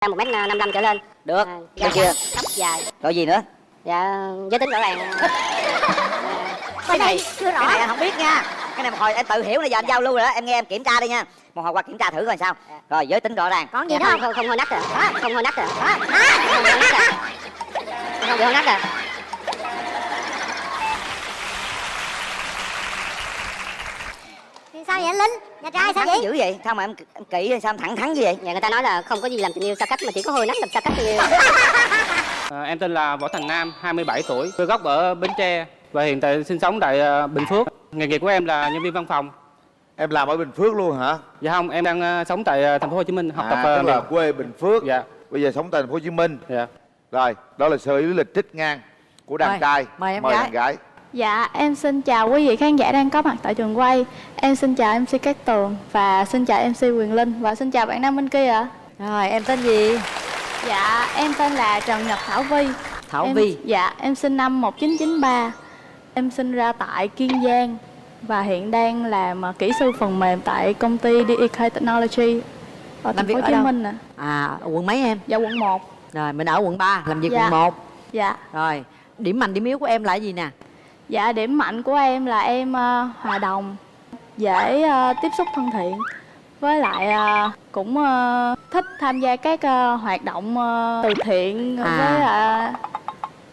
cao 1m55 trở lên. Được. Da Được chưa? tóc dài. Rồi gì nữa? Dạ giới tính rõ ràng. Cái này chưa rõ. Cái này anh không biết nha. Cái này một hồi em tự hiểu, bây giờ anh giao lưu rồi đó, em nghe em kiểm tra đi nha. Một hồi qua kiểm tra thử coi sao. Rồi giới tính rõ ràng. Có gì nữa không? Không hôi nách rồi. Không hôi nách rồi. Không hôi nách rồi. Không bị hôi nách rồi. Sao vậy anh Linh? Nhà trai sao vậy? Dữ vậy? Sao mà em kỹ sao em thẳng thắn như vậy? Dạ người ta nói là không có gì làm tình yêu xa cách mà chỉ có hôi nách làm xa cách tình yêu. Em tên là Võ Thành Nam, 27 tuổi, quê gốc ở Bến Tre và hiện tại sinh sống tại Bình Phước. Nghề nghiệp của em là nhân viên văn phòng. Em làm ở Bình Phước luôn hả? Dạ không, em đang sống tại thành phố Hồ Chí Minh học tập. Tức là quê Bình Phước. Dạ. Bây giờ sống tại thành phố Hồ Chí Minh. Dạ. Rồi, đó là sơ lý lịch trích ngang của đàn trai. Mời em đàn gái. Dạ, em xin chào quý vị khán giả đang có mặt tại trường quay. Em xin chào MC Cát Tường và xin chào MC Quyền Linh và xin chào bạn nam bên kia ạ. Rồi em tên gì? Dạ, em tên là Trần Nhật Thảo Vi. Thảo Vi. Dạ, em sinh năm 1993. Em sinh ra tại Kiên Giang và hiện đang làm kỹ sư phần mềm tại công ty DEK Technology ở thành phố Hồ Chí Minh nè. À, quận mấy em? Dạ, quận 1. Rồi, mình ở quận 3, làm việc Dạ. quận 1. Dạ. Rồi, điểm mạnh điểm yếu của em là gì nè? Dạ, điểm mạnh của em là em hòa đồng, dễ tiếp xúc thân thiện. Với lại cũng thích tham gia các hoạt động từ thiện với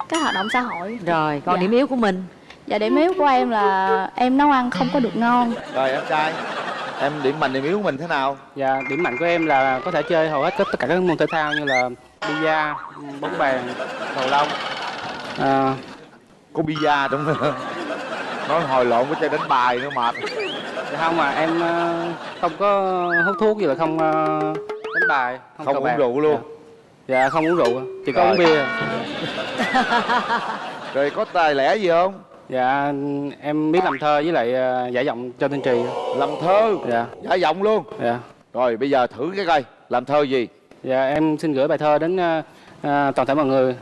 các hoạt động xã hội. Rồi, còn Dạ. điểm yếu của mình? Dạ, điểm yếu của em là em nấu ăn không có được ngon. Rồi em trai, em điểm mạnh điểm yếu của mình thế nào? Dạ, điểm mạnh của em là có thể chơi hầu hết tất cả các môn thể thao như là bida, bóng bàn, cầu lông. Có bida trong nói hồi lộn với chơi đánh bài nữa mệt. Dạ không mà em không có hút thuốc gì là không đánh bài, Không cờ uống bạc. rượu luôn. Dạ không uống rượu, chỉ có Rồi. uống bia. Rồi có tài lẻ gì không? Dạ em biết làm thơ với lại giải giọng cho Thanh Trì. Làm thơ. Dạ. Giả giọng luôn. Dạ. Rồi bây giờ thử cái coi, làm thơ gì? Dạ em xin gửi bài thơ đến toàn thể mọi người.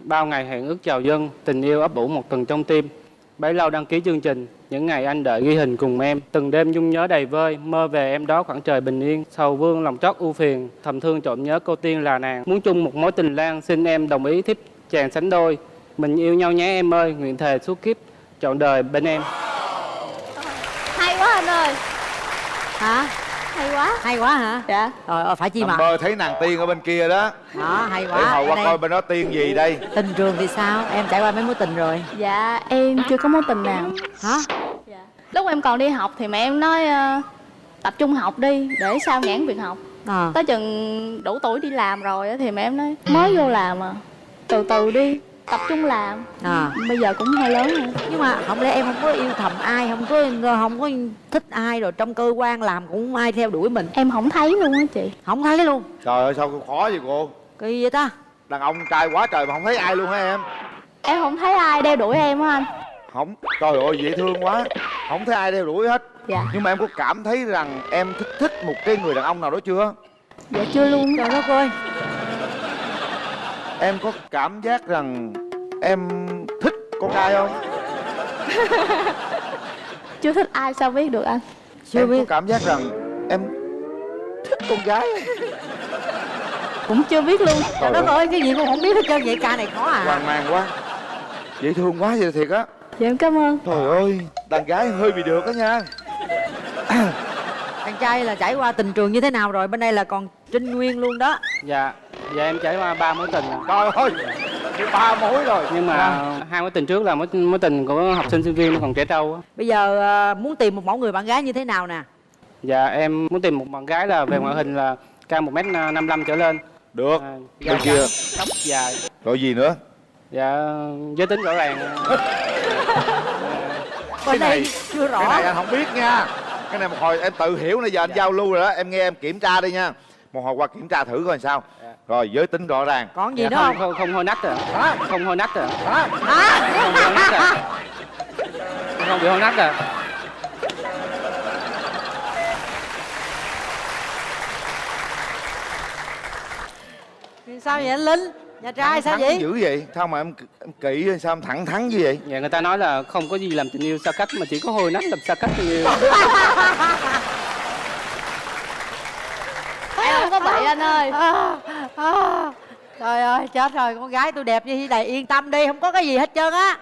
Bao ngày hẹn ước chào dân, tình yêu ấp ủ một tuần trong tim. Bấy lâu đăng ký chương trình, những ngày anh đợi ghi hình cùng em. Từng đêm nhung nhớ đầy vơi, mơ về em đó khoảng trời bình yên. Sầu vương lòng trót ưu phiền, thầm thương trộm nhớ cô tiên là nàng. Muốn chung một mối tình lan, xin em đồng ý thiếp chàng sánh đôi. Mình yêu nhau nhé em ơi, nguyện thề suốt kiếp, trọn đời bên em. Hay quá anh ơi. Hả? Hay quá. Hay quá hả? Dạ. Rồi, phải chi Nằm mà. mơ thấy nàng tiên ở bên kia đó. Đó, hay quá. Để hồi Ở qua đây, coi bên đó tiên gì đây. tình trường thì sao? Em trải qua mấy mối tình rồi? Dạ, em chưa có mối tình nào. Hả? Dạ. Lúc em còn đi học thì mẹ em nói tập trung học đi để sao nhãn việc học. Tới chừng đủ tuổi đi làm rồi á thì mẹ em nói mới vô làm mà, từ từ đi, tập trung làm. Bây giờ cũng hơi lớn rồi. Nhưng mà không lẽ em không có yêu thầm ai, không có thích ai, rồi trong cơ quan làm cũng không ai theo đuổi mình? Em không thấy luôn á chị. Không thấy luôn? Trời ơi sao khó vậy cô? Kỳ vậy ta? Đàn ông trai quá trời mà không thấy ai luôn hả em? Em không thấy ai đeo đuổi em á anh. Không, trời ơi dễ thương quá. Không thấy ai đeo đuổi hết. Dạ. Nhưng mà em có cảm thấy rằng em thích một cái người đàn ông nào đó chưa? Dạ chưa luôn. Trời đất ơi. Em có cảm giác rằng em thích con trai không? Chưa thích ai sao biết được anh. Chưa Em biết. có cảm giác rằng em thích con gái không? Cũng chưa biết luôn. Trời đất ơi, cái gì cũng không biết hết trơn vậy, ca này khó à. Hoang mang quá. Dễ thương quá vậy thiệt á. Dạ em cảm ơn. Trời ơi, đàn gái hơi bị được đó nha. Anh trai là trải qua tình trường như thế nào rồi? Bên đây là còn trinh nguyên luôn đó. Dạ, dạ em trải qua 3 mối tình. Trời ơi, cái 3 mối rồi. Nhưng mà 2 mối tình trước là mối tình của học sinh sinh viên còn trẻ trâu á. Bây giờ muốn tìm một mẫu người bạn gái như thế nào nè? Dạ em muốn tìm một bạn gái là về ngoại hình là cao 1m55 trở lên. Được, Da bên kia. trắng, tóc dài. Rồi gì nữa? Dạ giới tính rõ ràng. Bên đây chưa rõ. Cái này anh không biết nha. Cái này một hồi em tự hiểu, nãy giờ anh giao lưu rồi đó. Em nghe em kiểm tra đi nha. Một hồi qua kiểm tra thử coi sao. Rồi giới tính rõ ràng. Còn gì Dạ, nữa không, không? không hôi nách rồi. Không hôi nách rồi. Hả? Không bị hôi nách rồi. Không bị hôi nách rồi. Sao vậy anh Linh? Nhà trai sao vậy? Dữ vậy? Sao mà em kỹ, sao em thẳng thắn như vậy? Dạ người ta nói là không có gì làm tình yêu xa cách mà chỉ có hôi nách làm xa cách tình yêu. Em không có bị anh ơi. Trời ơi chết rồi, con gái tôi đẹp như thế này yên tâm đi, không có cái gì hết trơn á.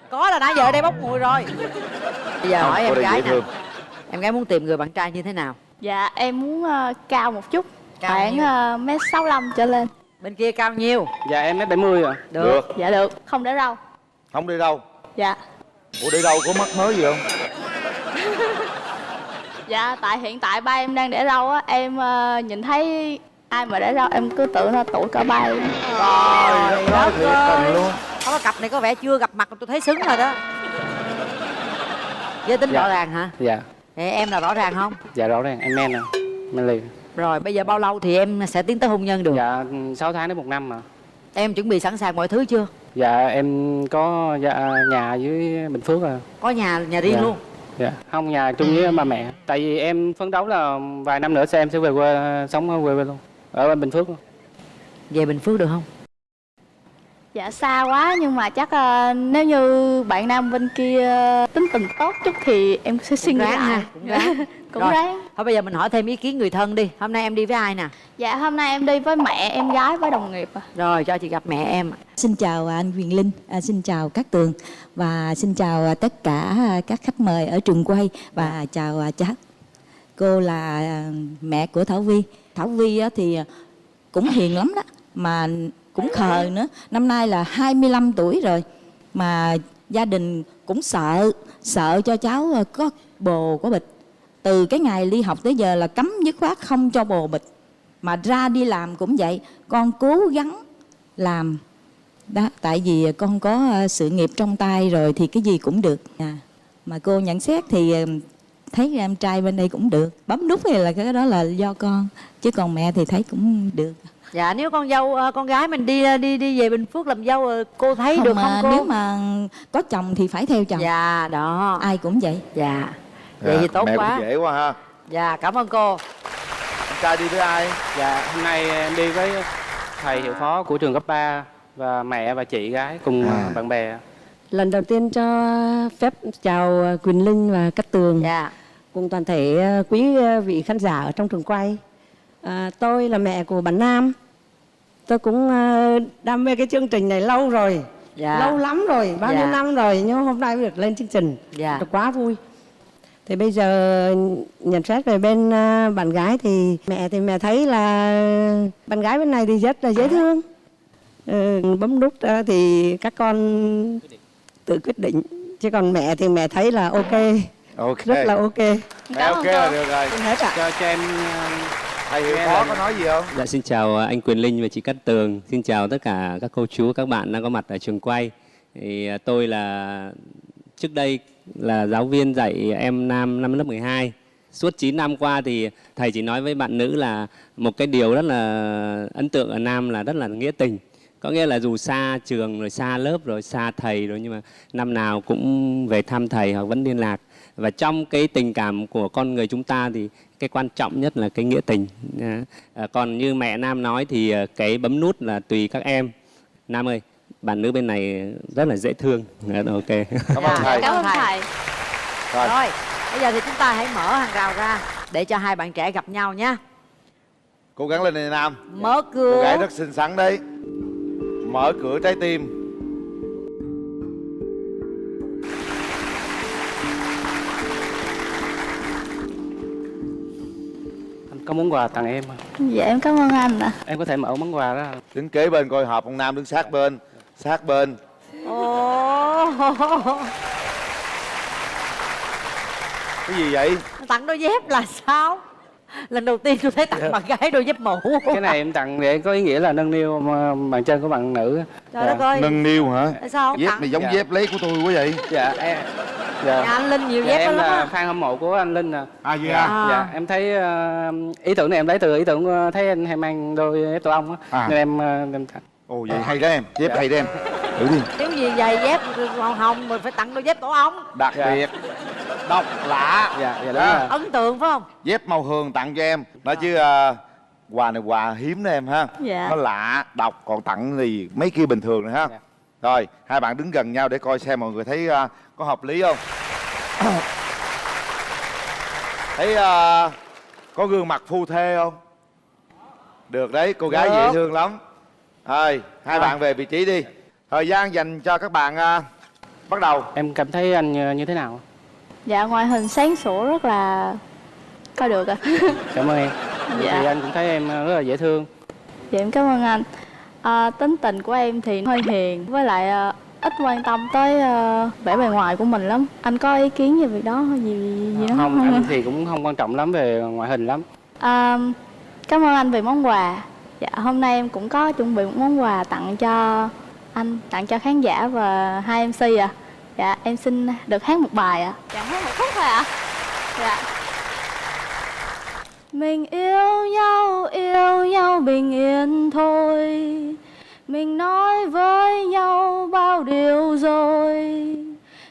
Có là nãy giờ đây bốc mùi rồi. Bây giờ hỏi em gái nè, em gái muốn tìm người bạn trai như thế nào? Dạ em muốn cao một chút, Cao khoảng nhiêu? 1m65 trở lên. Bên kia cao nhiêu? Dạ em 1m70 ạ. Được. Dạ được, không để râu. Không đi đâu. Dạ. Ủa đi đâu, có mắc mới gì không? Dạ tại hiện tại ba em đang để râu á, em nhìn thấy ai mà để râu em cứ tưởng là tuổi cỡ ba em. Trời Nói đất thiệt ơi. tình luôn. Không, cặp này có vẻ chưa gặp mặt tôi thấy xứng rồi đó. Giới tính Dạ. rõ ràng hả? Dạ. Em là rõ ràng không? Dạ rõ ràng em men nè, men liền. Rồi bây giờ bao lâu thì em sẽ tiến tới hôn nhân được? Dạ 6 tháng đến 1 năm mà. Em chuẩn bị sẵn sàng mọi thứ chưa? Dạ em có nhà dưới Bình Phước à. Có nhà riêng Dạ. luôn? Dạ không, nhà chung với ba mẹ. Tại vì em phấn đấu là vài năm nữa em sẽ về quê, sống ở quê luôn, ở Bình Phước luôn. Về Bình Phước được không? Dạ xa quá nhưng mà chắc nếu như bạn nam bên kia tính tình tốt chút thì em sẽ suy nghĩ ráng lại. ha, cũng ráng. Cũng Rồi. ráng. Thôi bây giờ mình hỏi thêm ý kiến người thân đi. Hôm nay em đi với ai nè? Dạ hôm nay em đi với mẹ, em gái với đồng nghiệp à. Rồi cho chị gặp mẹ em. Xin chào anh Quyền Linh, xin chào các Tường và xin chào tất cả các khách mời ở trường quay và chào cháu. Cô là mẹ của Thảo Vi. Thảo Vi thì cũng hiền lắm đó, mà cũng khờ nữa. Năm nay là 25 tuổi rồi mà gia đình cũng sợ cho cháu có bồ có bịch. Từ cái ngày đi học tới giờ là cấm dứt khoát không cho bồ bịch. Mà ra đi làm cũng vậy, con cố gắng làm đó, tại vì con có sự nghiệp trong tay rồi thì cái gì cũng được. Mà cô nhận xét thì thấy em trai bên đây cũng được, bấm nút thì là cái đó là do con, chứ còn mẹ thì thấy cũng được. Dạ nếu con dâu con gái mình đi về Bình Phước làm dâu cô thấy được không cô? Nếu mà có chồng thì phải theo chồng. Dạ đó. Ai cũng vậy. Dạ. Vậy thì tốt mẹ quá. cũng dễ quá ha. Dạ cảm ơn cô. Anh trai đi với ai? Dạ hôm nay em đi với thầy hiệu phó của trường cấp 3 và mẹ và chị gái cùng bạn bè. Lần đầu tiên cho phép chào Quyền Linh và Cát Tường, Dạ. cùng toàn thể quý vị khán giả ở trong trường quay. Tôi là mẹ của bạn Nam. Tôi cũng đam mê cái chương trình này lâu rồi. Dạ. Lâu lắm rồi, bao nhiêu Dạ. năm rồi, nhưng hôm nay mới được lên chương trình. Dạ. Được quá vui. Thì bây giờ nhận xét về bên bạn gái thì mẹ thấy là bạn gái bên này thì rất là dễ thương. Bấm nút thì các con tự quyết định, chứ còn mẹ thì mẹ thấy là ok, Ok. rất là ok. Mẹ ok là được rồi. Hết ạ. Cho em Thầy hiệu phó có nói gì không? Dạ xin chào anh Quyền Linh và chị Cát Tường. Xin chào tất cả các cô chú, các bạn đang có mặt ở trường quay. Thì tôi là trước đây là giáo viên dạy em nam năm lớp 12. Suốt 9 năm qua thì thầy chỉ nói với bạn nữ là một cái điều rất là ấn tượng ở Nam là rất là nghĩa tình. Có nghĩa là dù xa trường rồi xa lớp rồi xa thầy rồi nhưng mà năm nào cũng về thăm thầy hoặc vẫn liên lạc. Và trong cái tình cảm của con người chúng ta thì cái quan trọng nhất là cái nghĩa tình. Còn như mẹ Nam nói thì cái bấm nút là tùy các em. Nam ơi, bạn nữ bên này rất là dễ thương. Ok. Cảm ơn thầy. Cảm ơn thầy. Rồi bây giờ thì chúng ta hãy mở hàng rào ra để cho hai bạn trẻ gặp nhau nhé. Cố gắng lên này Nam. Mở cửa. Cô gái rất xinh xắn đấy. Mở cửa trái tim. Anh có món quà tặng em à? Dạ em cảm ơn anh ạ. Em có thể mở món quà đó. Đứng kế bên coi hợp ông Nam, đứng sát bên. Sát bên. Ồ. Cái gì vậy? Tặng đôi dép là sao? Lần đầu tiên tôi thấy tặng bạn gái đôi dép mũ. Cái này em tặng để có ý nghĩa là nâng niu bàn chân của bạn nữ. Trời đất ơi. Nâng niu hả? Tại sao không Dép tặng? này giống Dạ. dép lấy của tôi quá vậy. Dạ em. Dạ. Nhà anh Linh nhiều Dạ, dép em lắm là á. fan hâm mộ của anh Linh à. À vậy à? à? Dạ em thấy ý tưởng này em lấy từ ý tưởng thấy anh hay mang đôi dép tổ ong á, À. nên em tặng. Ồ vậy hay đó em. Dép Dạ. hay đó em. Thử đi. Nếu gì giày dép màu hồng mình phải tặng đôi dép tổ ong. Đặc Dạ. biệt. Độc lạ. Dạ dạ đúng Đó. rồi. Ấn tượng phải không? Dép màu hường tặng cho em. Nói chứ quà này quà hiếm đó em ha. Dạ. Nó lạ, độc, còn tặng thì mấy kia bình thường rồi ha. Dạ. Rồi, hai bạn đứng gần nhau để coi xem mọi người thấy có hợp lý không. Thấy có gương mặt phu thê không? Được đấy, cô gái Được. dễ thương lắm. Thôi, hai bạn về vị trí đi. Thời gian dành cho các bạn bắt đầu. Em cảm thấy anh như thế nào? Dạ ngoại hình sáng sủa rất là coi được ạ. Cảm ơn em. Dạ. Thì anh cũng thấy em rất là dễ thương. Dạ em cảm ơn anh. Tính tình của em thì hơi hiền, với lại ít quan tâm tới vẻ bề ngoài của mình lắm. Anh có ý kiến về việc đó gì đó Không, không? anh thì cũng không quan trọng lắm về ngoại hình lắm. Cảm ơn anh về món quà. Dạ hôm nay em cũng có chuẩn bị một món quà tặng cho anh, tặng cho khán giả và hai MC ạ. Dạ em xin được hát một bài ạ. Dạ hát một khúc thôi ạ. Dạ. Mình yêu nhau bình yên thôi. Mình nói với nhau bao điều rồi.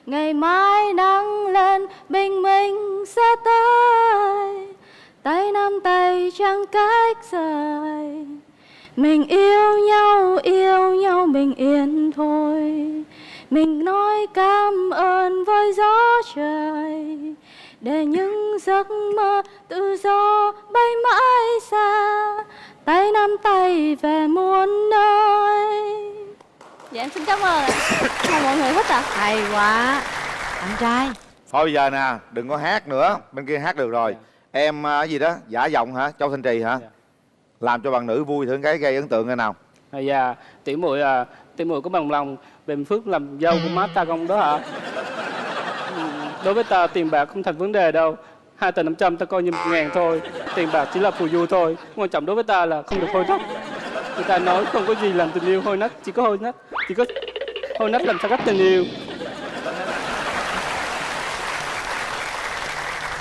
Ngày mai nắng lên bình minh sẽ tới. Tay nắm tay chẳng cách rời. Mình yêu nhau bình yên thôi. Mình nói cảm ơn với gió trời. Để những giấc mơ tự do bay mãi xa. Tay nắm tay về muôn nơi. Dạ em xin cảm ơn ạ. Mong mọi người thích ạ. Hay quá. Anh trai. Thôi bây giờ nè, đừng có hát nữa. Bên kia hát được rồi. Em gì đó, giả giọng hả? Châu Thanh Trì hả? Làm cho bạn nữ vui thử cái gây ấn tượng coi nào. Dạ, tỷ muội có bằng lòng Bình Phước làm dâu của má ta không đó hả? Đối với ta tiền bạc không thành vấn đề đâu. 2 tờ 500 ta coi như 1.000 thôi. Tiền bạc chỉ là phù du thôi. Quan trọng đối với ta là không được hôi nách. Người ta nói không có gì làm tình yêu hôi nách, chỉ có hôi nách làm sao cách tình yêu.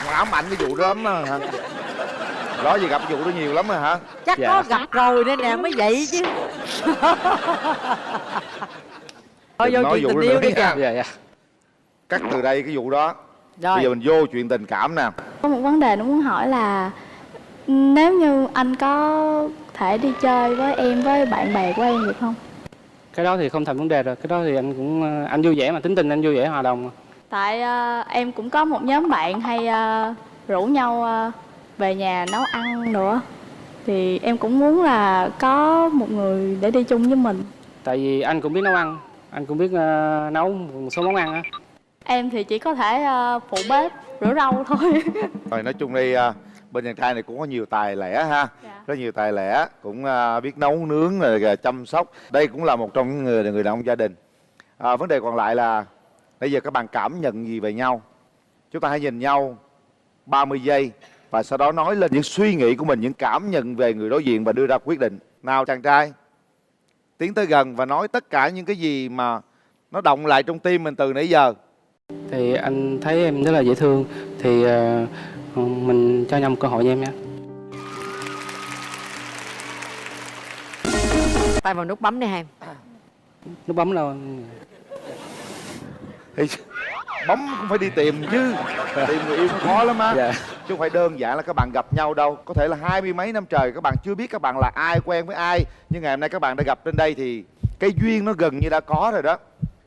Ám ảnh cái vụ đó lắm đó hả? Đó gì gặp vụ đó nhiều lắm rồi hả? Chắc có gặp rồi nên nè mới vậy chứ. Thôi vô chuyện tình yêu đi kìa. Dạ. Cắt từ đây cái vụ đó. Rồi. Bây giờ mình vô chuyện tình cảm nè. Có một vấn đề nó muốn hỏi là nếu như anh có thể đi chơi với em, với bạn bè của em được không? Cái đó thì không thành vấn đề rồi. Cái đó thì anh vui vẻ mà, tính tình anh vui vẻ hòa đồng. Tại em cũng có một nhóm bạn hay rủ nhau về nhà nấu ăn nữa. Thì em cũng muốn là có một người để đi chung với mình. Tại vì anh cũng biết nấu ăn. Anh cũng biết nấu một số món ăn á. Em thì chỉ có thể phụ bếp, rửa rau thôi. Rồi nói chung đi, bên chàng trai này cũng có nhiều tài lẻ ha. Dạ. Rất nhiều tài lẻ, cũng biết nấu nướng rồi chăm sóc. Đây cũng là một trong những người đàn ông gia đình. Vấn đề còn lại là bây giờ các bạn cảm nhận gì về nhau? Chúng ta hãy nhìn nhau 30 giây và sau đó nói lên những suy nghĩ của mình, những cảm nhận về người đối diện và đưa ra quyết định. Nào chàng trai, tiến tới gần và nói tất cả những cái gì mà nó động lại trong tim mình từ nãy giờ. Thì anh thấy em rất là dễ thương. Thì mình cho nhau một cơ hội nha em nha. Tay vào nút bấm đi em. Nút bấm đâu? Thì bấm cũng phải đi tìm chứ. Tìm người yêu cũng khó lắm á. Dạ. Chứ không phải đơn giản là các bạn gặp nhau đâu. Có thể là 20 mấy năm trời các bạn chưa biết các bạn là ai, quen với ai. Nhưng ngày hôm nay các bạn đã gặp trên đây thì cái duyên nó gần như đã có rồi đó.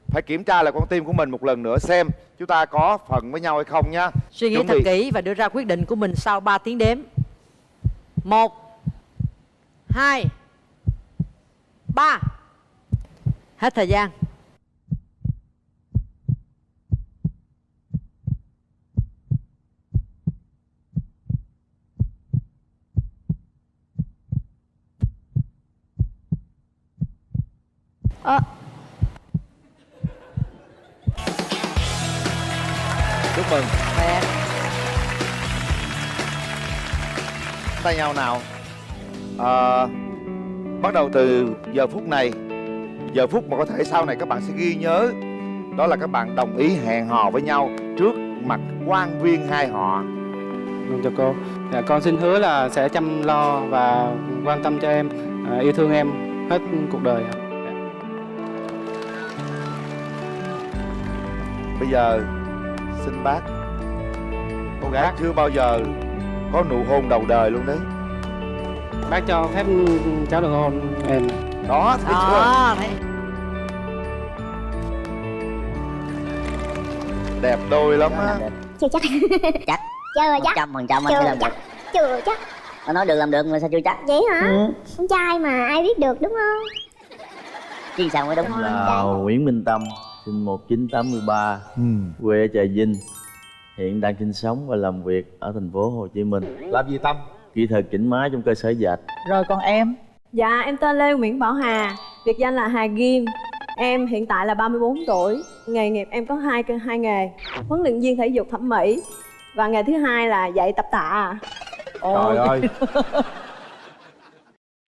Phải kiểm tra lại con tim của mình một lần nữa xem chúng ta có phần với nhau hay không nha. Suy nghĩ thật kỹ và đưa ra quyết định của mình sau 3 tiếng đếm. 1 2 3. Hết thời gian. Chúc mừng. Mẹ. Tay nhau nào. Bắt đầu từ giờ phút này, giờ phút mà có thể sau này các bạn sẽ ghi nhớ, đó là các bạn đồng ý hẹn hò với nhau trước mặt quan viên hai họ. Vâng, chào cô. Dạ, con xin hứa là sẽ chăm lo và quan tâm cho em, yêu thương em hết cuộc đời. Bây giờ xin bác, cô gái chưa bao giờ có nụ hôn đầu đời luôn đấy. Bác cho phép cháu được hôn em. Đó, thấy chưa? Đó, thấy. Đẹp đôi lắm á. Chưa chắc. Chắc. Chưa chắc. 100% anh Chưa sẽ làm chắc. được. Chưa chắc. Tao nói được làm được mà sao chưa chắc. Vậy hả? Ừ. Con trai mà ai biết được đúng không? Chứ sao mới đúng. Là Nguyễn Minh Tâm, sinh 1983, quê ở Trà Vinh. Hiện đang sinh sống và làm việc ở thành phố Hồ Chí Minh. Làm gì Tâm? Kỹ thuật chỉnh máy trong cơ sở dệt. Rồi còn em? Dạ em tên Lê Nguyễn Bảo Hà, biệt danh là Hà Ghim. Em hiện tại là 34 tuổi. Nghề nghiệp em có hai nghề: huấn luyện viên thể dục thẩm mỹ và nghề thứ hai là dạy tập tạ. Trời ơi.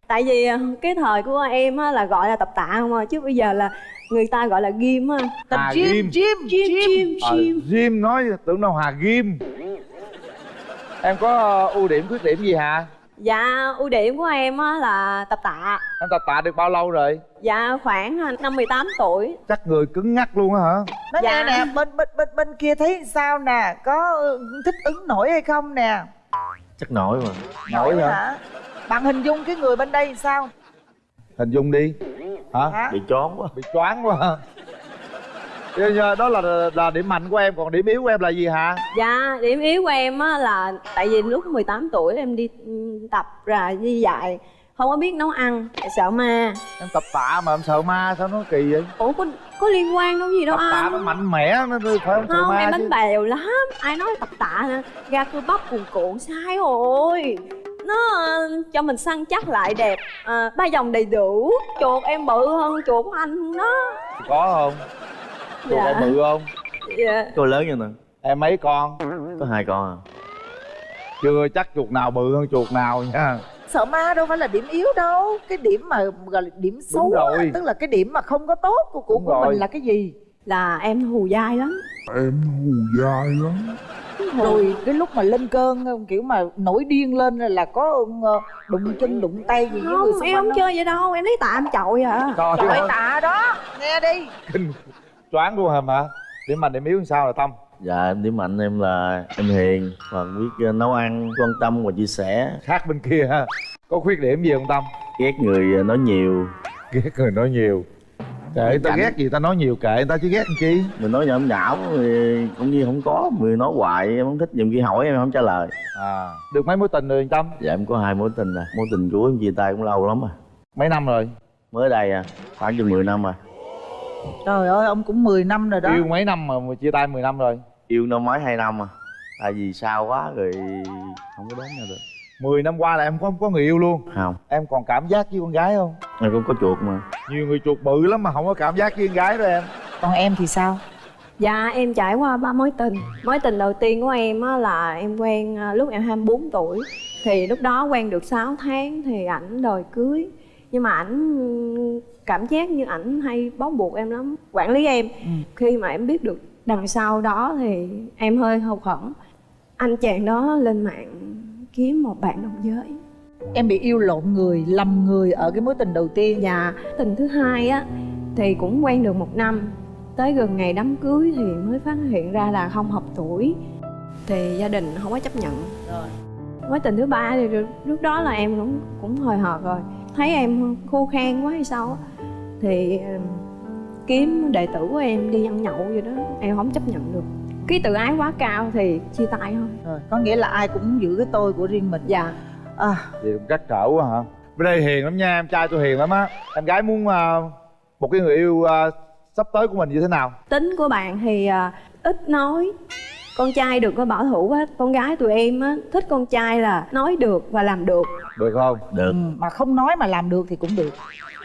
Tại vì cái thời của em á, là gọi là tập tạ không à, chứ bây giờ là người ta gọi là gym á. Tập gym. Gym nói tưởng đâu Hà Ghim. Em có ưu điểm khuyết điểm gì hả? Dạ ưu điểm của em á, là tập tạ. Em tập tạ được bao lâu rồi? Dạ khoảng năm 18 tuổi. Chắc người cứng ngắc luôn á hả? Nói Dạ. nghe nè, bên kia thấy sao nè, có thích ứng nổi hay không nè? Chắc nổi mà. Nổi hả? Bạn hình dung cái người bên đây sao? Hình dung đi. Hả? Bị choáng quá. Bị choáng quá hả? Đó là điểm mạnh của em, còn điểm yếu của em là gì hả? Dạ điểm yếu của em á, là tại vì lúc 18 tuổi em đi tập ra đi dạy, không có biết nấu ăn, sợ ma. Em tập tạ mà em sợ ma sao nó kỳ vậy? Ủa có liên quan đâu gì đâu Tập tạ anh. nó mạnh mẽ, nó phải không sợ Không, ma em chứ. bánh bèo lắm. Ai nói tập tạ nè, ra cơ bắp cuồn cuộn sai rồi. Nó cho mình săn chắc lại đẹp, ba vòng đầy đủ. Chuột em bự hơn chuột của anh luôn đó. Có không? Chuột Dạ. em bự không? Dạ. Cô lớn như nè. Em mấy con? Có 2 con à. Chưa chắc chuột nào bự hơn chuột nào nha. Sợ ma đâu phải là điểm yếu đâu. Cái điểm mà gọi là điểm xấu á, rồi. tức là cái điểm mà không có tốt của rồi. mình là cái gì? Là em hù dai lắm. Rồi cái lúc mà lên cơn kiểu mà nổi điên lên là có đụng chân đụng tay gì với người Không, xung em quanh không chơi vậy đâu, em lấy tạ em chọi à. Trời Trời ơi, tạ đó, nghe đi. kinh choáng luôn hả mà. Điểm mạnh điểm yếu làm sao là Tâm? Dạ điểm mạnh em là em hiền và biết nấu ăn, quan tâm và chia sẻ. Khác bên kia ha. Có khuyết điểm gì không Tâm? Ghét người nói nhiều. Ghét người nói nhiều. Kệ ta ghét gì ta nói nhiều, kệ người ta chứ ghét làm chi. Mình nói nhảm nhảm thì cũng như không có. Người nói hoài em không thích, nhiều khi hỏi em không trả lời. Được mấy mối tình rồi Tâm? Dạ em có 2 mối tình rồi. Mối tình của em chia tay cũng lâu lắm rồi. Mấy năm rồi? Mới đây à, khoảng chừng 10 năm rồi. Trời ơi, ông cũng 10 năm rồi đó. Yêu mấy năm mà chia tay 10 năm rồi? Yêu năm mấy 2 năm à. Tại vì sao quá rồi không có đến nhau được. 10 năm qua là em có người yêu luôn? Không. Em còn cảm giác với con gái không? Em cũng có chuột mà. Nhiều người chuột bự lắm mà không có cảm giác với con gái đó em. Còn em thì sao? Dạ em trải qua 3 mối tình. Mối tình đầu tiên của em á, là em quen lúc em 24 tuổi. Thì lúc đó quen được 6 tháng thì ảnh đòi cưới. Nhưng mà ảnh cảm giác như ảnh hay bó buộc em lắm, quản lý em. Khi mà em biết được đằng sau đó thì em hơi hụt hẫng. Anh chàng đó lên mạng kiếm một bạn đồng giới. Em bị yêu lộn người, lầm người ở cái mối tình đầu tiên. Dạ, tình thứ hai á thì cũng quen được 1 năm. Tới gần ngày đám cưới thì mới phát hiện ra là không hợp tuổi. Thì gia đình không có chấp nhận. Rồi. Mối tình thứ ba thì lúc đó là em cũng hồi hộp rồi. Thấy em khô khan quá hay sao á, thì kiếm đệ tử của em đi ăn nhậu vậy đó. Em không chấp nhận được. Cái tự ái quá cao thì chia tay thôi. Rồi, có nghĩa là ai cũng giữ cái tôi của riêng mình. Dạ. Vậy cũng trắc trở quá hả? Bên đây hiền lắm nha, em trai tôi hiền lắm á. Em gái muốn một cái người yêu sắp tới của mình như thế nào? Tính của bạn thì ít nói. Con trai đừng có bảo thủ quá. Con gái tụi em á thích con trai là nói được và làm được. Được không? Được. Mà không nói mà làm được thì cũng được.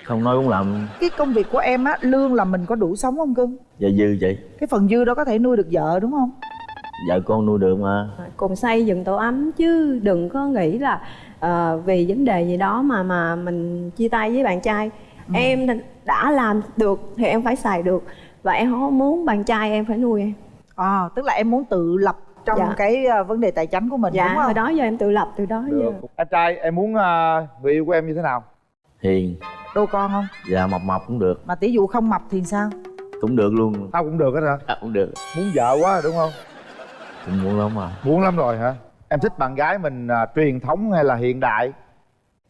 Không nói cũng làm. Cái công việc của em á, lương là mình có đủ sống không cưng? Dạ dư chị. Cái phần dư đó có thể nuôi được vợ đúng không? Vợ con nuôi được mà. Cùng xây dựng tổ ấm chứ đừng có nghĩ là vì vấn đề gì đó mà mình chia tay với bạn trai. Em đã làm được thì em phải xài được. Và em không muốn bạn trai em phải nuôi em. Tức là em muốn tự lập trong Dạ. cái vấn đề tài chính của mình Dạ, đúng không? hồi đó giờ em tự lập từ đó Được. giờ. Em trai em muốn người yêu của em như thế nào? Hiền. Đô con không? Dạ mập mập cũng được. Mà tỷ dụ không mập thì sao? Cũng được luôn. Tao cũng được hết hả? Cũng được. Muốn vợ quá rồi đúng không? Cũng muốn lắm mà. Muốn lắm rồi hả? Em thích bạn gái mình truyền thống hay là hiện đại?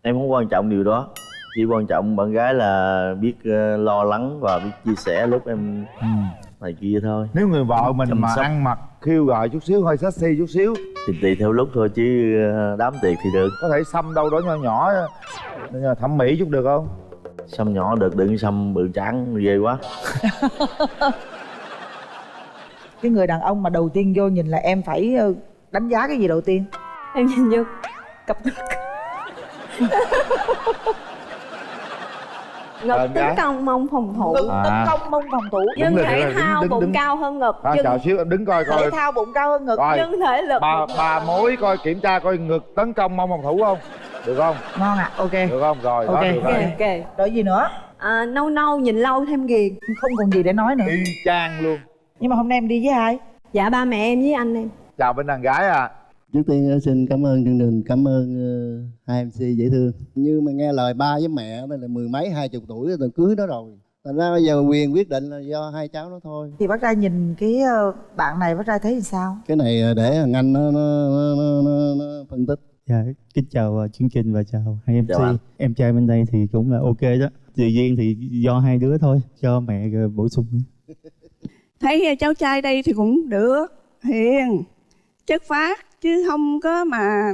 Em không quan trọng điều đó. Chỉ quan trọng bạn gái là biết lo lắng và biết chia sẻ lúc em này kia thôi. Nếu người vợ mình Chăm mà sóc. ăn mặc kêu gọi chút xíu, hơi sexy chút xíu. Thì tùy theo lúc thôi chứ đám tiệc thì được. Có thể xăm đâu đó nhỏ nhỏ thẩm mỹ chút được không? Xăm nhỏ được, đừng xăm bự trắng ghê quá. Cái người đàn ông mà đầu tiên vô nhìn là em phải đánh giá cái gì đầu tiên? Em nhìn vô cặp ngực. Ngực tấn công mông phòng thủ. Ngực tấn công mông phòng thủ. Nhân thể thao bụng cao hơn ngực. Chào xíu em đứng coi coi. Thể thao bụng cao hơn ngực. Nhân thể lực. Bà mối coi kiểm tra coi ngực tấn công mông phòng thủ không? Được không? Ngon ạ. Ok. Được không? Rồi. Ok. Đó, được rồi. Ok. Rồi gì nữa? Nâu nâu nhìn lâu thêm ghiền. Không còn gì để nói nữa. Y chang luôn. Nhưng mà hôm nay em đi với ai? Dạ ba mẹ em với anh em. Chào bên đàn gái à. Trước tiên xin cảm ơn chương trình, cảm ơn hai MC dễ thương. Như mà nghe lời ba với mẹ là 10 mấy 20 tuổi rồi cưới nó rồi. Thành ra bây giờ quyền quyết định là do hai cháu nó thôi. Thì bác trai nhìn cái bạn này bác trai thấy thì sao? Cái này để thằng anh nó phân tích. Dạ, kính chào chương trình và chào hai MC. Chào Em trai bên đây thì cũng là ok đó. Tự nhiên thì do hai đứa thôi, cho mẹ bổ sung. Thấy cháu trai đây thì cũng được, hiền, chất phác, chứ không có mà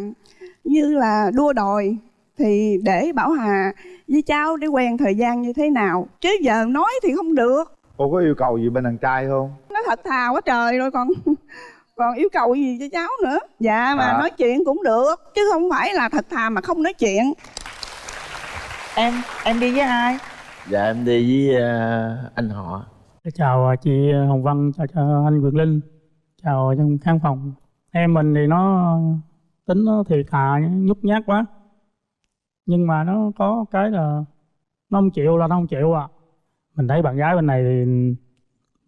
như là đua đòi. Thì để Bảo Hà với cháu để quen thời gian như thế nào, chứ giờ nói thì không được. Cô có yêu cầu gì bên đàn trai không? Nó thật thà quá trời rồi còn yêu cầu gì cho cháu nữa. Dạ mà nói chuyện cũng được, chứ không phải là thật thà mà không nói chuyện. Em đi với ai? Dạ em đi với anh họ. Chào chị Hồng Vân, chào anh Quyền Linh, chào trong khán phòng. Em mình thì nó tính nó thiệt thà, nhút nhát quá. Nhưng mà nó có cái là nó không chịu là nó không chịu à. Mình thấy bạn gái bên này thì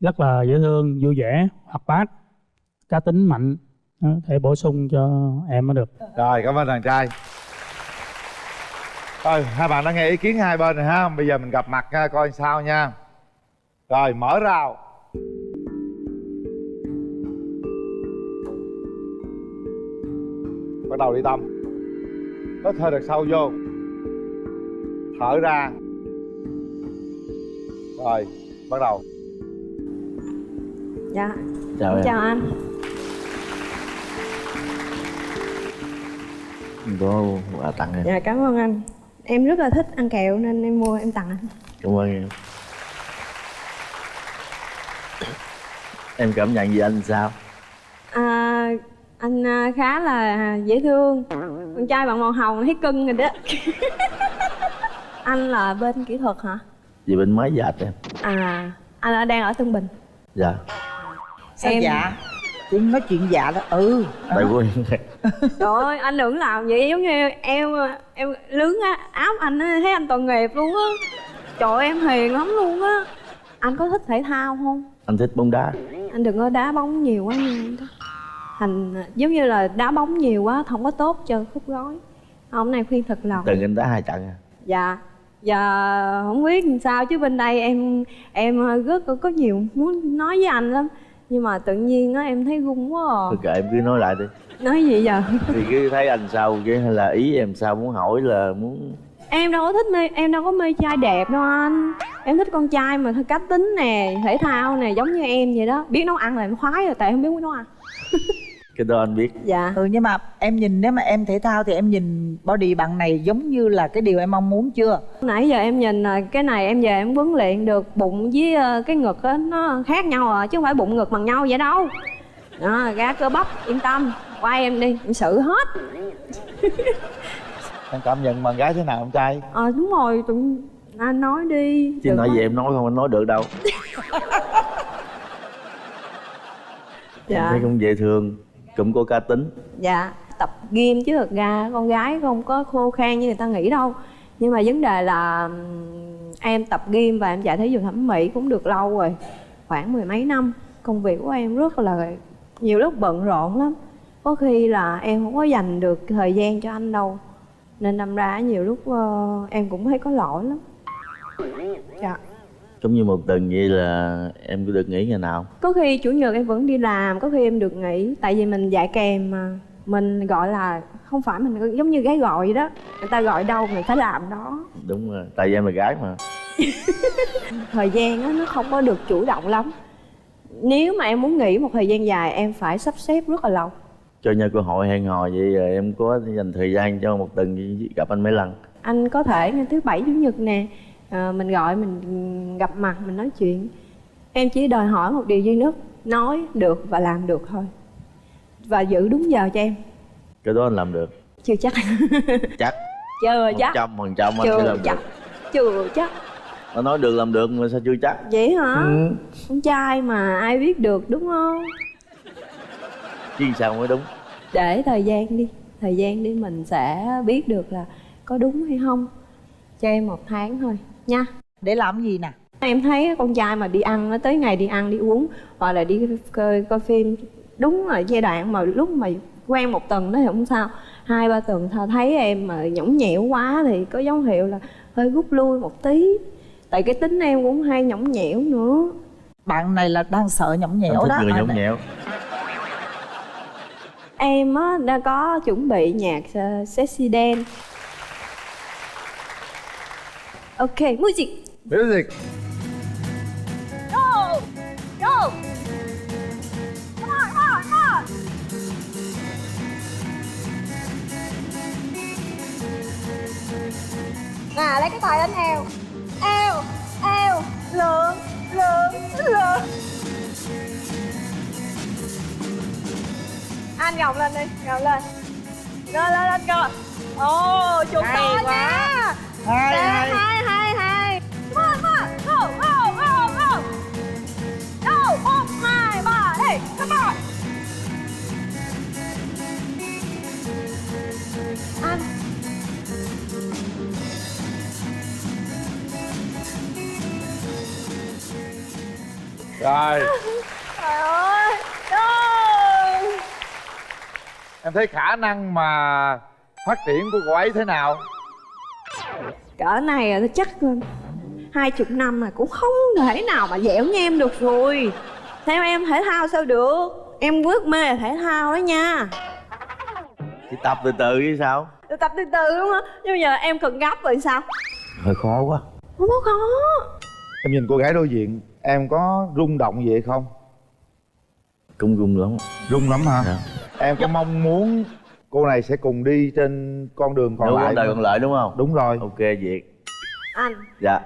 rất là dễ thương, vui vẻ, hoạt bát, cá tính mạnh, thể bổ sung cho em mới được. Rồi, cảm ơn đàn trai. Rồi, hai bạn đã nghe ý kiến hai bên rồi ha. Bây giờ mình gặp mặt coi sao nha. Rồi, mở rào. Bắt đầu đi Tâm. Hít hơi thật sâu vô. Thở ra. Rồi, bắt đầu. Dạ. Chào em. Chào anh. Có quà tặng em. Dạ cảm ơn anh. Em rất là thích ăn kẹo nên em mua em tặng anh. Cảm ơn em. Em cảm nhận gì anh sao? Anh khá là dễ thương. Con trai bạn màu hồng thấy cưng rồi đó. Anh là bên kỹ thuật hả? Gì bên máy dệt em? Anh đang ở Tân Bình. Dạ. Sao em... dạ? Chị nói chuyện dạ đó. Tại quên. Trời ơi, anh đừng làm vậy, giống như em lướng áo anh thấy anh tội nghiệp luôn á. Trời ơi, em hiền lắm luôn á. Anh có thích thể thao không? Anh thích bóng đá. Anh đừng có đá bóng nhiều quá nha. Thành giống như là đá bóng nhiều quá không có tốt cho khúc gối. Hôm nay khuyên thật lòng. Từng anh đá 2 trận à? Dạ. Giờ không biết làm sao chứ bên đây em rất có nhiều muốn nói với anh lắm. Nhưng mà tự nhiên á em thấy gung quá à. Thôi kệ em cứ nói lại đi. Nói gì giờ? Thì cứ thấy anh sao cái hay là ý em sao, muốn hỏi là muốn... Em đâu có thích em đâu có mê trai đẹp đâu anh. Em thích con trai mà cá tính nè, thể thao nè, giống như em vậy đó. Biết nấu ăn là em khoái rồi, tại em biết nấu ăn. Cái đó anh biết. Dạ. Nhưng mà em nhìn, nếu mà em thể thao thì em nhìn body bạn này giống như là cái điều em mong muốn chưa? Nãy giờ em nhìn cái này em về em huấn luyện được bụng với cái ngực á, nó khác nhau à, chứ không phải bụng ngực bằng nhau vậy đâu. Đó, ra cơ bắp, yên tâm, qua em đi, em xử hết. Em cảm nhận bạn gái thế nào em trai? Đúng rồi, anh nói đi. Chứ nói gì em nói không, anh nói được đâu. Dạ. Em thấy cũng dễ thương, cũng có cá tính. Dạ, tập gym chứ thật ra con gái không có khô khan như người ta nghĩ đâu. Nhưng mà vấn đề là em tập gym và em chạy thể dục thẩm mỹ cũng được lâu rồi, khoảng 10 mấy năm. Công việc của em rất là nhiều lúc bận rộn lắm. Có khi là em không có dành được thời gian cho anh đâu. Nên đâm ra nhiều lúc em cũng thấy có lỗi lắm. Dạ. Giống như một tuần vậy là em có được nghỉ ngày nào? Có khi chủ nhật em vẫn đi làm, có khi em được nghỉ. Tại vì mình dạy kèm mà. Mình gọi là, không phải mình giống như gái gọi vậy đó. Người ta gọi đâu mình phải làm đó. Đúng rồi, tại vì em là gái mà. Thời gian đó, nó không có được chủ động lắm. Nếu mà em muốn nghỉ một thời gian dài em phải sắp xếp rất là lâu. Cho nhau cơ hội hẹn hò vậy rồi em có dành thời gian cho một tuần gặp anh mấy lần? Anh có thể ngày thứ Bảy Chủ nhật nè, mình gọi, mình gặp mặt, mình nói chuyện. Em chỉ đòi hỏi một điều duy nhất, nói được và làm được thôi. Và giữ đúng giờ cho em. Cái đó anh làm được? Chưa chắc. Chắc? Chưa chắc. 100% anh sẽ Chưa làm chắc. được. Chưa chắc. Nó nói được làm được mà sao chưa chắc? Vậy hả? Con trai mà ai biết được đúng không? Chứ sao mới đúng? Để thời gian đi. Thời gian đi mình sẽ biết được là có đúng hay không. Cho em 1 tháng thôi nha. Để làm gì nè? Em thấy con trai mà đi ăn, nó tới ngày đi ăn đi uống hoặc là đi coi phim, đúng là giai đoạn mà lúc mà quen 1 tuần đó thì không sao. 2-3 tuần thấy em mà nhõng nhẽo quá thì có dấu hiệu là hơi rút lui một tí. Tại cái tính em cũng hay nhõng nhẽo nữa. Bạn này là đang sợ nhõng nhẽo anh đó. thích người nhõng nhẽo. Em á đã có chuẩn bị nhạc sexy dance. Ok, music. Music. Go! Go! Come on, come on, come on! Nè, lấy cái tay đánh eo. Eo, eo, lượn, lượn, lượn. Anh gồng lên đi, gồng lên. Lên, lên, lên cơ. Ồ, chuột to nha. Hay. Come on, come on. Go, go, go, go. Go, 1, 2, 3, đi. Come on. Anh. Rồi. Trời ơi. No. Em thấy khả năng mà phát triển của cô ấy thế nào? Cỡ này là chắc 20 năm mà cũng không thể nào mà dẻo như em được rồi. Theo em thể thao sao được. Em rất mê thể thao đó nha. Thì tập từ từ chứ sao? Tập từ từ đúng không? Nhưng bây giờ em cần gấp rồi sao? Hơi khó quá. Không có khó. Em nhìn cô gái đối diện, em có rung động gì hay không? Cũng rung lắm. Rung lắm hả? Dạ. Em có mong muốn cô này sẽ cùng đi trên con đường còn Đúng, lại? con đường còn lại đúng không? Đúng rồi. Ok Việt. Anh. Dạ.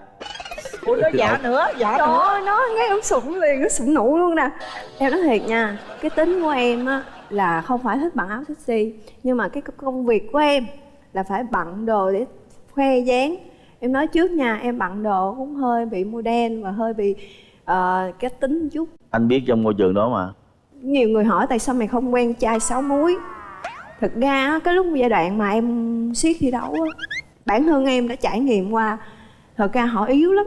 Ủa nó dạ nữa, dạ Trời nữa. ơi, nó nghe em sụng liền, nó sụng nụ luôn nè. Em nói thiệt nha, cái tính của em á là không phải thích bận áo sexy. Nhưng mà cái công việc của em là phải bận đồ để khoe dáng. Em nói trước nha, em bận đồ cũng hơi bị modern và hơi bị cái tính chút. Anh biết trong môi trường đó mà. Nhiều người hỏi tại sao mày không quen trai 6 múi. Thực ra á, cái lúc giai đoạn mà em siết thi đấu á, bản thân em đã trải nghiệm qua. Thật ra họ yếu lắm.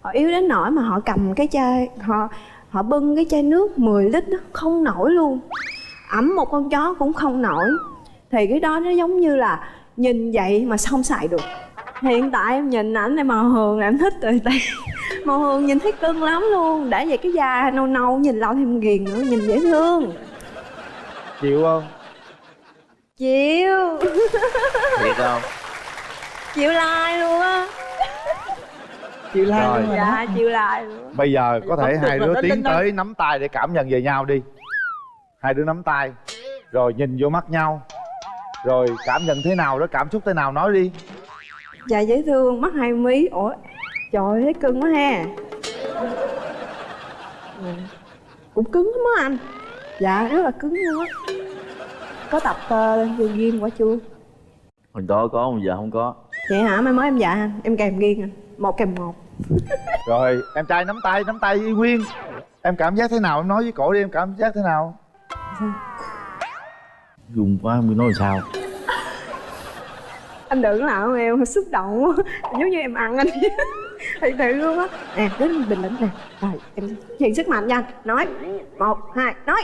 Họ yếu đến nỗi mà họ cầm cái chai, họ bưng cái chai nước 10 lít đó, không nổi luôn. Ẵm một con chó cũng không nổi. Thì cái đó nó giống như là nhìn vậy mà không xài được. Hiện tại em nhìn ảnh này màu hường là em thích rồi. Tại màu hường nhìn thấy cưng lắm luôn. Đã vậy cái da nâu nâu nhìn lâu thêm ghiền nữa, nhìn dễ thương. Chịu không? Chịu. Thiệt không? Chịu like luôn á. Chịu like Rồi. luôn rồi Dạ đó. chịu like luôn. Bây giờ có thể hai đứa tiến Linh ơi. tới nắm tay để cảm nhận về nhau đi. Hai đứa nắm tay rồi nhìn vô mắt nhau, rồi cảm nhận thế nào đó, cảm xúc thế nào nói đi. Dạ dễ thương, mắt 2 mí. Ủa trời ơi thấy cưng quá ha. Cũng cứng lắm á anh. Dạ rất là cứng luôn á. Có tập gym quá chưa? Hồi đó có, bây giờ không có. Vậy hả? Mai mới em dạ anh, em kèm ghiền anh. 1 kèm 1. Rồi em trai nắm tay y nguyên. Em cảm giác thế nào, em nói với cổ đi, em cảm giác thế nào? Rung quá không biết nói sao. Anh đừng làm em xúc động quá. Giống như em ăn anh. Thật sự luôn á. Nè đến bình tĩnh nè. Rồi em truyền sức mạnh nha anh. Nói 1, 2, nói.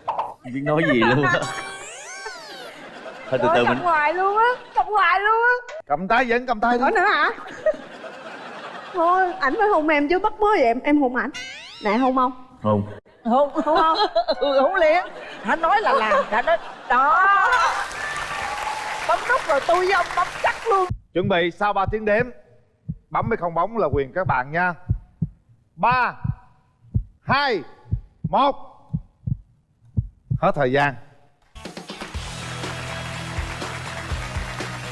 Không biết nói gì luôn á. Thôi từ từ mình. Cầm hoài luôn á. Cầm hoài luôn á. Cầm tay vẫn cầm tay đi. Có nữa hả? Thôi ảnh phải hôn em chứ, bắt bớ vậy em hôn ảnh. Nè hôn không? Không. Không. Hôn không? Không liền. Hắn nói là làm, đã nói đó. Bấm nút rồi tôi với ông bấm chắc luôn. Chuẩn bị sau 3 tiếng đếm. Bấm hay không bấm là quyền các bạn nha. 3, 2, 1. Hết thời gian.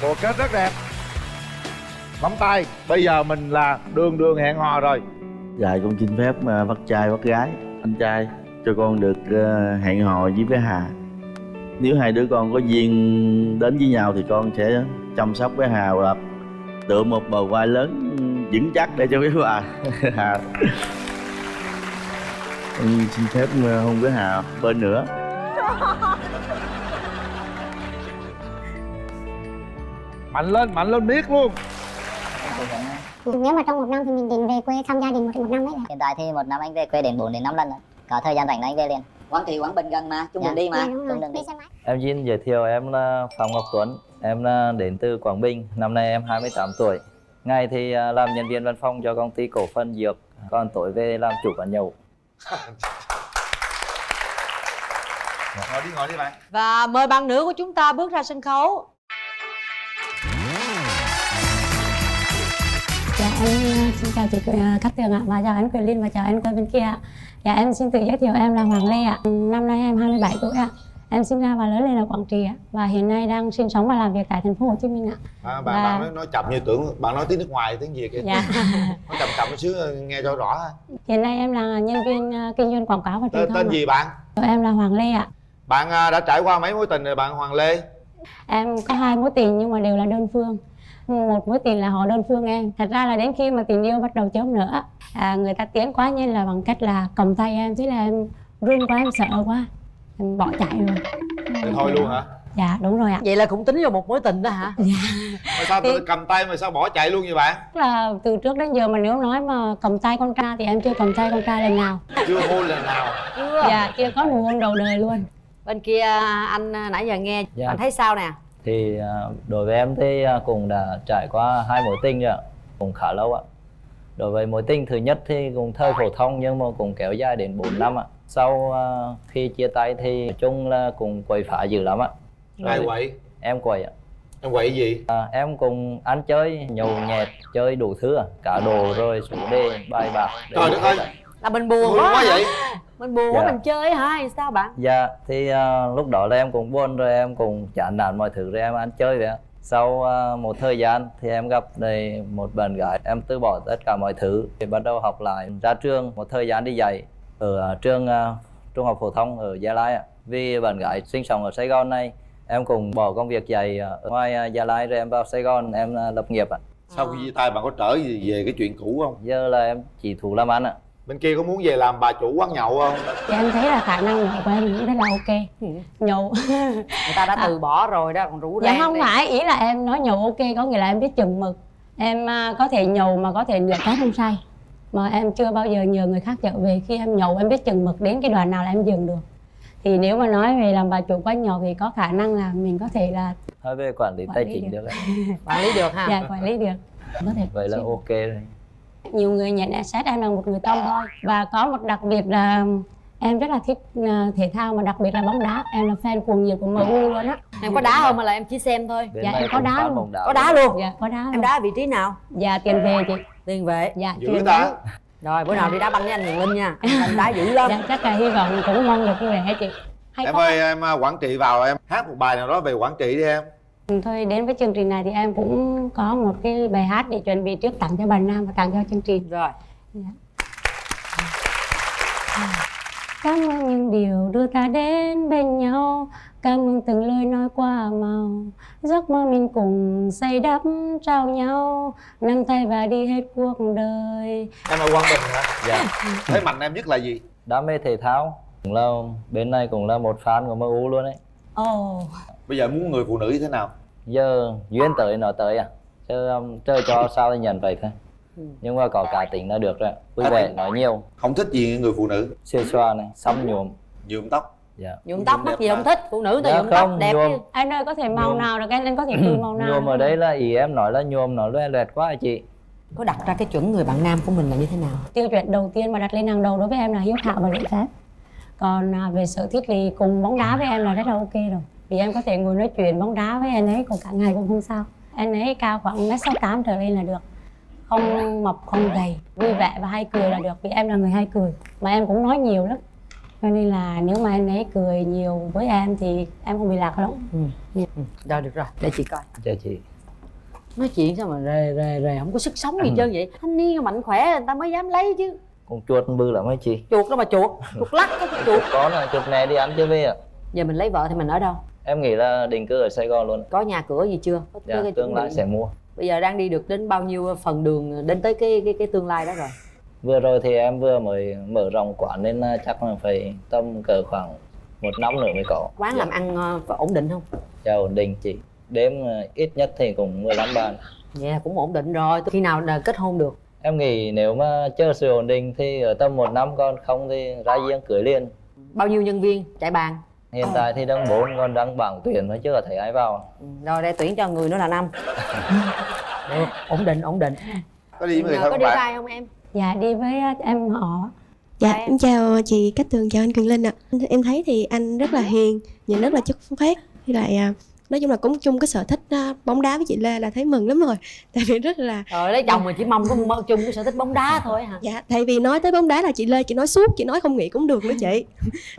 Cuộc kết rất đẹp. Nắm tay. Bây giờ mình là đường đường hẹn hò rồi. Dạ con xin phép bắt trai bắt gái. Anh trai cho con được hẹn hò với bé Hà. Nếu hai đứa con có duyên đến với nhau thì con sẽ chăm sóc bé Hà và tựa một bờ vai lớn vững chắc để cho bé Hà. Em xin phép hôn bé Hà bên nữa. Mạnh lên biết luôn. Nếu mà trong một năm thì mình định về quê thăm gia đình một năm đấy. Hiện tại thì một năm anh về quê đến 4 đến 5 lần rồi. Có thời gian rảnh anh về liền. Quảng Trị, Quảng Bình gần mà, chung đường đi mà. Chung đường đi. Em xin giới thiệu em là Phạm Ngọc Tuấn. Em đến từ Quảng Bình. Năm nay em 28 tuổi. Ngày thì làm nhân viên văn phòng cho công ty cổ phần Dược. Còn tối về làm chủ quán nhậu. Ngồi đi bạn. Và mời bạn nữ của chúng ta bước ra sân khấu. Dạ em xin chào chị Cát Tường ạ, và chào anh Quyền Linh và chào anh bên kia ạ. Dạ em xin tự giới thiệu, em là Hoàng Lê ạ. Năm nay em 27 tuổi ạ. Em sinh ra và lớn lên ở Quảng Trị ạ, và hiện nay đang sinh sống và làm việc tại thành phố Hồ Chí Minh ạ. Bạn nói chậm như tưởng bạn nói tiếng nước ngoài tiếng Việt kìa. Dạ. Nói chậm một xíu nghe cho rõ ha. Hiện nay em là nhân viên kinh doanh quảng cáo và truyền thông. Tên gì bạn? Em là Hoàng Lê ạ. Bạn đã trải qua mấy mối tình rồi bạn Hoàng Lê? Em có 2 mối tình nhưng mà đều là đơn phương. Một mối tình là họ đơn phương em. Thật ra là đến khi mà tình yêu bắt đầu chớm nở, người ta tiến quá nhanh là bằng cách là cầm tay em, thế là em run quá, em sợ quá, em bỏ chạy rồi. Thì thôi luôn hả? Dạ đúng rồi ạ. Vậy là cũng tính vô một mối tình đó hả? Dạ. Mà sao tôi cầm tay mà sao bỏ chạy luôn vậy bạn? Là từ trước đến giờ mà nếu nói mà cầm tay con trai thì em chưa cầm tay con trai lần nào. Chưa hôn lần nào? Dạ, chưa có nụ hôn đầu đời luôn. Bên kia anh nãy giờ nghe, Dạ. anh thấy sao nè? Thì đối với em thì cũng đã trải qua 2 mối tình rồi ạ. Cũng khá lâu ạ. Đối với mối tình thứ nhất thì cũng thời phổ thông nhưng mà cũng kéo dài đến 4 năm ạ. Sau khi chia tay thì nói chung là cũng quậy phá dữ lắm ạ. Ai quậy? Em quậy ạ. Em quậy gì? Em cùng ăn chơi, nhậu nhẹt, chơi đủ thứ ạ. Cả đồ rồi số đề, bài bạc. Trời đất ơi! Là mình buồn quá vậy? Mình buồn quá Dạ. mình chơi hả hay sao bạn? Dạ, thì lúc đó là em cũng buồn rồi, em cũng chán nản mọi thứ rồi em ăn chơi vậy ạ. Sau một thời gian thì em gặp đây một bạn gái, em từ bỏ tất cả mọi thứ thì bắt đầu học lại. Ra trường một thời gian đi dạy ở trường trung học phổ thông ở Gia Lai ạ. Vì bạn gái sinh sống ở Sài Gòn này, em cùng bỏ công việc dạy ở ngoài Gia Lai rồi em vào Sài Gòn em lập nghiệp ạ. Sau khi chia tay bạn có trở gì về cái chuyện cũ không? Giờ là em chỉ thủ làm ăn ạ. Bên kia có muốn về làm bà chủ quán nhậu không? Thì em thấy là khả năng nhậu của em cũng rất là ok. Nhậu. Người ta đã từ bỏ rồi đó, còn rủ Dạ rang không đi. phải, ý là em nói nhậu ok có nghĩa là em biết chừng mực. Em có thể nhậu mà có thể nửa cái không say. Mà em chưa bao giờ nhờ người khác chở về. Khi em nhậu em biết chừng mực đến cái đoạn nào là em dừng được. Thì nếu mà nói về làm bà chủ quán nhậu thì có khả năng là mình có thể là Thôi về quản lý tài chính được ạ. Quản lý được ha? Dạ quản lý được. Có thể Vậy là ok rồi. nhiều người nhận xét em là một người tomboy. Và có một đặc biệt là em rất là thích thể thao, mà đặc biệt là bóng đá. Em là fan cuồng nhiệt của MU luôn á. Em có đá không hay là em chỉ xem thôi? Bên Dạ này em có cũng đá fan luôn. bóng đá Có đá luôn? Dạ có đá luôn. Em đá ở vị trí nào? Dạ tiền vệ chị. Tiền vệ? Dạ Dữ tiền ta. vệ. Rồi bữa nào đi đá banh với anh Huyền Linh nha. Anh đá dữ lắm. Dạ chắc là hy vọng cũng mong được như vậy hả chị? Hay Em có. ơi, em Quảng Trị vào em hát một bài nào đó về Quảng Trị đi em. Thôi đến với chương trình này thì em cũng có một cái bài hát để chuẩn bị trước tặng cho bạn Nam và tặng cho chương trình. Rồi. Dạ. Cảm ơn những điều đưa ta đến bên nhau. Cảm ơn từng lời nói qua màu. Giấc mơ mình cùng xây đắp trao nhau. Nắm tay và đi hết cuộc đời. Em ở Quảng Bình hả? Dạ. Thế mạnh em nhất là gì? Đam mê thể thao. Cũng là bên này cũng là một fan của MU luôn đấy. Ồ. Bây giờ muốn người phụ nữ như thế nào? Giờ duyên tới nó tới à. Chứ chơi cho sao thì nhận vậy thôi. Nhưng mà có cả tính là được rồi. Vui vẻ nói nhiều. Không thích gì người phụ nữ? Xê xoa này, xăm nhuộm. Nhuộm tóc? Dạ. Nhuộm tóc mắc gì không thích, phụ nữ thì Dạ nhuộm tóc không, đẹp nhuộm. chứ. Anh ơi có thể màu nào được anh có thể tùy màu nào. Nhuộm ở đây là ý em nói là nhuộm nó loe loẹt quá hả chị? Có đặt ra cái chuẩn người bạn nam của mình là như thế nào? Tiêu chuẩn đầu tiên mà đặt lên hàng đầu đối với em là hiếu thảo và lễ phép. Còn về sở thích thì cùng bóng đá với em là rất là ok rồi. Vì em có thể ngồi nói chuyện bóng đá với anh ấy còn cả ngày cũng không sao. Anh ấy cao khoảng 1m68 trở lên là được. không mập không gầy, vui vẻ và hay cười là được, vì em là người hay cười mà em cũng nói nhiều lắm, cho nên là nếu mà anh ấy cười nhiều với em thì em không bị lạc lõng. Rồi được rồi, để chị coi. Chào chị. Nói chuyện sao mà rề không có sức sống gì trơn vậy? Thanh niên mạnh khỏe người ta mới dám lấy chứ. Con chuột bự lắm mấy chị. Chuột đó mà chuột lắc cái chuột. Có là chuột này đi ăn chưa về ạ? Giờ mình lấy vợ thì mình ở đâu? Em nghĩ là định cư ở Sài Gòn luôn. Có nhà cửa gì chưa? Có Dạ, tương lai sẽ mua. Bây giờ đang đi được đến bao nhiêu phần đường đến tới cái tương lai đó rồi? Vừa rồi thì em vừa mới mở rộng quán nên chắc là phải tầm cỡ khoảng 1 năm nữa mới có. Quán làm ăn ổn định không? Dạ ổn định chị. Đêm ít nhất thì cũng 15 bàn. Dạ cũng ổn định rồi. Khi nào kết hôn được? Em nghĩ nếu mà chờ sự ổn định thì ở tầm 1 năm, còn không thì ra riêng cưới liền. Bao nhiêu nhân viên chạy bàn? Hiện tại thì đang 4, còn đang bảng tuyển thôi, chưa thấy ai vào. Rồi để tuyển cho người nữa là 5. Được, ổn định. Có đi với người thân có đi bạn? trai không em? Dạ đi với em họ. Dạ em chào chị Cát Tường, chào anh Quyền Linh ạ. Em thấy thì anh rất là hiền, nhìn rất là chất phác, với lại nói chung là cũng chung cái sở thích bóng đá với chị Lê là thấy mừng lắm rồi. Tại vì rất là lấy chồng mà chỉ mong có chung cái sở thích bóng đá thôi hả? Dạ, tại vì nói tới bóng đá là chị Lê chị nói suốt, chị nói không nghĩ cũng được nữa chị.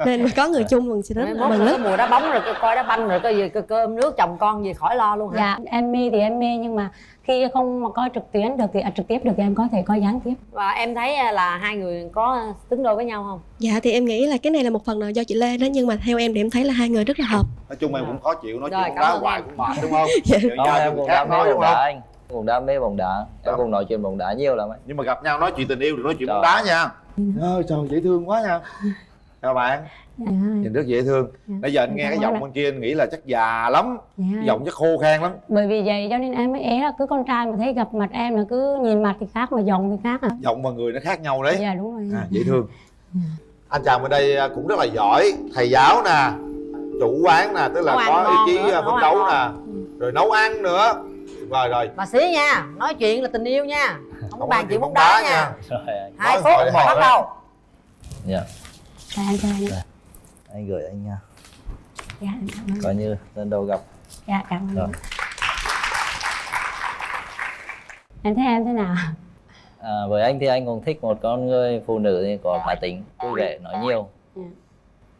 Nên có người chung mình sẽ rất là mừng lắm. Mùa đá bóng rồi coi đá banh rồi coi gì cơm nước chồng con gì khỏi lo luôn hả? Dạ em mê thì em mê, nhưng mà khi không mà coi trực tuyến được thì trực tiếp được thì em có thể coi gián tiếp. Và em thấy là hai người có xứng đôi với nhau không? Dạ thì em nghĩ là cái này là một phần là do chị Lê đó, nhưng mà theo em thì em thấy là hai người rất là hợp. Nói chung em cũng khó chịu, nói chuyện Rồi, bóng đá cảm ơn hoài em. cũng mệt đúng không? Không, em cũng đam mê nói bóng đúng đá không? anh. Cũng đam mê bóng đá. Em cũng nói chuyện bóng đá nhiều lắm anh. Nhưng mà gặp nhau nói chuyện tình yêu, đừng nói chuyện bóng đá nha. Trời dễ thương quá nha. Chào bạn. Nhìn rất dễ thương. Bây giờ anh nghe cái giọng bên kia anh nghĩ là chắc già lắm. Cái giọng chắc khô khan lắm. Bởi vì vậy cho nên em mới é là cứ con trai mà thấy gặp mặt em là cứ nhìn mặt thì khác mà giọng thì khác à. Giọng và người nó khác nhau đấy. Dạ đúng rồi. Dễ thương. Anh chàng bên đây cũng rất là giỏi, thầy giáo nè, chủ quán nè, tức là có ý chí phấn đấu nè, rồi nấu ăn nữa. Rồi. Bà xí nha, nói chuyện là tình yêu nha, không có bàn chuyện bóng đá nha. Rồi, 2 phút bắt đầu. Dạ. Anh cho anh. Anh gửi anh nha. Dạ em cảm ơn. Coi như lần đầu gặp. Dạ cảm ơn. Rồi. Em thấy em thế nào? Với anh thì anh cũng thích một con người phụ nữ thì có cá tính, vui vẻ, nói nhiều.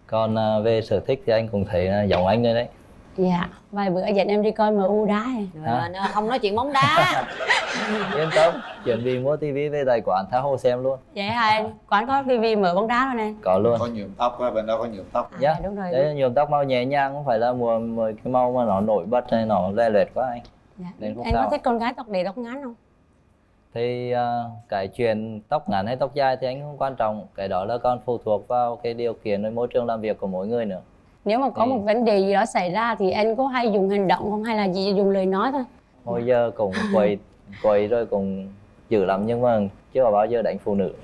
Còn về sở thích thì anh cũng thấy giống anh rồi đấy. Dạ, vài bữa dẫn em đi coi MU đá Không nói chuyện bóng đá. Yên tâm, chuẩn bị mua tivi về tài khoản tha hồ xem luôn. Vậy hả anh? Quán có tivi mở bóng đá luôn nè. Có luôn. Có nhuộm tóc, bên đó có nhuộm tóc. Dạ, đúng rồi. Đấy nhuộm tóc màu nhẹ nhàng, không phải là mua cái màu mà nó nổi bật hay nó le loẹt quá anh. Dạ. Nên không Anh sao. có thích con gái tóc để tóc ngắn không? Thì cái chuyện tóc ngắn hay tóc dài thì anh không quan trọng. Cái đó là còn phụ thuộc vào cái điều kiện với môi trường làm việc của mỗi người nữa. Nếu mà có một vấn đề gì đó xảy ra thì anh có hay dùng hành động không hay là chỉ dùng lời nói thôi? Hồi giờ cũng quậy rồi cũng dữ lắm nhưng mà chưa bao giờ đánh phụ nữ.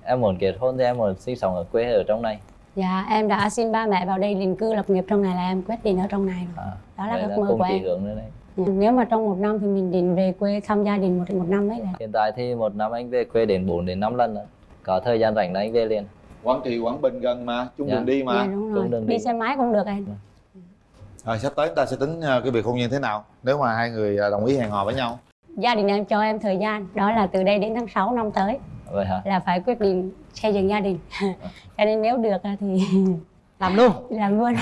Em muốn kết hôn thì em muốn sinh sống ở quê ở trong này. Dạ, em đã xin ba mẹ vào đây định cư lập nghiệp trong này là em quyết định ở trong này rồi. Đó là ước mơ của em. Hướng nữa đấy. Nếu mà trong 1 năm thì mình định về quê thăm gia đình một năm đấy. Hiện tại thì 1 năm anh về quê đến 4 đến 5 lần rồi. Có thời gian rảnh là anh về liền. Quảng Trị, Quảng Bình gần mà, chung đường đi mà. Dạ đúng rồi. Đi xe máy cũng được anh. Rồi sắp tới chúng ta sẽ tính cái việc hôn nhân thế nào nếu mà hai người đồng ý hẹn hò với nhau. Gia đình em cho em thời gian, đó là từ đây đến tháng 6 năm tới. Vậy hả? Là phải quyết định xây dựng gia đình. Cho nên nếu được thì làm luôn. Làm luôn.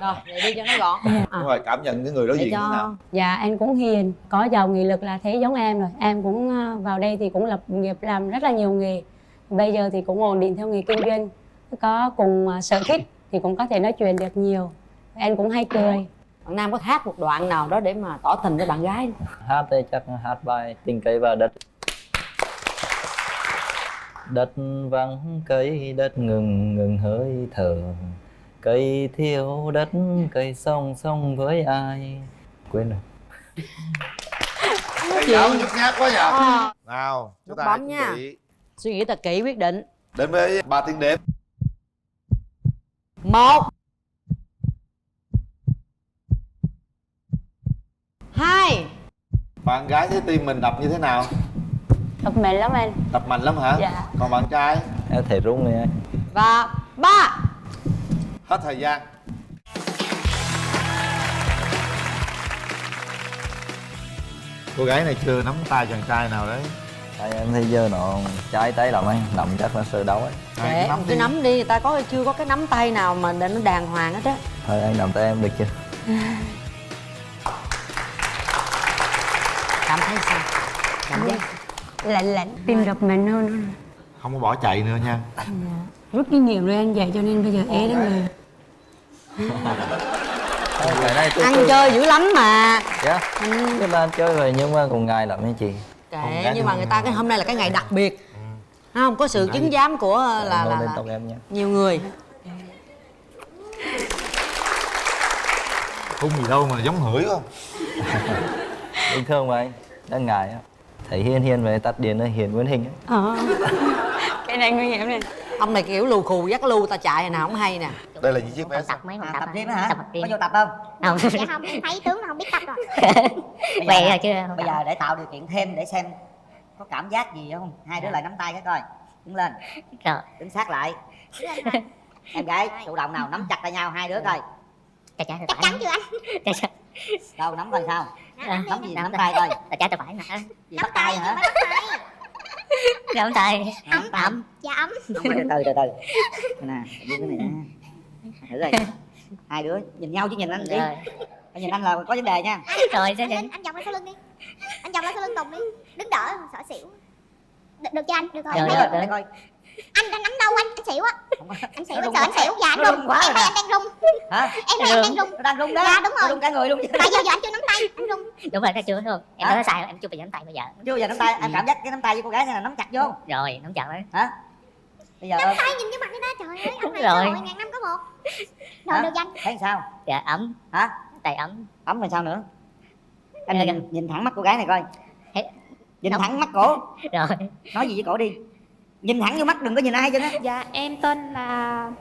Rồi, để đi cho nó gọn. Nhưng mà cảm nhận cái người đối diện thế nào? Dạ anh cũng hiền, có giàu nghị lực là thấy giống em rồi. Em cũng vào đây thì cũng lập nghiệp làm rất là nhiều nghề. Bây giờ thì cũng ổn định theo nghề kinh doanh. Có cùng sở thích thì cũng có thể nói chuyện được nhiều. Em cũng hay cười. Bạn Nam có hát một đoạn nào đó để mà tỏ tình với bạn gái? Hát thì chắc hát bài Tình Cây Và Đất. Đất vắng cây, đất ngừng hơi thở. Cây thiếu đất, cây song với ai. Quên rồi. Thầy giáo nhút nhát quá nhỉ? Nào, chúng ta hãy chuẩn nha. bị. Suy nghĩ thật kỹ quyết định. Đến với 3 tiếng đếm. 1 2. Bạn gái thấy tim mình đập như thế nào? Đập mạnh lắm anh. Đập mạnh lắm hả? Dạ. Còn bạn trai? Em thể rung này anh. Và 3. Hết thời gian. Cô gái này chưa nắm tay chàng trai nào đấy. Tại em thấy giờ nó trái tay lắm anh, nằm chắc là sơ đấu ấy. Để cứ nắm đi, người ta chưa có cái nắm tay nào mà để nó đàng hoàng hết á. Thôi anh nắm tay em được chưa? Cảm thấy sao? Cảm giác lạnh lạnh, tim đập mạnh hơn. Không có bỏ chạy nữa nha. Rút kinh nghiệm rồi anh vậy cho nên bây giờ ế đến rồi. Ăn chơi dữ lắm mà. Dạ. Cái là ăn chơi rồi nhưng mà cũng ngại lắm anh chị. Kệ, nhưng mà người ta cái hôm nay là cái ngày đặc biệt. Không có sự chứng giám của là nhiều người. Không gì đâu mà giống hửi không? Bình thường mà anh, đang ngại á. Thấy Hiên về tắt điện nó hiện nguyên hình á. Cái này nguy hiểm này. Ông này kiểu lù khù dắt lu ta chạy nào không hay nè. Đây là những chiếc vé Tập gym hả? Có vô tập không? Không. Dạ không, em thấy tướng nó không biết tập rồi. Quậy rồi chưa? Bây giờ để tạo điều kiện thêm để xem có cảm giác gì không? Hai đứa lại nắm tay cái coi. Đứng lên. Rồi. Đứng sát lại. Em gái chủ động nào nắm chặt tay nhau hai đứa coi. Chắc chắn chưa anh? Đâu nắm coi sao? Nắm gì nắm tay coi. Tay trái tay phải nè. Gì bắt tay hả? Nắm tay. Ấm. Dạ ấm. Từ từ. Nè, đưa cái này nè. Thử rồi. Hai đứa nhìn nhau chứ nhìn anh đi. Nhìn anh là có vấn đề nha. Rồi sao anh vòng lại sau lưng đi. Anh vòng lại sau lưng Tùng đi. Đứng đỡ sợ xỉu. Được chưa anh? Được rồi. Để coi. Anh đang nắm đâu anh xỉu á. Anh xỉu, anh sợ anh xỉu. Dạ anh rung quá rồi. Em đang rung. Hả? Em đang rung. Nó đang rung đó. Dạ đúng rồi. Rung cả người luôn. Tại giờ anh chưa nắm tay, anh rung. Đúng rồi, chưa đúng không? Em nói sai, em chưa phải nắm tay bây giờ. Chưa giờ nắm tay, em cảm giác cái nắm tay với cô gái này là nắm chặt vô. Rồi, nắm chặt đấy. Hả? Bây giờ nắm tay nhìn cái mặt người ta trời ơi, ông này rồi ngàn năm có một. Rồi được anh. Thấy sao? Dạ ấm. Hả? Tay ấm. Ấm rồi sao nữa? Em nhìn thẳng mắt cô gái này coi. Nhìn thẳng mắt cổ. Rồi. Nói gì với cổ đi. Nhìn thẳng vô mắt đừng có nhìn ai chứ đó. Dạ em tên là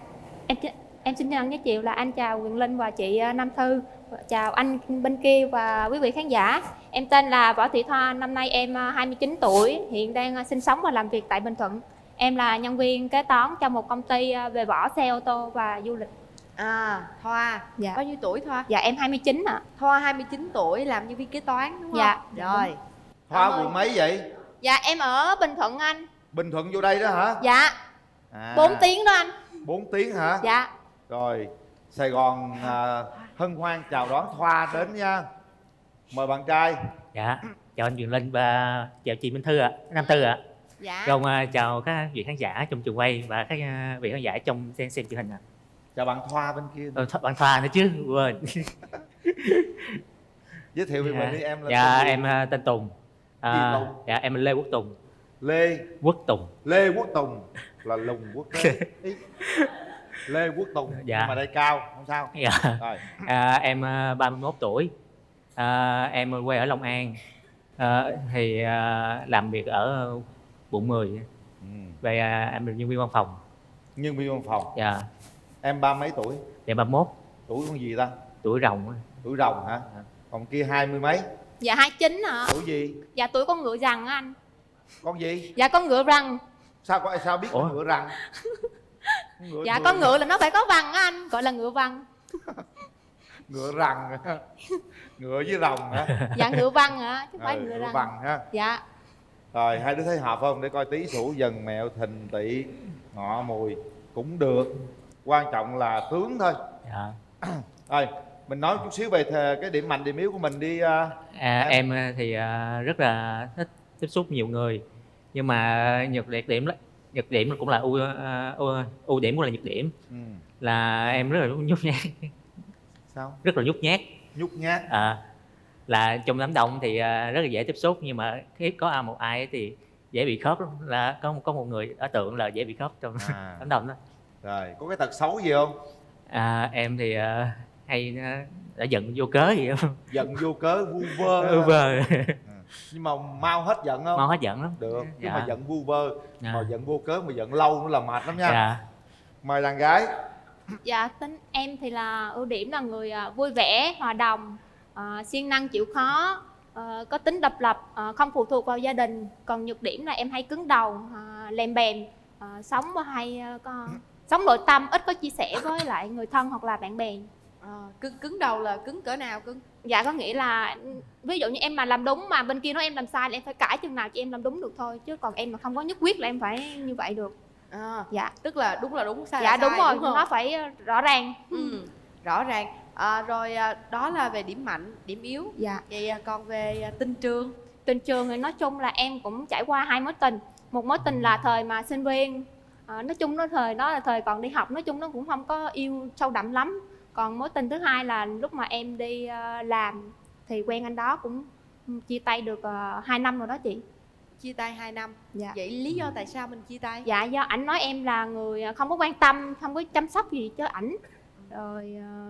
em xin nhận giới thiệu là anh chào Quyền Linh và chị Nam Thư. Chào anh bên kia và quý vị khán giả. Em tên là Võ Thị Thoa, năm nay em 29 tuổi, hiện đang sinh sống và làm việc tại Bình Thuận. Em là nhân viên kế toán trong một công ty về vỏ xe ô tô và du lịch. Thoa. Dạ. Bao nhiêu tuổi Thoa? Dạ em 29 ạ. Thoa 29 tuổi làm nhân viên kế toán đúng không? Dạ. Rồi. Thoa quận mấy vậy? Dạ em ở Bình Thuận anh. Bình Thuận vô đây đó hả? Dạ. 4 tiếng đó anh. 4 tiếng hả? Dạ. Rồi, Sài Gòn hân hoan chào đón Thoa đến nha. Mời bạn trai. Dạ, chào anh Quyền Linh và chào chị Minh Thư ạ, Nam Thư ạ. Dạ. Rồi chào các vị khán giả trong trường quay và các vị khán giả trong xem truyền hình ạ. Chào bạn Thoa bên kia. Bạn Thoa nữa chứ, quên. Giới thiệu về mình đi em là. Dạ em tên Tùng. Tùng? Dạ em là Lê Quốc Tùng. Lê Quốc Tùng. Lê Quốc Tùng là lùng quốc đấy. Lê Quốc Tùng. Dạ. Nhưng mà đây cao không sao. Dạ. Rồi. Em 31 tuổi. Em quê ở Long An. Thì làm việc ở quận 10. Về em là nhân viên văn phòng. Nhân viên văn phòng. Dạ. Em ba mấy tuổi? Dạ 31. Tuổi con gì ta? Tuổi rồng. Tuổi rồng hả? Còn kia 20 mấy? Dạ 29 ạ. Tuổi gì? Dạ tuổi con ngựa rằn á anh. Con gì? Dạ con ngựa rằn. Sao biết con ngựa rằn? Dạ con ngựa là nó phải có vằn á anh, gọi là ngựa vằn. Ngựa rằn. Ngựa với rồng hả? Dạ ngựa vằn hả, chứ không phải ngựa ngựa rằn. vằn ha. Dạ. Rồi hai đứa thấy hợp không? Để coi Tý Sửu Dần Mẹo Thìn Tỵ Ngọ Mùi cũng được. Quan trọng là tướng thôi. Dạ. Rồi mình nói chút xíu về cái điểm mạnh điểm yếu của mình đi. Em thì rất là thích tiếp xúc nhiều người, nhưng mà nhược điểm cũng là ưu điểm cũng là nhược điểm. Là em rất là nhút nhát. Sao? Rất là nhút nhát. Nhút nhát. Là trong đám đông thì rất là dễ tiếp xúc, nhưng mà khi có một ai thì dễ bị khớp lắm. Là có một người ở tượng là dễ bị khớp trong đám đông đó. Rồi có cái tật xấu gì không? Em thì hay đã giận vô cớ gì không? Giận vô cớ vu vơ. Vu vơ. Nhưng mà mau hết giận không? Mau hết giận lắm. Được. Nhưng Dạ. mà giận vu vơ, mà giận vô cớ mà giận lâu nữa là mệt lắm nha. Dạ. Mời đàn gái. Dạ tính em thì là ưu điểm là người vui vẻ, hòa đồng, siêng năng chịu khó, có tính độc lập, không phụ thuộc vào gia đình. Còn nhược điểm là em hay cứng đầu, lèm bèm, sống nội tâm, ít có chia sẻ với lại người thân hoặc là bạn bè. Cứng đầu là cứng cỡ nào cưng? Dạ có nghĩa là ví dụ như em mà làm đúng mà bên kia nói em làm sai là em phải cãi chừng nào cho em làm đúng được thôi, chứ còn em mà không có nhất quyết là em phải như vậy được. Dạ. Tức là đúng, sai dạ là đúng sai, rồi, đúng không? nó phải rõ ràng. Rõ ràng. Rồi đó là về điểm mạnh, điểm yếu. Dạ. Vậy còn về tình trường? Tình trường thì nói chung là em cũng trải qua 2 mối tình. Một mối tình là thời mà sinh viên, nói chung nó thời đó là thời còn đi học, nói chung nó cũng không có yêu sâu đậm lắm. Còn mối tình thứ hai là lúc mà em đi làm thì quen anh đó, cũng chia tay được 2 năm rồi đó chị. Chia tay 2 năm. Dạ. Vậy lý do tại sao mình chia tay? Dạ do ảnh nói em là người không có quan tâm, không có chăm sóc gì cho ảnh. Rồi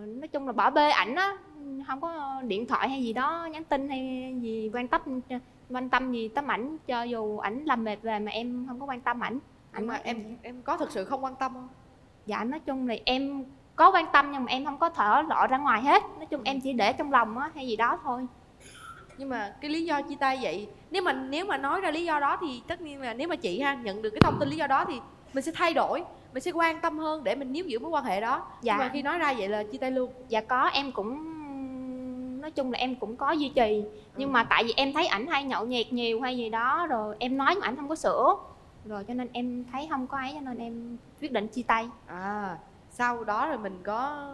nói chung là bỏ bê ảnh á, không có điện thoại hay gì đó, nhắn tin hay gì quan tâm gì tới ảnh, cho dù ảnh làm mệt về mà em không có quan tâm ảnh. Nhưng mà em có thực sự không quan tâm không? Dạ nói chung là em có quan tâm nhưng mà em không có thở lộ ra ngoài hết. Nói chung em chỉ để trong lòng á hay gì đó thôi. Nhưng mà cái lý do chia tay vậy, nếu mà nói ra lý do đó thì tất nhiên là nếu mà chị nhận được cái thông tin lý do đó thì mình sẽ thay đổi, mình sẽ quan tâm hơn để mình níu giữ mối quan hệ đó. Dạ. Nhưng mà khi nói ra vậy là chia tay luôn. Dạ có, em cũng nói chung là em cũng có duy trì. Nhưng mà tại vì em thấy ảnh hay nhậu nhẹt nhiều hay gì đó, rồi em nói mà ảnh không có sửa, rồi cho nên em thấy không có ấy, cho nên em quyết định chia tay. Sau đó rồi mình có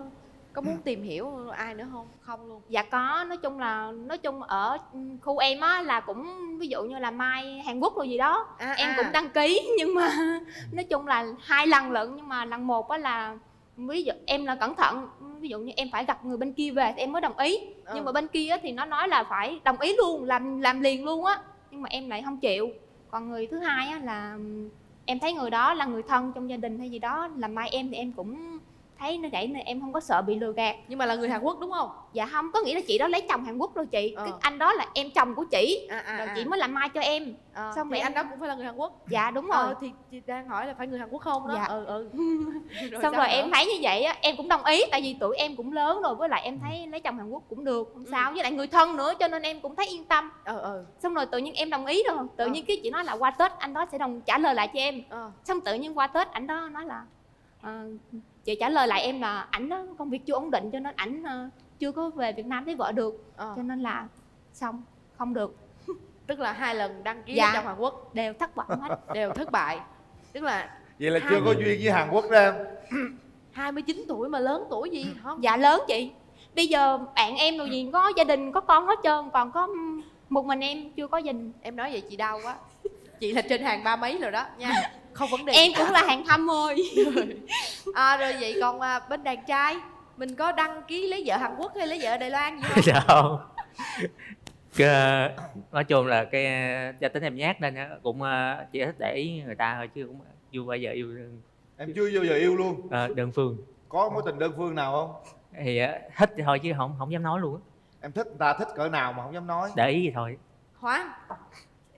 muốn tìm hiểu ai nữa không? Không luôn. Dạ có, nói chung ở khu em á là cũng ví dụ như là Mai Hàn Quốc rồi gì đó, em cũng đăng ký, nhưng mà nói chung là 2 lần lận. Nhưng mà lần một á là ví dụ em là cẩn thận, ví dụ như em phải gặp người bên kia về thì em mới đồng ý. Nhưng mà bên kia á thì nó nói là phải đồng ý luôn, làm liền luôn á, nhưng mà em lại không chịu. Còn người thứ hai á là em thấy người đó là người thân trong gia đình hay gì đó làm mai em, thì em cũng thấy nó vậy nên em không có sợ bị lừa gạt. Nhưng mà là người Hàn Quốc đúng không? Dạ không, có nghĩa là chị đó lấy chồng Hàn Quốc rồi chị. Cái anh đó là em chồng của chị, rồi chị mới làm mai cho em. Xong thì anh đó cũng phải là người Hàn Quốc. Dạ đúng rồi. Thì chị đang hỏi là phải người Hàn Quốc không đó. Dạ. Rồi xong rồi nữa? em thấy như vậy á, em cũng đồng ý, tại vì tuổi em cũng lớn rồi, với lại em thấy lấy chồng Hàn Quốc cũng được, không sao, với lại người thân nữa cho nên em cũng thấy yên tâm. Xong rồi tự nhiên em đồng ý rồi, tự nhiên cái chị nói là qua Tết anh đó sẽ trả lời lại cho em. Xong tự nhiên qua Tết ảnh đó nói là chị trả lời lại em là ảnh đó công việc chưa ổn định, cho nên ảnh chưa có về Việt Nam thấy vợ được, cho nên là xong không được. Tức là 2 lần đăng ký Dạ. trong Hàn Quốc đều thất bại hết. Đều thất bại. Tức là vậy là chưa có duyên với Hàn Quốc đó em. 29 tuổi mà lớn tuổi gì không? Dạ lớn chị. Bây giờ bạn em rồi gì có gia đình có con hết trơn, còn có một mình em chưa có gia đình. Em nói vậy chị đau quá. Chị là trên hàng 30 rồi đó nha. Không vấn đề. Em cũng là hàng thăm thôi. Rồi vậy còn bên đàn trai mình có đăng ký lấy vợ Hàn Quốc hay lấy vợ Đài Loan gì không? Dạ không. Nói chung là cái gia tính em nhát nên cũng chỉ thích để ý người ta thôi, chứ cũng chưa bao giờ yêu. Em chưa bao giờ yêu luôn? Đơn phương. Có mối tình đơn phương nào không? Thì thích thì thôi chứ không dám nói luôn á. Em thích người ta thích cỡ nào mà không dám nói? Để ý gì thôi. Khoan,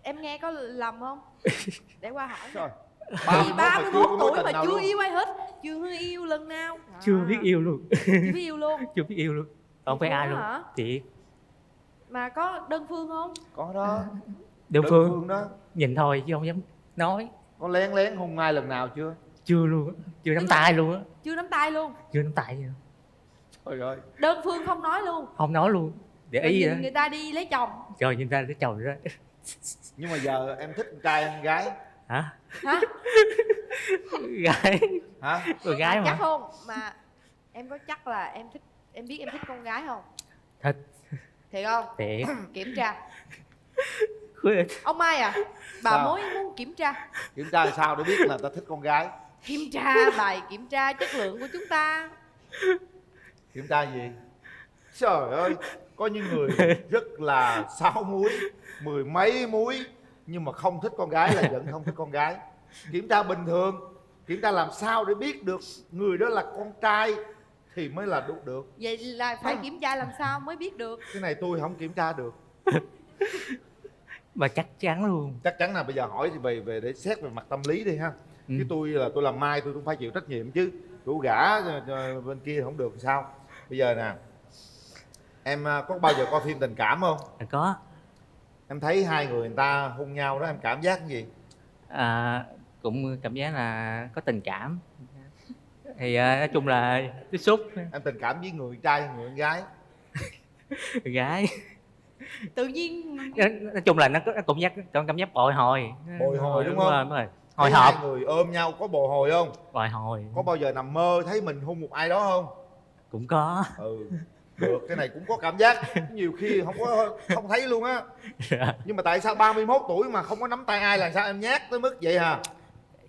em nghe có lầm không? Để qua hỏi. Rồi. 31 tuổi mà chưa yêu ai hết, chưa yêu lần nào. Chưa biết yêu luôn. Chưa biết yêu luôn. Chưa biết yêu luôn. Không phải ai luôn. Hả? Thiệt. Mà có đơn phương không? Có đó. Đơn phương đó. Nhìn thôi chứ không dám nói. Có lén hôn ai lần nào chưa? Chưa luôn á. Chưa nắm tay luôn á. Chưa nắm tay luôn. Chưa nắm tay gì đâu. Trời ơi. Đơn phương không nói luôn. Không nói luôn. Để ý vậy. Người ta đi lấy chồng. Rồi nhìn ta lấy chồng rồi đó. Nhưng mà giờ em thích con trai hay con gái? Hả? Hả? Gái. Hả? Con gái mà. Chắc không? Mà em có chắc là em biết em thích con gái không? Thích. Thiệt không? Thiệt. Kiểm tra. Khuyên. Ông Mai à, bà sao? mới muốn kiểm tra. Kiểm tra làm sao để biết là ta thích con gái? Kiểm tra bài kiểm tra chất lượng của chúng ta. Kiểm tra gì? Trời ơi, có những người rất là 6 múi, 10 mấy múi nhưng mà không thích con gái là vẫn không thích con gái. Kiểm tra bình thường, kiểm tra làm sao để biết được người đó là con trai thì mới là đúng được. Vậy là phải kiểm tra làm sao mới biết được. Cái này tôi không kiểm tra được. Mà chắc chắn luôn. Chắc chắn là bây giờ hỏi thì về để xét về mặt tâm lý đi ha. Chứ tôi làm mai tôi cũng phải chịu trách nhiệm chứ. Rủ gã bên kia không được sao. Bây giờ nè, em có bao giờ coi phim tình cảm không? Có. Em thấy hai người ta hôn nhau đó em cảm giác cái gì? Cũng cảm giác là có tình cảm. Thì nói chung là tiếp xúc. Em tình cảm với người trai người con gái? Gái. Tự nhiên Nói chung là nó cũng trong cảm giác bồi hồi. Bồi hồi đúng không? Đúng rồi. Hồi Thấy hộp. hai người ôm nhau có bồi hồi không? Bồi hồi. Có bao giờ nằm mơ thấy mình hôn một ai đó không? Cũng có. Được, cái này cũng có cảm giác. Nhiều khi không thấy luôn á. Nhưng mà tại sao 31 tuổi mà không có nắm tay ai, là sao em nhát tới mức vậy hả?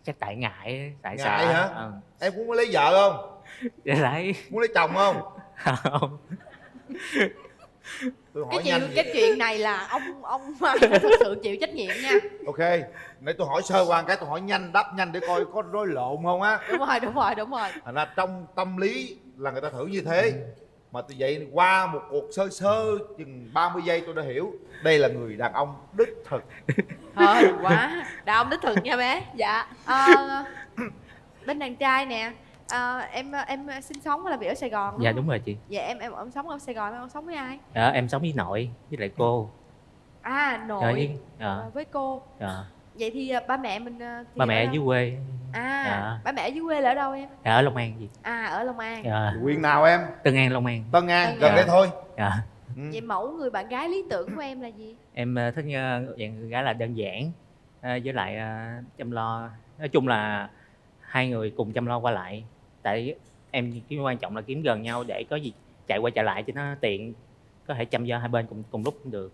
Chắc tại ngại, tại sợ. Ngại hả? Em cũng muốn lấy vợ không? Để lấy. Muốn lấy chồng không? Không. Tôi hỏi cái chuyện này là ông phải thực sự chịu trách nhiệm nha. Ok, nãy tôi hỏi sơ qua cái, tôi hỏi nhanh đáp nhanh để coi có rối lộn không á. Đúng rồi. Thành ra trong tâm lý là người ta thử như thế. Mà từ vậy qua một cuộc sơ chừng 30 giây tôi đã hiểu đây là người đàn ông đích thực. Thôi quá, đàn ông đích thực nha bé. Dạ. Bên đàn trai nè, em sinh sống hay là việc ở Sài Gòn? Dạ đúng rồi chị. Dạ em sống ở Sài Gòn, em sống với ai? Em sống với nội với lại cô. Nội với cô. Vậy thì ba mẹ mình thì ba mẹ ở dưới quê. Ba mẹ ở dưới quê là ở đâu em? Ở Long An gì? Ở Long An. Huyện nào em? Tân An, Long An. Tân An, gần đây thôi. Vậy mẫu người bạn gái lý tưởng của em là gì? Em thích dạng người gái là đơn giản, với lại chăm lo. Nói chung là hai người cùng chăm lo qua lại. Tại em cái quan trọng là kiếm gần nhau để có gì chạy qua chạy lại cho nó tiện, có thể chăm lo hai bên cùng lúc cũng được.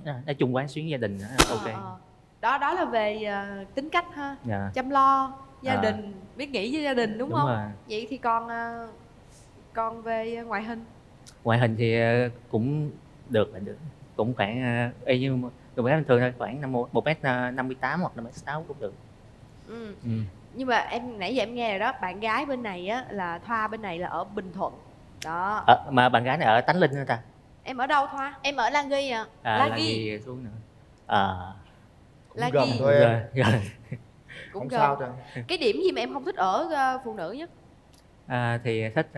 Nói chung quán xuyến gia đình ok. Đó là về tính cách ha. Chăm lo gia đình, biết nghĩ với gia đình đúng không? Rồi. Vậy thì còn về ngoại hình? Ngoại hình thì cũng được, cũng khoảng như người bé bình thường thôi, khoảng 1m58 hoặc 1m6 cũng được. Nhưng mà em nãy giờ em nghe rồi đó, bạn gái bên này á là Thoa bên này là ở Bình Thuận đó. Mà bạn gái này ở Tánh Linh hả ta? Em ở đâu Thoa? Em ở La Ghi ạ. La Ghi xuống nữa. Cũng gần thôi em. Cũng không gần. sao trời. Cái điểm gì mà em không thích ở phụ nữ nhất? Thì thích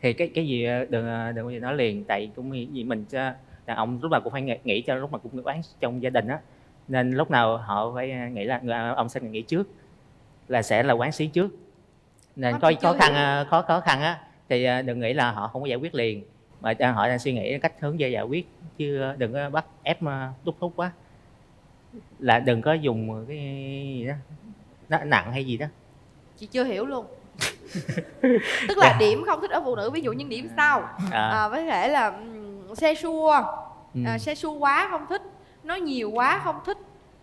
thì cái gì đừng có gì nói liền, tại cũng vì mình đàn ông lúc nào cũng phải nghĩ cho lúc mà cũng oán trong gia đình á, nên lúc nào họ phải nghĩ là người ông sẽ nghĩ trước là sẽ là quán xí trước, nên có khó khăn á thì đừng nghĩ là họ không có giải quyết liền, mà họ đang suy nghĩ cách hướng giải quyết, chứ đừng có bắt ép đút thúc quá, là đừng có dùng cái gì đó nó nặng hay gì đó. Chị chưa hiểu luôn. Tức là điểm không thích ở phụ nữ, ví dụ những điểm sau với thể là xe xua, xe xua quá không thích, nói nhiều quá không thích,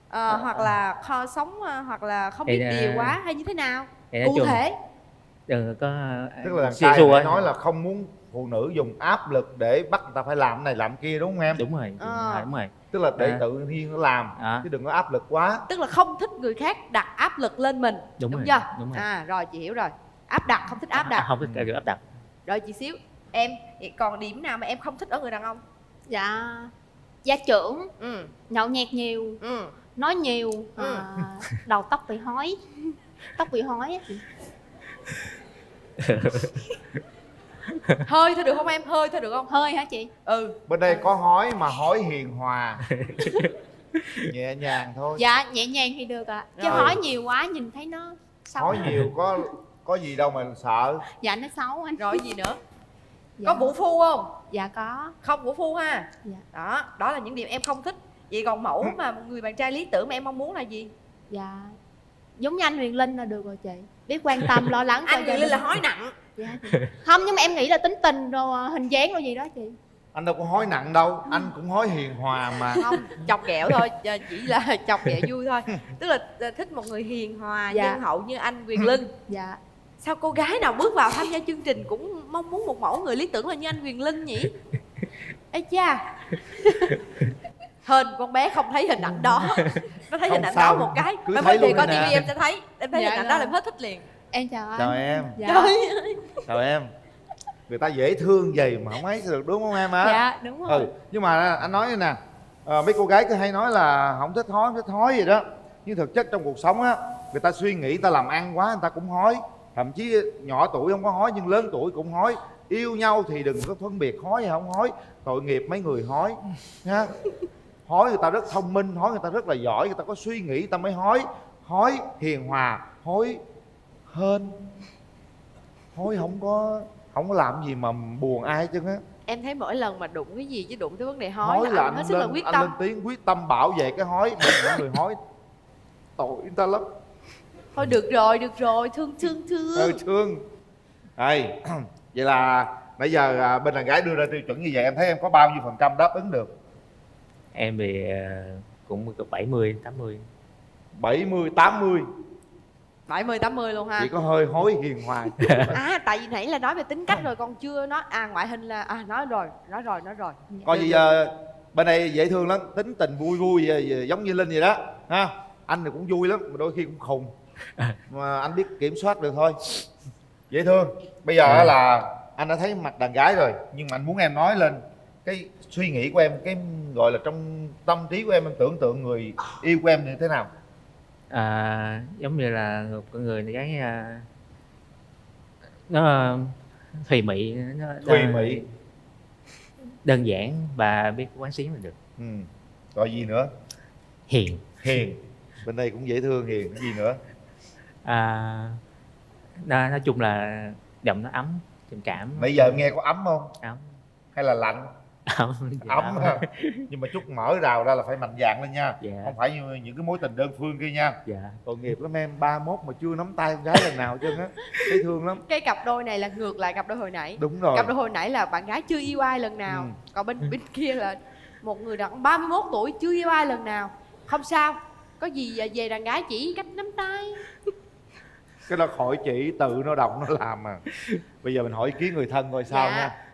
hoặc là sống hoặc là không biết điều quá, hay như thế nào cụ thể? Đừng có tức là đàn trai nói là không muốn phụ nữ dùng áp lực để bắt người ta phải làm cái này làm kia, đúng không em? Đúng rồi. Đúng rồi. Tức là để tự nhiên nó làm chứ đừng có áp lực quá. Tức là không thích người khác đặt áp lực lên mình. Đúng chưa? Đúng rồi. Rồi chị hiểu rồi. Áp đặt, không thích áp đặt. Không thích áp đặt. Rồi chị xíu, em còn điểm nào mà em không thích ở người đàn ông? Dạ gia trưởng, nhậu nhẹt nhiều, nói nhiều, đầu tóc bị hói. Tóc bị hói á. Hơi thôi được không em? Hơi thôi được không? Hơi hả chị? Bên đây có hói mà hói hiền hòa. Nhẹ nhàng thôi. Dạ nhẹ nhàng thì được ạ. Chứ hói nhiều quá nhìn thấy nó xấu. Hói nhiều có gì đâu mà sợ. Dạ nó xấu anh. Rồi gì nữa? Có vũ phu không? Dạ có. Không vũ phu ha. Dạ. Đó là những điểm em không thích. Vậy còn mẫu mà người bạn trai lý tưởng mà em mong muốn là gì? Dạ giống như anh Huyền Linh là được rồi chị, biết quan tâm lo lắng cho anh Huyền Linh là hói nặng. Dạ, không, nhưng mà em nghĩ là tính tình rồi hình dáng rồi gì đó chị. Anh đâu có hói nặng đâu, anh cũng hói hiền hòa mà. Không, chọc ghẹo thôi, chỉ là chọc ghẹo vui thôi. Tức là thích một người hiền hòa, nhân hậu như anh Huyền Linh. Dạ. Sao cô gái nào bước vào tham gia chương trình cũng mong muốn một mẫu người lý tưởng là như anh Huyền Linh nhỉ? Ê cha. Hên con bé không thấy hình ảnh đó. Nó thấy hình ảnh đó một cái. Em mới thì coi TV em sẽ thấy. Em thấy hình ảnh đó là em hết thích liền. Em chào anh. Chào em. Trời ơi. Chào em. Người ta dễ thương vậy mà không ấy được, đúng không em á? Dạ đúng rồi. Nhưng mà anh nói nè, mấy cô gái cứ hay nói là không thích hói vậy đó, nhưng thực chất trong cuộc sống á, người ta suy nghĩ, người ta làm ăn quá người ta cũng hói, thậm chí nhỏ tuổi không có hói nhưng lớn tuổi cũng hói. Yêu nhau thì đừng có phân biệt hói hay không hói, tội nghiệp mấy người hói nha. Hói người ta rất thông minh, hói người ta rất là giỏi, người ta có suy nghĩ người ta mới hói. Hói hiền hòa, hói hên, hối không có làm gì mà buồn ai hết trơn á. Em thấy mỗi lần mà đụng cái gì chứ đụng tới vấn đề hối là anh hết sức là quyết anh tâm. lên tiếng quyết tâm bảo vệ cái hối, mọi người hối tội người ta lắm. Thôi được rồi, thương. Thương. Đây, vậy là nãy giờ bên đàn gái đưa ra tiêu chuẩn như vậy, em thấy em có bao nhiêu phần trăm đáp ứng được? Em thì cũng 70, 80. 70, 80. 70, 80 luôn ha. Chỉ có hơi hối hiền hòa. Tại vì nãy là nói về tính cách rồi, còn chưa nói ngoại hình là nói rồi. Coi gì giờ bên đây dễ thương lắm, tính tình vui giống như Linh vậy đó ha. Anh thì cũng vui lắm mà đôi khi cũng khùng, mà anh biết kiểm soát được thôi. Dễ thương. Bây giờ là anh đã thấy mặt đàn gái rồi, nhưng mà anh muốn em nói lên cái suy nghĩ của em, cái gọi là trong tâm trí của em tưởng tượng người yêu của em như thế nào? Giống như là một con người gái nó thùy mị, đơn giản và biết quán xuyến là được. Rồi gì nữa? Hiền. Bên đây cũng dễ thương, hiền. Cái gì nữa? Nói chung là giọng nó ấm, tình cảm. Bây giờ em nghe có ấm không? Ấm. Hay là lạnh? Ấm ha. Nhưng mà chút mở rào ra là phải mạnh dạn lên nha. Không phải như những cái mối tình đơn phương kia nha. Tội nghiệp lắm em, 31 mà chưa nắm tay con gái lần nào chứ á. Thấy thương lắm. Cái cặp đôi này là ngược lại cặp đôi hồi nãy. Đúng rồi. Cặp đôi hồi nãy là bạn gái chưa yêu ai lần nào. Còn bên kia là một người đàn ông 31 tuổi chưa yêu ai lần nào. Không sao, có gì về đàn gái chỉ cách nắm tay. Cái đó khỏi chỉ, tự nó đọc nó làm mà. Bây giờ mình hỏi ý kiến người thân coi sao nha.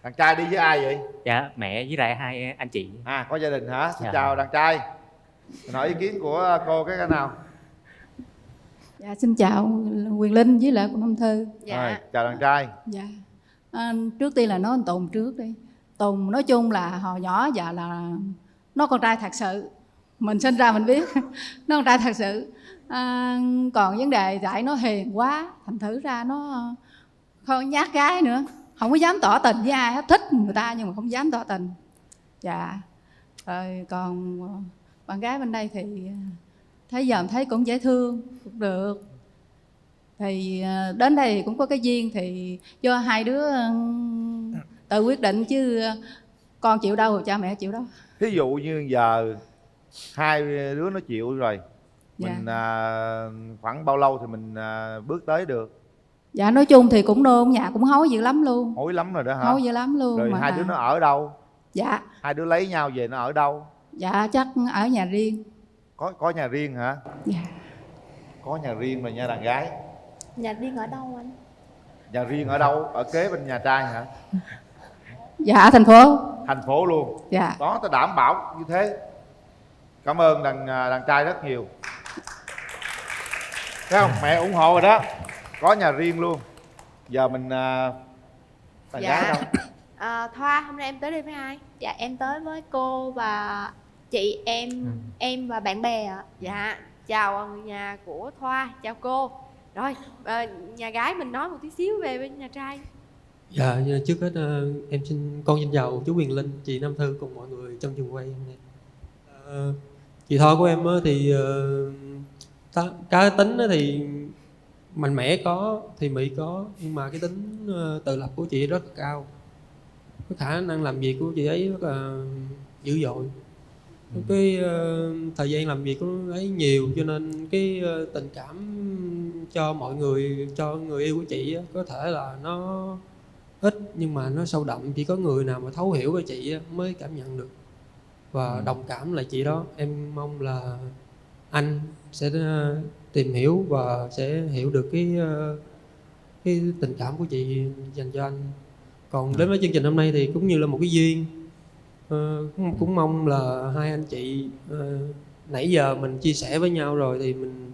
Đàn trai đi với ai vậy? Dạ, mẹ với lại hai anh chị. Có gia đình hả? Xin chào đàn trai. Mình hỏi ý kiến của cô cái nào? Dạ, xin chào Quyền Linh với lại cô Nam Thư. Rồi, chào đàn trai. Dạ. Trước tiên là nói anh Tùng trước đi. Tùng nói chung là hồi nhỏ giờ là nó con trai thật sự. Mình sinh ra mình biết nó con trai thật sự. Còn vấn đề tại nó hiền quá, thành thử ra nó không nhát gái nữa, không có dám tỏ tình với ai hết. Thích người ta nhưng mà không dám tỏ tình. Dạ. Rồi còn bạn gái bên đây thì thấy giờ thấy cũng dễ thương, cũng được. Thì đến đây thì cũng có cái duyên, thì do hai đứa tự quyết định chứ con chịu đâu rồi cha mẹ chịu đâu. Thí dụ như giờ hai đứa nó chịu rồi, mình khoảng bao lâu thì mình bước tới được? Dạ nói chung thì cũng nôn, nhà cũng hối dữ lắm luôn. Hối lắm rồi đó hả? Hối dữ lắm luôn. Rồi mà hai đứa nó ở đâu? Dạ. Hai đứa lấy nhau về nó ở đâu? Dạ chắc ở nhà riêng. Có nhà riêng hả? Dạ. Có nhà riêng rồi nha đàn gái. Nhà riêng ở đâu anh? Nhà riêng ở đâu? Ở kế bên nhà trai hả? Dạ thành phố. Thành phố luôn. Dạ. Đó, ta đảm bảo như thế. Cảm ơn đàn trai rất nhiều. Thấy không? Mẹ ủng hộ rồi đó. Có nhà riêng luôn. Giờ mình đàn gái đâu? Thoa, hôm nay em tới đây với ai? Dạ em tới với cô và chị em và bạn bè ạ. Dạ, chào người nhà của Thoa, chào cô. Rồi, nhà gái mình nói một tí xíu về bên nhà trai. Dạ, trước hết em xin chào chú Quyền Linh, chị Nam Thư cùng mọi người trong trường quay hôm nay. Chị Thoa của em thì cá tính thì mạnh mẽ có, thì Mỹ có, nhưng mà cái tính tự lập của chị rất là cao. Cái khả năng làm việc của chị ấy rất là dữ dội. Cái thời gian làm việc của ấy nhiều, cho nên cái tình cảm cho mọi người, cho người yêu của chị á, có thể là nó ít nhưng mà nó sâu đậm. Chỉ có người nào mà thấu hiểu với chị á, mới cảm nhận được và đồng cảm lại chị đó. Em mong là anh sẽ tìm hiểu và sẽ hiểu được cái tình cảm của chị dành cho anh. Còn đến với chương trình hôm nay thì cũng như là một cái duyên. Cũng mong là hai anh chị nãy giờ mình chia sẻ với nhau rồi thì mình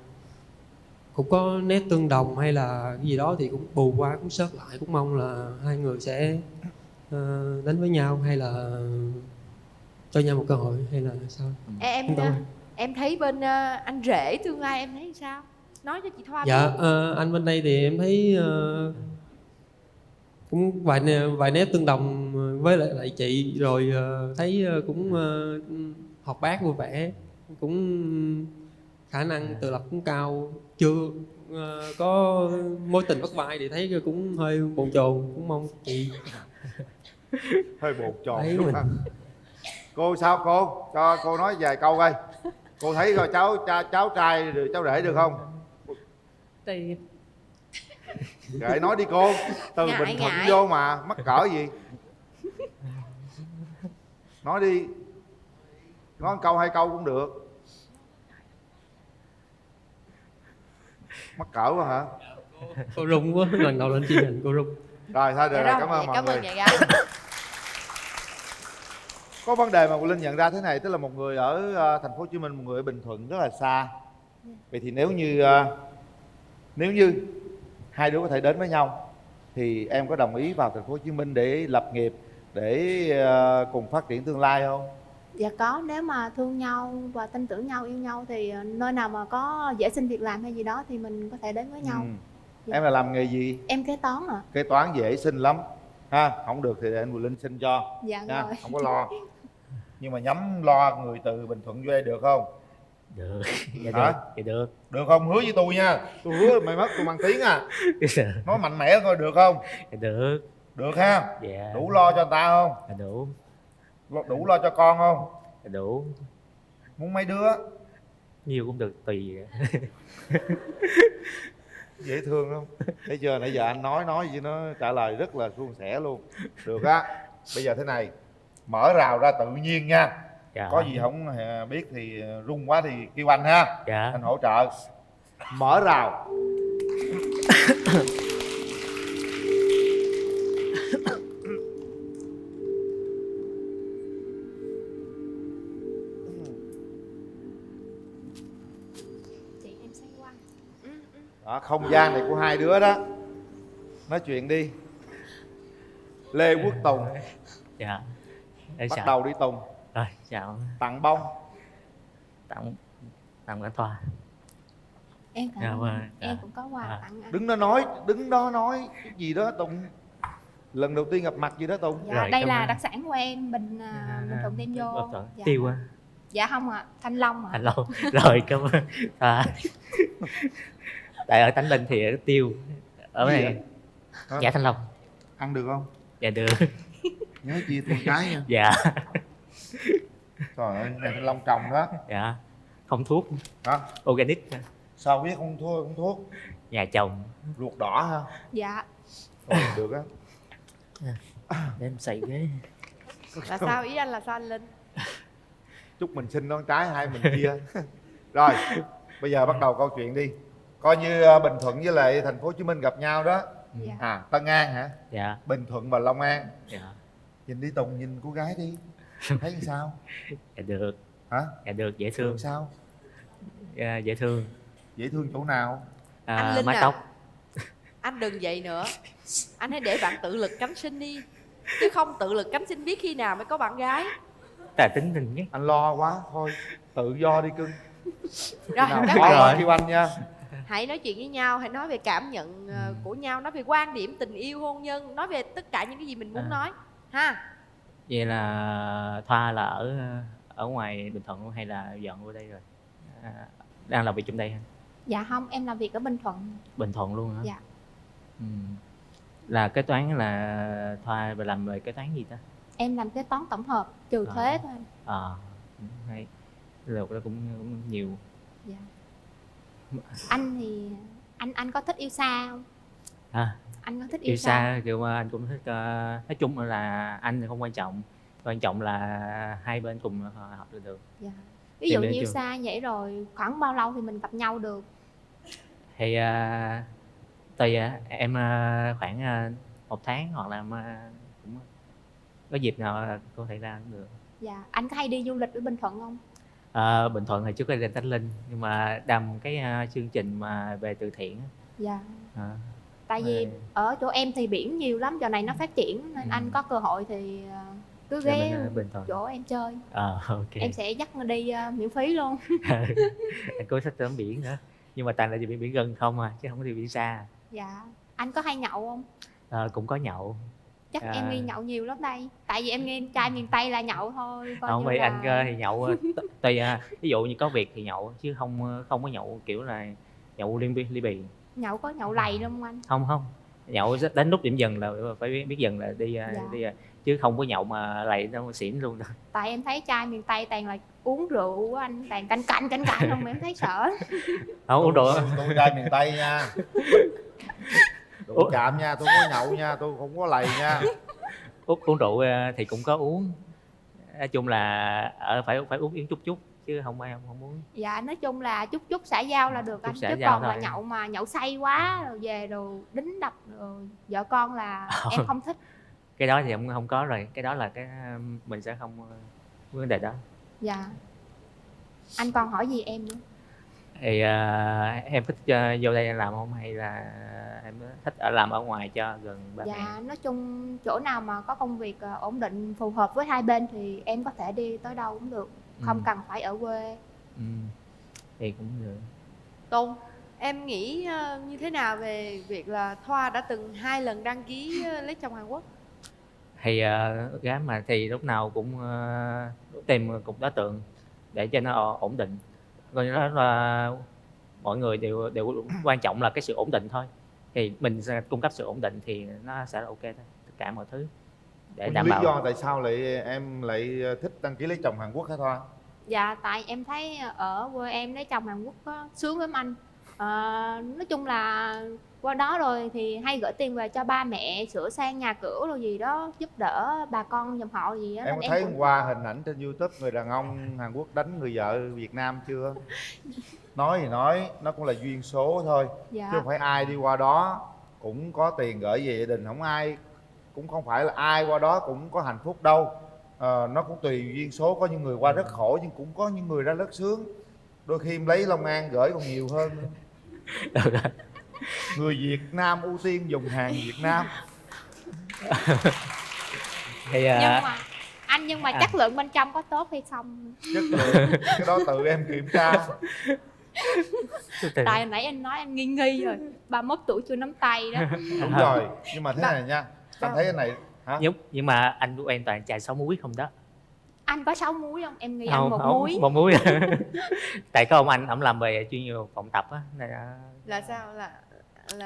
cũng có nét tương đồng hay là cái gì đó thì cũng bù qua, cũng sớt lại. Cũng mong là hai người sẽ đến với nhau hay là cho nhau một cơ hội hay là sao. Em thấy bên anh rể tương lai em thấy sao? Nói cho chị Thoa. Dạ, anh bên đây thì em thấy cũng vài nét tương đồng với lại chị, rồi thấy cũng hoạt bát vui vẻ, cũng khả năng tự lập cũng cao, chưa có mối tình vắt vai thì thấy cũng hơi bồn chồn, cũng mong chị hơi bồn chồn thấy đúng mình. không? Cô sao cô? Cho cô nói vài câu coi. Cô thấy coi cháu trai được, cháu rể được không? Tùy. Kệ nói đi cô. Từ Ngại, Bình Thuận ngại. vô mà mắc cỡ gì. Nói đi. Nói một câu hai câu cũng được. Mắc cỡ quá hả? Cô run quá, lần đầu lên truyền hình cô run. Rồi thôi được Dạ rồi, rồi, cảm ơn mọi cảm người. ơn nhà gái. Có vấn đề mà Quỳnh Linh nhận ra thế này, tức là một người ở thành phố Hồ Chí Minh, một người ở Bình Thuận rất là xa. Vậy thì nếu như hai đứa có thể đến với nhau thì em có đồng ý vào thành phố Hồ Chí Minh để lập nghiệp, để cùng phát triển tương lai không? Dạ có, nếu mà thương nhau và tin tưởng nhau, yêu nhau thì nơi nào mà có dễ xin việc làm hay gì đó thì mình có thể đến với nhau. Dạ. Em là làm nghề gì? Em kế toán ạ. Kế toán dễ xin lắm ha, không được thì để anh Quỳnh Linh xin cho. Dạ nha, rồi. không có lo. Nhưng mà nhắm lo người từ Bình Thuận về được không? Được. Dạ Hả? được. Dạ được. Được không? Hứa với tôi nha. Tôi hứa mày mất tôi mang tiếng à. Nói mạnh mẽ coi được không? Dạ được. Được ha. Dạ. Đủ lo cho người ta không? Dạ đủ. Đủ lo cho con không? Dạ đủ. Muốn mấy đứa? Nhiều cũng được, tùy. Dễ thương không? Thấy chưa, nãy giờ anh nói gì nó trả lời rất là suôn sẻ luôn. Được á. Bây giờ thế này, mở rào ra tự nhiên nha. Dạ. Có gì không biết thì rung quá thì kêu anh ha. Dạ. Anh hỗ trợ. Mở rào. Chị em say qua. Đó, không gian này của hai đứa đó. Nói chuyện đi. Lê Quốc Tùng. Dạ. Em Bắt chào. đầu đi Tùng. Rồi, chào. Tặng bông. Tặng cả Thoa. Em cảm Dạ, ơn. vâng. Em Dạ. cũng có quà tặng anh. Đứng đó nói cái gì đó Tùng. Lần đầu tiên gặp mặt gì đó Tùng. Dạ, Rồi, đây cảm là ơn. đặc sản của em, Bình Thuận đem vô. Dạ. Tiêu á. Dạ không ạ, thanh long ạ. Thành lâu. Rồi, cảm ơn. Tại ở Tánh Linh thì ở tiêu. Ở Gì này. vậy? Dạ Thanh Long. Ăn được không? Dạ được. Nhớ chia con cái nha. Dạ. Trời ơi, này thanh long trồng đó. Dạ. Không thuốc. Hả? Organic. Sao biết không thuốc? Nhà chồng. Luộc đỏ ha. Dạ. Ồ, được á. Để em xày ghế. Là sao, ý anh là sao anh Linh? Chúc mình xin con trái, hai mình chia. Rồi, bây giờ bắt đầu câu chuyện đi. Coi như Bình Thuận với lại thành phố Hồ Chí Minh gặp nhau đó. Dạ. À, Tân An hả? Dạ. Bình Thuận và Long An. Dạ. Nhìn đi Tùng, nhìn cô gái đi. Thấy sao? Dạ được. Hả? Dạ được, dễ thương. Được sao? Dạ, dễ thương. Dễ thương chỗ nào? Anh Linh mái à, tóc. anh đừng vậy nữa. Anh hãy để bạn tự lực cánh sinh đi. Chứ không tự lực cánh sinh biết khi nào mới có bạn gái. Tài tính tình nhé. Anh lo quá, thôi tự do đi cưng. Rồi, Nào, các khó bạn kêu anh nha. hãy nói chuyện với nhau, hãy nói về cảm nhận của nhau, nói về quan điểm tình yêu hôn nhân, nói về tất cả những cái gì mình muốn nói ha. Vậy là Thoa là ở ngoài Bình Thuận hay là dọn qua đây rồi? Đang làm việc trong đây hả? Dạ không, em làm việc ở Bình Thuận. Bình Thuận luôn hả? Dạ. Là kế toán là Thoa và làm về kế toán gì ta? Em làm kế toán tổng hợp trừ thuế thôi anh. Hay. Lượt đó cũng nhiều. Dạ. Anh thì anh có thích yêu xa không? Anh có thích yêu Yêu xa kiểu mà anh cũng thích, nói chung là anh thì không quan trọng là hai bên cùng hợp được. Dạ. Ví dụ Tìm như đến yêu chưa? xa vậy rồi khoảng bao lâu thì mình gặp nhau được? Thì tùy em khoảng 1 tháng hoặc là cũng có dịp nào có thể ra cũng được. Dạ. Anh có hay đi du lịch ở Bình Thuận không? Bình Thuận thì trước đây lên Tánh Linh nhưng mà đâm cái chương trình mà về từ thiện á. Dạ. Tại vì ở chỗ em thì biển nhiều lắm, giờ này nó phát triển nên anh có cơ hội thì cứ Dạ, ghé bên Bình Thuận. chỗ em chơi. Ok. Em sẽ dắt nó đi miễn phí luôn. Anh cố sắp tới biển nữa nhưng mà toàn là đi biển gần không chứ không có đi biển xa. Dạ. Anh có hay nhậu không? Cũng có nhậu. Chắc em nghi nhậu nhiều lắm đây. Tại vì em nghe trai miền Tây là nhậu thôi. Coi Không như vì là... anh thì nhậu tùy ví dụ như có việc thì nhậu chứ không có nhậu kiểu là nhậu ly bì. Nhậu có nhậu lầy không anh? Không, nhậu đến lúc điểm dừng là phải biết dừng là đi đi, chứ không có nhậu mà lầy đâu xỉn luôn rồi. Tại em thấy trai miền Tây toàn là uống rượu á anh, toàn canh cạnh không, em thấy sợ. Không uống rượu. Tôi trai miền Tây nha. Đụng chạm nha, tôi có nhậu nha, tôi không có lầy nha. Uống rượu thì cũng có uống, nói chung là phải uống chút chứ không ai không muốn. Dạ nói chung là chút xã giao là được anh, chứ còn là nhậu mà nhậu say quá rồi về rồi đính đập rồi vợ con là em không thích. Cái đó thì không có rồi, cái đó là cái mình sẽ không vấn đề đó. Dạ. Anh còn hỏi gì em nữa? Thì em thích vô đây làm không, hay là em thích làm ở ngoài cho gần ba mẹ? Dạ nói chung chỗ nào mà có công việc ổn định phù hợp với hai bên thì em có thể đi tới đâu cũng được, không cần phải ở quê. Thì cũng được. Tùng, em nghĩ như thế nào về việc là Thoa đã từng 2 lần đăng ký lấy chồng Hàn Quốc? Thì gái mà thì lúc nào cũng tìm cục đối tượng để cho nó ổn định. Coi như đó là mọi người đều quan trọng là cái sự ổn định thôi. Thì mình sẽ cung cấp sự ổn định thì nó sẽ là ok thôi, tất cả mọi thứ để đảm bảo. Lý do tại sao em lại thích đăng ký lấy chồng Hàn Quốc hả Thoa? Dạ tại em thấy ở quê em lấy chồng Hàn Quốc có sướng lắm anh. Nói chung là qua đó rồi thì hay gửi tiền về cho ba mẹ sửa sang nhà cửa rồi gì đó, giúp đỡ bà con dòng họ gì đó. Em có thấy hôm qua hình ảnh trên YouTube người đàn ông Hàn Quốc đánh người vợ Việt Nam chưa? Nói thì nói, nó cũng là duyên số thôi. Dạ. Chứ không phải ai đi qua đó cũng có tiền gửi về gia đình, cũng không phải là ai qua đó cũng có hạnh phúc đâu. Nó cũng tùy duyên số, có những người qua rất khổ nhưng cũng có những người ra rất sướng. Đôi khi em lấy Long An gửi còn nhiều hơn nữa. Người Việt Nam ưu tiên dùng hàng Việt Nam. Thì, nhưng mà chất lượng bên trong có tốt hay không? Chất lượng cái đó tự em kiểm tra. Tại nãy anh nói anh nghi rồi, 31 tuổi chưa nắm tay đó. Đúng rồi, nhưng mà thế này nha, anh thấy cái này hả? Nhưng mà anh của em toàn chài 6 múi không đó. Anh có 6 múi không? Em nghĩ anh một múi. Một múi. Tại có ông anh ổng làm về chuyên nhiều phòng tập á. Là sao?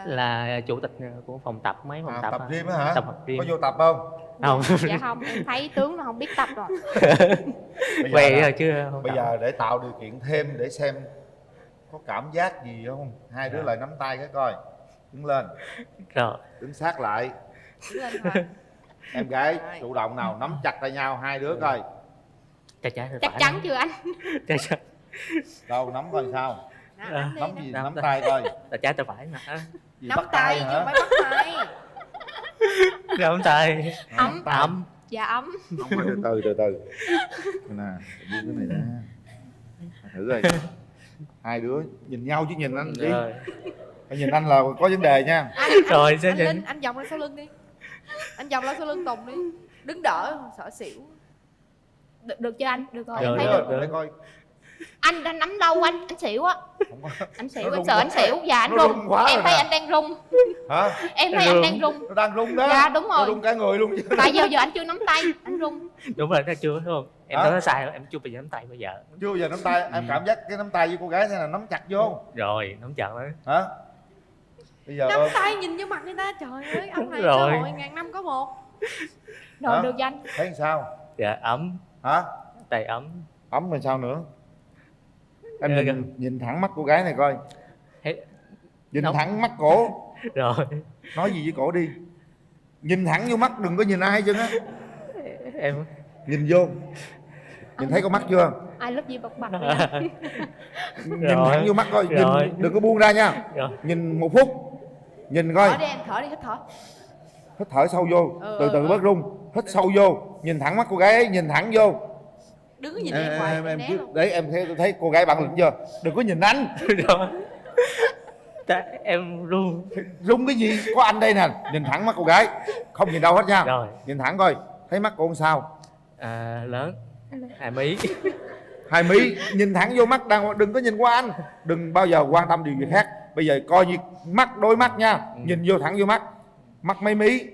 Là chủ tịch của phòng tập, mấy phòng tập. Tập gym á hả? Tập gym. Có vô tập không? Không. Dạ không, em thấy tướng là không biết tập rồi. Về chưa? Bây giờ để tạo điều kiện thêm để xem có cảm giác gì không? Hai đứa lại nắm tay cái coi. Đứng lên. Rồi. Đứng sát lại. Đứng lên thôi. Em gái chủ động nào nắm chặt tay nhau hai đứa coi. Chắc chắn chưa anh? Chắc chắn. Đâu nắm coi sao? Nắm gì? Nắm tay coi. Tay trái tay phải nè. Nắm tay chứ không phải bắt tay. Nắm tay. Ấm. Dạ ấm. Từ từ. Nè, buông cái này ra. Thử rồi. Hai đứa nhìn nhau chứ nhìn anh đi. Phải nhìn anh là có vấn đề nha. Rồi anh Linh, anh vòng lên sau lưng đi. Anh vòng lên sau lưng Tùng đi. Đứng đỡ sợ xỉu. Được chưa anh? Được rồi, em thấy được. Để coi. Anh đang nắm đâu anh xỉu á. Anh xỉu, anh sợ anh xỉu. Dạ anh rung. Em thấy anh đang rung. Hả? Em thấy anh đang rung. Nó đang rung đó. Dạ đúng rồi. Nó rung cả người luôn chứ. Tại giờ anh chưa nắm tay, anh rung. Đúng rồi, nó chưa đúng không? Em nói sai rồi, em chưa bao giờ nắm tay bây giờ. Chưa bao giờ nắm tay, em cảm giác cái nắm tay với cô gái thế là nắm chặt vô. Rồi, nắm chặt đó. Hả? Bây giờ nắm tay nhìn vô mặt người ta, trời ơi, ông này cơ hội ngàn năm có một. Rồi được danh. Thấy sao? Dạ ấm. Hả? Tay ấm. Ấm rồi sao nữa? Em nhìn thẳng mắt cô gái này coi. Nhìn thẳng mắt cổ. Rồi. Nói gì với cổ đi. Nhìn thẳng vô mắt, đừng có nhìn ai hết trơn á. Em nhìn vô. Nhìn thấy con mắt chưa? Ai love you bật bật. Nhìn thẳng vô mắt coi, nhìn, đừng có buông ra nha. Nhìn 1 phút. Nhìn coi. Thở đi em, thở đi, hít thở. Hít thở sâu vô, từ từ bớt rung. Hít sâu vô, nhìn thẳng mắt cô gái ấy, nhìn thẳng vô. Đừng có nhìn em hoài. Em đấy, em thấy cô gái bạn lĩnh chưa? Đừng có nhìn anh. Rồi. Em run. Run cái gì? Có anh đây nè. Nhìn thẳng mắt cô gái. Không nhìn đâu hết nha. Rồi. Nhìn thẳng coi. Thấy mắt cô sao? Lớn. 2 mí. 2 mí. Nhìn thẳng vô mắt, đừng có nhìn qua anh. Đừng bao giờ quan tâm điều gì khác. Bây giờ coi như mắt đối mắt nha. Nhìn vô thẳng vô mắt. Mắt mấy mí?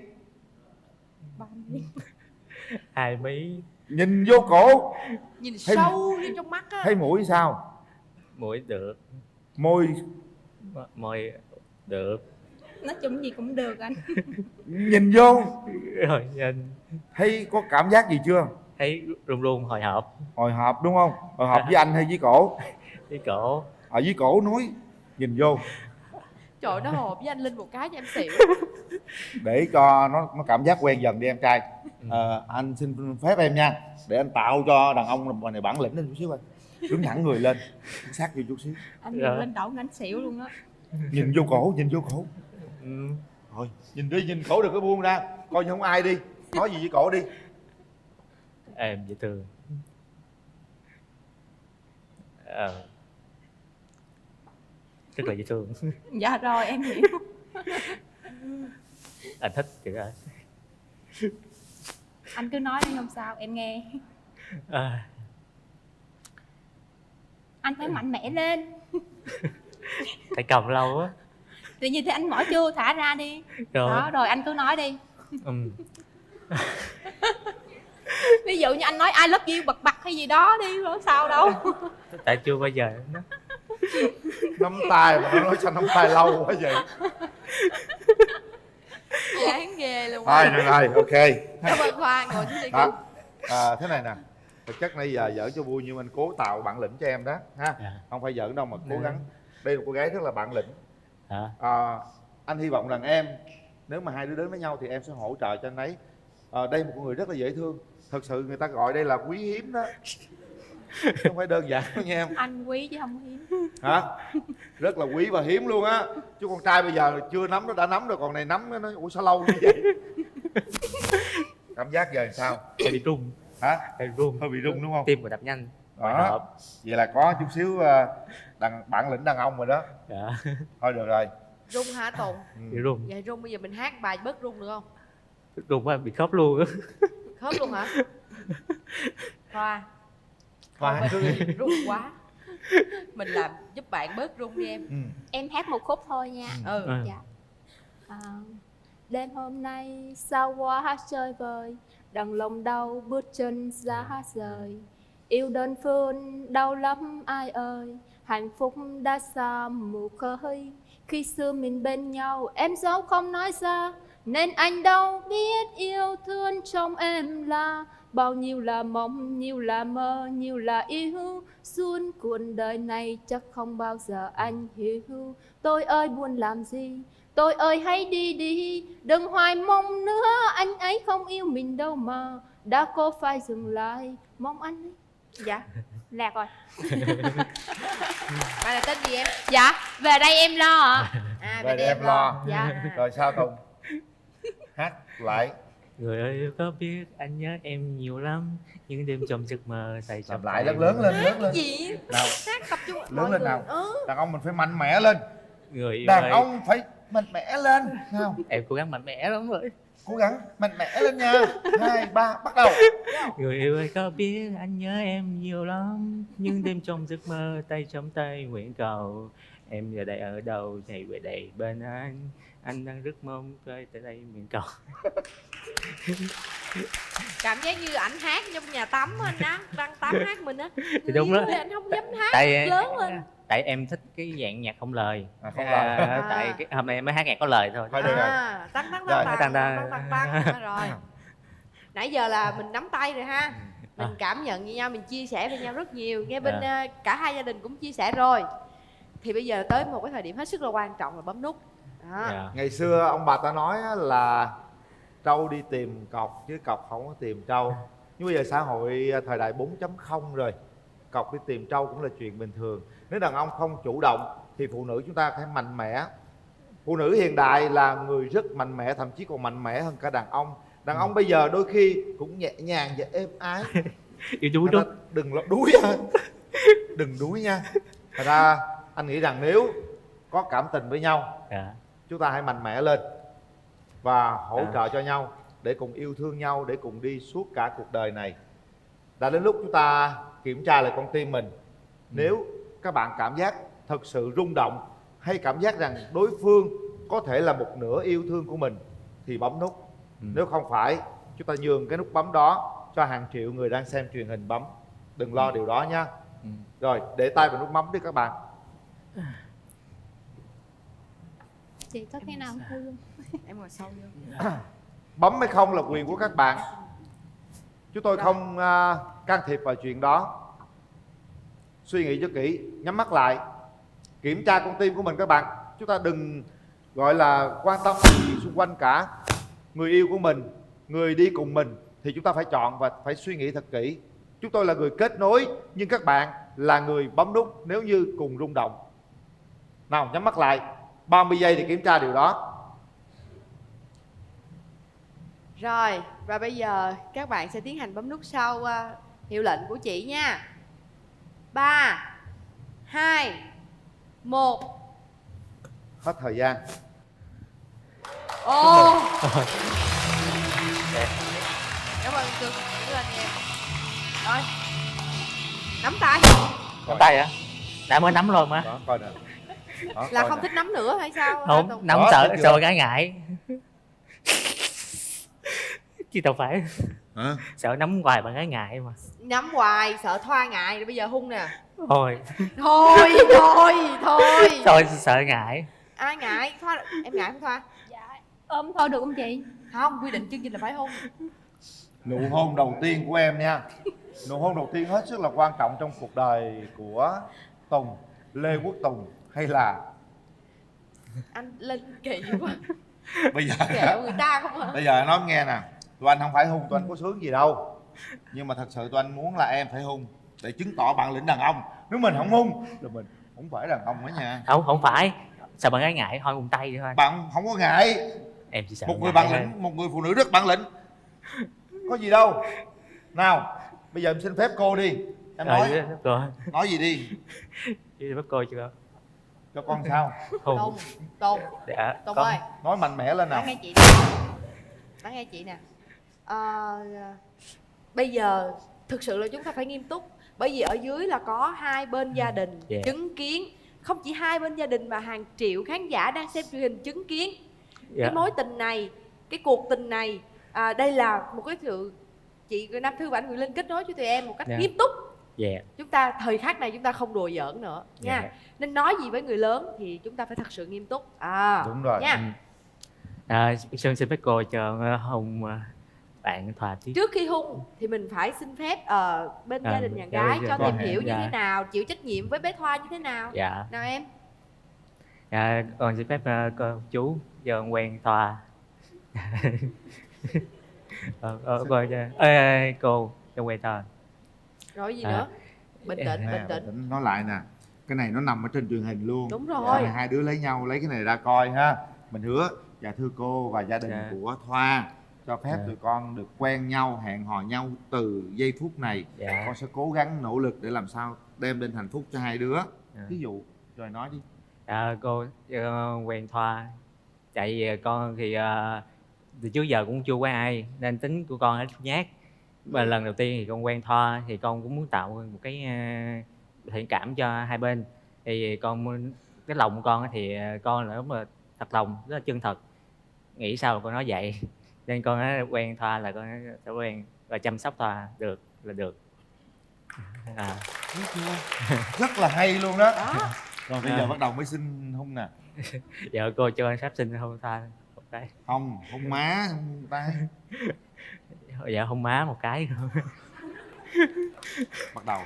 2 mí. Nhìn vô cổ. Nhìn sâu lên trong mắt á. Thấy mũi sao? Mũi được. Môi. Được. Nói chung gì cũng được anh. Nhìn vô Rồi anh thấy có cảm giác gì chưa? thấy run run hồi hộp. Hồi hộp đúng không? Hồi hộp với anh hay với cổ? Với cổ. Ở với cổ nói nhìn vô Trời ơi, nó hợp với anh Linh một cái cho em xỉu. để cho nó cảm giác quen dần đi em trai. Anh xin phép em nha, để anh tạo cho đàn ông này bản lĩnh lên chút xíu coi, đứng thẳng người lên, sát vô chút xíu. Anh nhìn lên đổ anh xỉu luôn á. Nhìn vô cổ, nhìn vô cổ. Thôi nhìn đi, nhìn cổ đừng có buông ra, coi như không ai đi, nói gì với cổ đi. Em dễ thương. Rất là dễ thương. Dạ rồi em hiểu. Anh thích chị ơi. Anh cứ nói đi không sao, em nghe. Anh phải mạnh mẽ lên. Phải cầm lâu á. Tự nhiên thì anh mỏi chưa, thả ra đi. Rồi. Đó, rồi anh cứ nói đi. Ví dụ như anh nói I love you bật hay gì đó đi, không sao đâu. Tại chưa bao giờ nó nắm tay mà nó nói sao nắm tay lâu quá vậy. Chán ghê luôn. Thôi được rồi, ok. Cảm ơn Khoa, ngồi xuống đi. Thế này nè, thực chất nãy giờ giỡn cho vui nhưng anh cố tạo bản lĩnh cho em đó ha. Không phải giỡn đâu mà cố gắng. Đây là một cô gái rất là bản lĩnh. Anh hy vọng rằng em, nếu mà hai đứa đến với nhau thì em sẽ hỗ trợ cho anh ấy. Đây là một con người rất là dễ thương. Thật sự người ta gọi đây là quý hiếm đó, không phải đơn giản đâu nha em. Anh quý chứ không hiếm. Hả? Rất là quý và hiếm luôn á. Chứ con trai bây giờ chưa nắm nó đã nắm rồi, còn này nắm nó ủa sao lâu như vậy. Cảm giác giờ làm sao? Hơi bị run. Hả? Hơi run. Hơi bị run đúng không? Tim của đập nhanh. Đó. Vậy là có chút xíu bản lĩnh đàn ông rồi đó. Dạ. Thôi được rồi. Rung hả Tùng? Bị run. Vậy rung bây giờ mình hát bài bớt rung được không? Run quá bị khớp luôn á. Khớp luôn hả? Khoa Khoa cứ rung quá. Mình làm giúp bạn bớt rung đi em. Em hát một khúc thôi nha. Dạ. Đêm hôm nay sao quá chơi vời, đằng lòng đau bước chân ra rời. Yêu đơn phương đau lắm ai ơi, hạnh phúc đã xa mù khơi. Khi xưa mình bên nhau em giấu không nói ra, nên anh đâu biết yêu thương trong em là bao nhiêu là mong, nhiêu là mơ, nhiêu là yêu. Suốt cuộc đời này chắc không bao giờ anh hiểu. Tôi ơi buồn làm gì, tôi ơi hãy đi đi, đừng hoài mong nữa, anh ấy không yêu mình đâu mà. Đã có phải dừng lại mong anh ấy. Dạ, lạc rồi. Bạn là tên gì em? Dạ, về đây em lo ạ. Về đây em lo. Dạ. Rồi sao Tùng? Hát lại. Người ơi có biết anh nhớ em nhiều lắm, những đêm trong giấc mơ say làm lại lớn lên. Gì? Nào. Hát tập trung Lớn lên nào. Đàn ông mình phải mạnh mẽ lên. Người đàn ơi. ông phải mạnh mẽ lên nào. Em cố gắng mạnh mẽ lắm rồi. Cố gắng mạnh mẽ lên nha. 2, 3 bắt đầu. Người yêu ơi có biết anh nhớ em nhiều lắm, những đêm trong giấc mơ tay trong tay nguyện cầu. Em giờ đây ở đâu chạy về đây bên anh đang rất mong tới đây nguyện cầu. Cảm giác như ảnh hát trong nhà tắm anh đang tắm hát mình á. Thì đúng đó. Anh không dám hát Tại lớn lên. Tại em thích cái dạng nhạc không lời. Không lời. Tại cái hôm nay em mới hát nhạc có lời thôi. Thôi được rồi. Tăng rồi. Nãy giờ là mình nắm tay rồi ha. Mình cảm nhận với nhau, mình chia sẻ với nhau rất nhiều. Nghe bên cả hai gia đình cũng chia sẻ rồi. Thì bây giờ tới một cái thời điểm hết sức là quan trọng là bấm nút. Ngày xưa ông bà ta nói là trâu đi tìm cọc chứ cọc không có tìm trâu. Nhưng bây giờ xã hội thời đại 4.0 rồi, cọc đi tìm trâu cũng là chuyện bình thường. Nếu đàn ông không chủ động thì phụ nữ chúng ta phải mạnh mẽ. Phụ nữ hiện đại là người rất mạnh mẽ, thậm chí còn mạnh mẽ hơn cả đàn ông. Đàn ông bây giờ đôi khi cũng nhẹ nhàng và êm ái. Yêu đuối đúng. Đừng đuối nha. Đừng đuối nha. Thật ra anh nghĩ rằng nếu có cảm tình với nhau, chúng ta hãy mạnh mẽ lên và hỗ trợ cho nhau để cùng yêu thương nhau, để cùng đi suốt cả cuộc đời này. Đã đến lúc chúng ta kiểm tra lại con tim mình. Nếu các bạn cảm giác thật sự rung động hay cảm giác rằng đối phương có thể là một nửa yêu thương của mình thì bấm nút. Nếu không phải, chúng ta nhường cái nút bấm đó cho hàng triệu người đang xem truyền hình bấm. Đừng lo điều đó nha. Rồi, để tay vào nút bấm đi các bạn. Chị có cái nào không? Em ngồi sâu vô. Bấm hay không là quyền của các bạn. Chúng tôi không can thiệp vào chuyện đó. Suy nghĩ cho kỹ, nhắm mắt lại, kiểm tra con tim của mình các bạn. Chúng ta đừng gọi là quan tâm gì xung quanh cả. Người yêu của mình, người đi cùng mình thì chúng ta phải chọn và phải suy nghĩ thật kỹ. Chúng tôi là người kết nối, nhưng các bạn là người bấm nút nếu như cùng rung động. Nào, nhắm mắt lại 30 giây để kiểm tra điều đó. Rồi, và bây giờ các bạn sẽ tiến hành bấm nút sau hiệu lệnh của chị nha. 3, 2, 1. Hết thời gian. Ồ. Cảm ơn Cưng, đứng lên nha. Rồi, nắm tay. Nắm tay hả? Đã mới nắm rồi mà. Đó, coi nè. Đó, Là coi không nè. thích nắm nữa hay sao? Không, nắm Đó, sợ thấy chưa? sợ ngại ngại. Chứ đâu phải. Hả? Sợ nắm hoài mà ngại ngại mà. Nắm hoài, sợ Thoa ngại, rồi bây giờ hung nè. Thôi. Thôi, Thôi sợ ngại. Ai ngại? Thoa, em ngại không Thoa? Ôm thôi được không chị? Không, quy định chương trình là phải hung. Nụ hôn đầu tiên của em nha. Nụ hôn đầu tiên hết sức là quan trọng trong cuộc đời của Tùng, Lê Quốc Tùng hay là Anh lên kỳ quá. bây giờ Kẹo người ta không hả? bây giờ nói nghe nè, tụi anh không phải hung, tụi anh có sướng gì đâu, nhưng mà thật sự tụi anh muốn là em phải hung để chứng tỏ bản lĩnh đàn ông. Nếu mình không hung là mình không phải đàn ông nữa nha. Không phải. Sao bạn ngại ngại thôi buông tay đi thôi. Bạn không có ngại. Em chỉ sợ Một người ngại bản thôi. lĩnh, một người phụ nữ rất bản lĩnh, có gì đâu. Nào, bây giờ em xin phép cô đi. Em nói gì đi. Chứ bắt cô chưa? Cho con sao? Tùng, Tùng, Dạ, Tùng con. ơi. Nói mạnh mẽ lên nào. Lắng nghe chị nè. Lắng nghe chị nè. Bây giờ thực sự là chúng ta phải nghiêm túc. Bởi vì ở dưới là có hai bên gia đình chứng kiến. Không chỉ hai bên gia đình mà hàng triệu khán giả đang xem truyền hình chứng kiến cái mối tình này, cái cuộc tình này. Đây là một cái sự chị Nam Thư và anh Quyền Linh kết nối cho tụi em một cách nghiêm túc. Chúng ta thời khắc này chúng ta không đùa giỡn nữa nha. Nên nói gì với người lớn thì chúng ta phải thật sự nghiêm túc. Đúng rồi nha. Sơn xin phép cô cho hùng bạn Thoa tiếp. Trước khi hung thì mình phải xin phép bên gia đình nhà gái cho tìm hiểu như thế nào, chịu trách nhiệm với bé Thoa như thế nào. Nào em. Con xin phép cô chú cho con quen Thoa. Cô cho quen Thoa. Rồi gì nữa? Bình tĩnh, bình tĩnh. Nói lại nè, cái này nó nằm ở trên truyền hình luôn. Đúng rồi. Hai đứa lấy nhau, lấy cái này ra coi ha. Mình hứa, dạ thưa cô và gia đình của Thoa, cho phép tụi con được quen nhau, hẹn hò nhau từ giây phút này. Con sẽ cố gắng nỗ lực để làm sao đem đến hạnh phúc cho hai đứa. Ví dụ, rồi nói đi. Cô quen Thoa. Tại vì con thì từ trước giờ cũng chưa quen ai nên tính của con rất nhát. Và lần đầu tiên thì con quen Thoa thì con cũng muốn tạo một cái thiện cảm cho hai bên. Thì con cái lòng của con thì con là rất là thật lòng, rất là chân thật. Nghĩ sao là con nói vậy. Nên con quen Thoa là con sẽ quen và chăm sóc Thoa được là được. Rất là hay luôn đó. Rồi bây giờ bắt đầu mới xin hung nè. Dạ cô cho con sắp xin hôn Thoa một cái. Không, hôn má, hôn tay. Dạ hôn má một cái. Bắt đầu.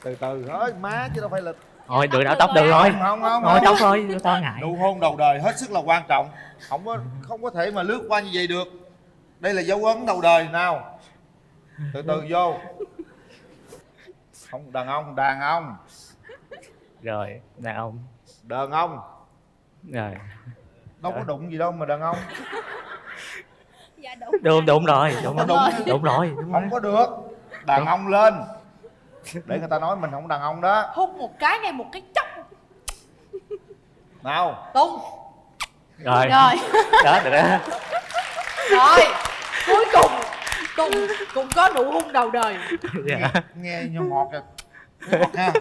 Từ từ thôi, má chứ đâu phải là. Thôi được đảo tóc được rồi. Không. Thôi tóc thôi, to ngại. Nụ hôn đầu đời hết sức là quan trọng. Không có thể mà lướt qua như vậy được. Đây là dấu ấn đầu đời nào. Từ từ vô. Không, đàn ông. Rồi, đàn ông. Rồi. Đâu có đụng gì đâu mà đàn ông. Dạ Đụng rồi. Không có được. Đàn ông lên. Để người ta nói mình không đàn ông đó. Hôn một cái này một cái chốc. Nào. Tung. Rồi. Đó được đó. Rồi. Cuối cùng có nụ hôn đầu đời. Nghe như ngọt kìa. Ngọt ha.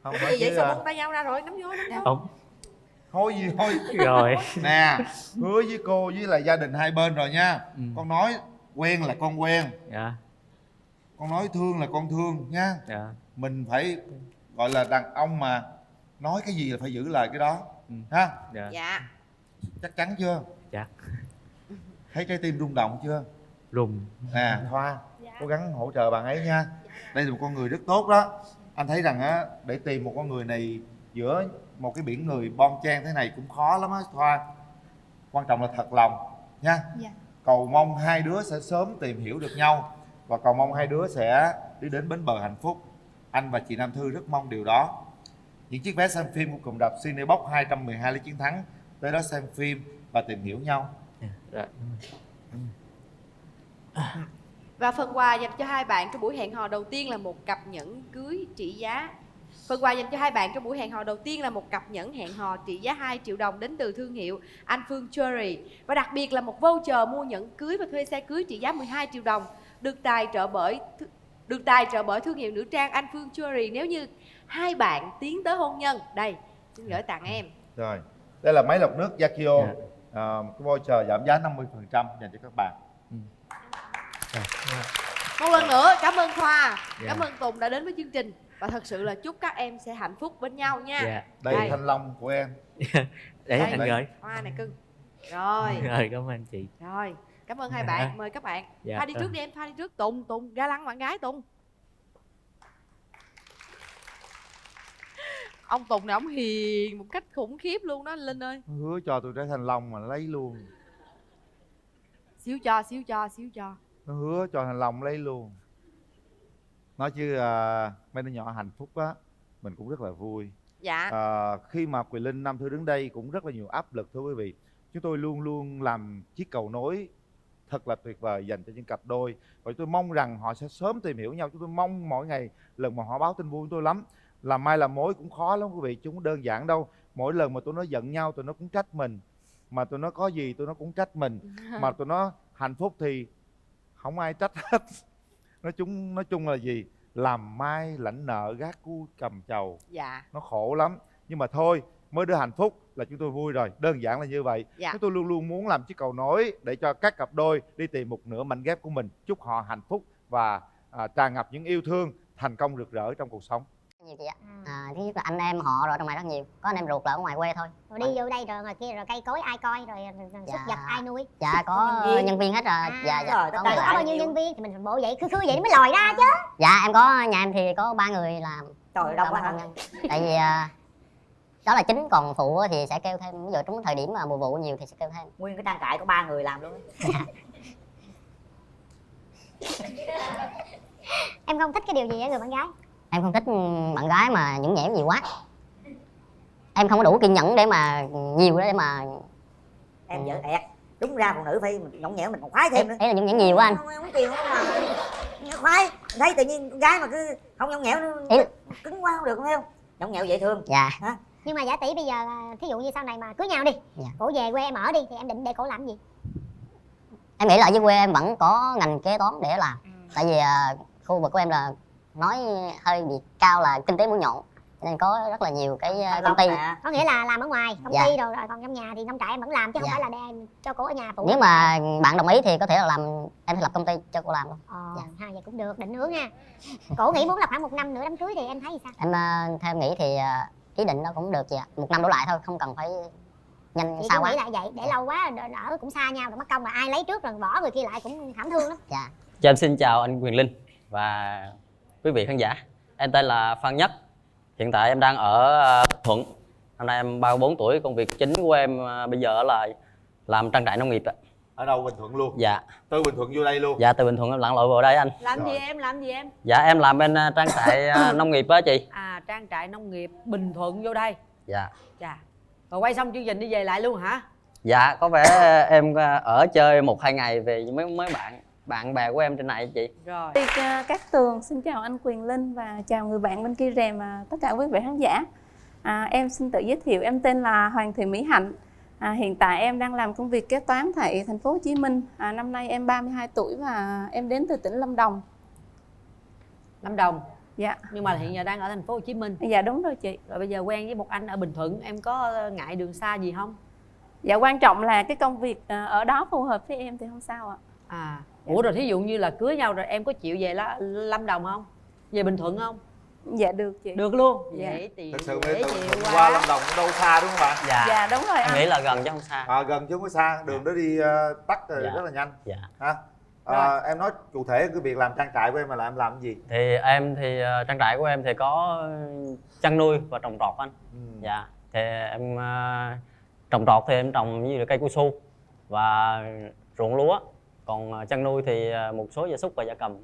Không cái gì vậy sao buông tay nhau ra rồi, nắm vô. Không. Thôi gì thôi. Rồi. Nè, hứa với cô với là gia đình hai bên rồi nha. Con nói quen là con quen. Con nói thương là con thương nha. Mình phải gọi là đàn ông mà nói cái gì là phải giữ lời cái đó. Ha? Dạ. Chắc chắn chưa? Dạ. Thấy trái tim rung động chưa? Rung. Thoa, cố gắng hỗ trợ bạn ấy nha. Đây là một con người rất tốt đó. Anh thấy rằng á, để tìm một con người này giữa một cái biển người bon chen thế này cũng khó lắm á Thoa. Quan trọng là thật lòng nha. Dạ. Cầu mong hai đứa sẽ sớm tìm hiểu được nhau, và cầu mong hai đứa sẽ đi đến bến bờ hạnh phúc. Anh và chị Nam Thư rất mong điều đó. Những chiếc vé xem phim của cụm rạp Cinebox 212 lý chiến thắng. Tới đó xem phim và tìm hiểu nhau. Và phần quà dành cho hai bạn trong buổi hẹn hò đầu tiên là một cặp nhẫn cưới trị giá. Phần quà dành cho hai bạn trong buổi hẹn hò đầu tiên là một cặp nhẫn hẹn hò trị giá 2 triệu đồng đến từ thương hiệu Anh Phương Jewelry. Và đặc biệt là một voucher mua nhẫn cưới và thuê xe cưới trị giá 12 triệu đồng được tài trợ bởi thương hiệu nữ trang Anh Phương Jewelry nếu như hai bạn tiến tới hôn nhân. Đây, xin gửi tặng em. Rồi, đây là máy lọc nước Yakio, cái voucher giảm giá 50% dành cho các bạn. Một lần nữa cảm ơn Thoa, cảm ơn Tùng đã đến với chương trình. Và thật sự là chúc các em sẽ hạnh phúc bên nhau nha. Đây thanh long của em. Để anh gửi. Hoa này cưng. Rồi. Rồi, cảm ơn chị. Rồi, cảm ơn hai bạn. Mời các bạn. Thoa đi trước đi em, Thoa đi trước. Tùng, ga lăng bạn gái Tùng. Ông Tùng này ông hiền một cách khủng khiếp luôn đó anh Linh ơi. Hứa cho tôi trái thanh long mà lấy luôn. Xíu cho. Nó hứa cho thanh long lấy luôn. Nói chứ mấy đứa nhỏ hạnh phúc á, mình cũng rất là vui. Dạ. Khi mà Quyền Linh, Nam Thư đứng đây cũng rất là nhiều áp lực thưa quý vị. Chúng tôi luôn luôn làm chiếc cầu nối thật là tuyệt vời dành cho những cặp đôi. Và tôi mong rằng họ sẽ sớm tìm hiểu nhau. Chúng tôi mong mỗi ngày lần mà họ báo tin vui tôi lắm. Làm mai làm mối cũng khó lắm quý vị, chứ không đơn giản đâu. Mỗi lần mà tụi nó giận nhau tụi nó cũng trách mình, mà tụi nó có gì tụi nó cũng trách mình, mà tụi nó hạnh phúc thì không ai trách hết. Nói chung là gì? Làm mai lãnh nợ gác cu cầm chầu. Dạ. Nó khổ lắm. Nhưng mà thôi, mới đưa hạnh phúc là chúng tôi vui rồi. Đơn giản là như vậy. Dạ. Chúng tôi luôn luôn muốn làm chiếc cầu nối để cho các cặp đôi đi tìm một nửa mảnh ghép của mình. Chúc họ hạnh phúc và tràn ngập những yêu thương, thành công rực rỡ trong cuộc sống. Nhiều chị ạ. Thứ nhất là anh em họ rồi trong này rất nhiều. Có anh em ruột là ở ngoài quê thôi. Rồi đi vô đây rồi ngoài kia rồi cây cối ai coi, rồi súc vật ai nuôi. Dạ có nhân viên hết rồi. Dạ có bao nhiêu nhân viên thì mình bộ vậy cứ vậy mới lòi ra chứ. Dạ em có, nhà em thì có 3 người làm. Trời đông quá hả? Tại vì đó là chính, còn phụ thì sẽ kêu thêm. Ví dụ trong thời điểm mà mùa vụ nhiều thì sẽ kêu thêm. Nguyên cái trang trại có 3 người làm luôn. Em không thích cái điều gì ở người bạn gái? Em không thích bạn gái mà nhõng nhẽo nhiều quá. Em không có đủ kiên nhẫn để mà nhiều để mà em dở ẹt. Đúng ra phụ nữ phải nhõng nhẽo mình còn khoái thêm nữa. Đấy là nhõng nhẽo nhiều quá anh. Không chịu mà khoái. Thấy tự nhiên con gái mà cứ không nhõng nhẽo nữa, cứng quá không được, phải không? Nhõng nhẽo dễ thương. Dạ. Hả? Nhưng mà giả tỷ bây giờ thí dụ như sau này mà cưới nhau đi, cổ về quê em ở đi thì em định để cổ làm gì? Em nghĩ là ở dưới quê em vẫn có ngành kế toán để làm. Tại vì khu vực của em là nói hơi bị cao là kinh tế mũi nhọn, nên có rất là nhiều cái công ty. Có nghĩa là làm ở ngoài công ty rồi còn trong nhà thì nông trại em vẫn làm chứ không phải là để em cho cổ ở nhà phụ. Nếu mà bạn đồng ý thì có thể là làm, em sẽ lập công ty cho cô làm luôn. Ha, vậy cũng được, định hướng ha. Cổ nghĩ muốn là khoảng 1 năm nữa đám cưới thì em thấy thì sao? Em theo em nghĩ thì ý định đó cũng được chị ạ. 1 năm đổ lại thôi, không cần phải nhanh sao quá. Nghĩ là vậy, để lâu quá ở cũng xa nhau rồi mất công, mà ai lấy trước rồi bỏ người kia lại cũng thảm thương lắm. Dạ. Cho em xin chào anh Quyền Linh và quý vị khán giả. Em tên là Phan Nhất. Hiện tại em đang ở Thuận. Năm nay em 34 tuổi. Công việc chính của em bây giờ là làm trang trại nông nghiệp. Ở đâu? Bình Thuận luôn? Dạ. Từ Bình Thuận vô đây luôn? Dạ, từ Bình Thuận em lặn lội vào đây anh. Làm gì em? Làm gì em? Dạ em làm bên trang trại nông nghiệp á chị. À, trang trại nông nghiệp Bình Thuận vô đây. Dạ. Chà. Rồi quay xong chương trình đi về lại luôn hả? Dạ, có vẻ em ở chơi 1-2 ngày về mấy bạn bè của em trên này chị. Rồi. Cát Tường xin chào anh Quyền Linh và chào người bạn bên kia rèm và tất cả quý vị khán giả. Em xin tự giới thiệu, em tên là Hoàng Thị Mỹ Hạnh. Hiện tại em đang làm công việc kế toán tại thành phố Hồ Chí Minh. Năm nay em 32 tuổi và em đến từ tỉnh Lâm Đồng. Lâm Đồng. Dạ. Nhưng mà hiện giờ đang ở thành phố Hồ Chí Minh. Dạ đúng rồi chị. Rồi bây giờ quen với một anh ở Bình Thuận, em có ngại đường xa gì không? Dạ quan trọng là cái công việc ở đó phù hợp với em thì không sao ạ. Ủa rồi thí dụ như là cưới nhau rồi em có chịu về Lâm Đồng không? Về Bình Thuận không? Dạ được chị. Được luôn. Dạ. Vậy thì Thật sự dễ từ chịu Thuận quá. qua Lâm Đồng cũng đâu xa đúng không bạn? Dạ. Dạ đúng rồi Em anh. nghĩ là gần chứ không xa. Gần chứ không có xa, đường đó đi tắt rồi Dạ. rất là nhanh. Dạ. Ha? Em nói cụ thể cái việc làm trang trại của em là em làm cái gì? Thì em thì trang trại của em thì có chăn nuôi và trồng trọt anh. Dạ. Thì em trồng trọt thì em trồng như là cây cao su và ruộng lúa. Còn chăn nuôi thì một số gia súc và gia cầm.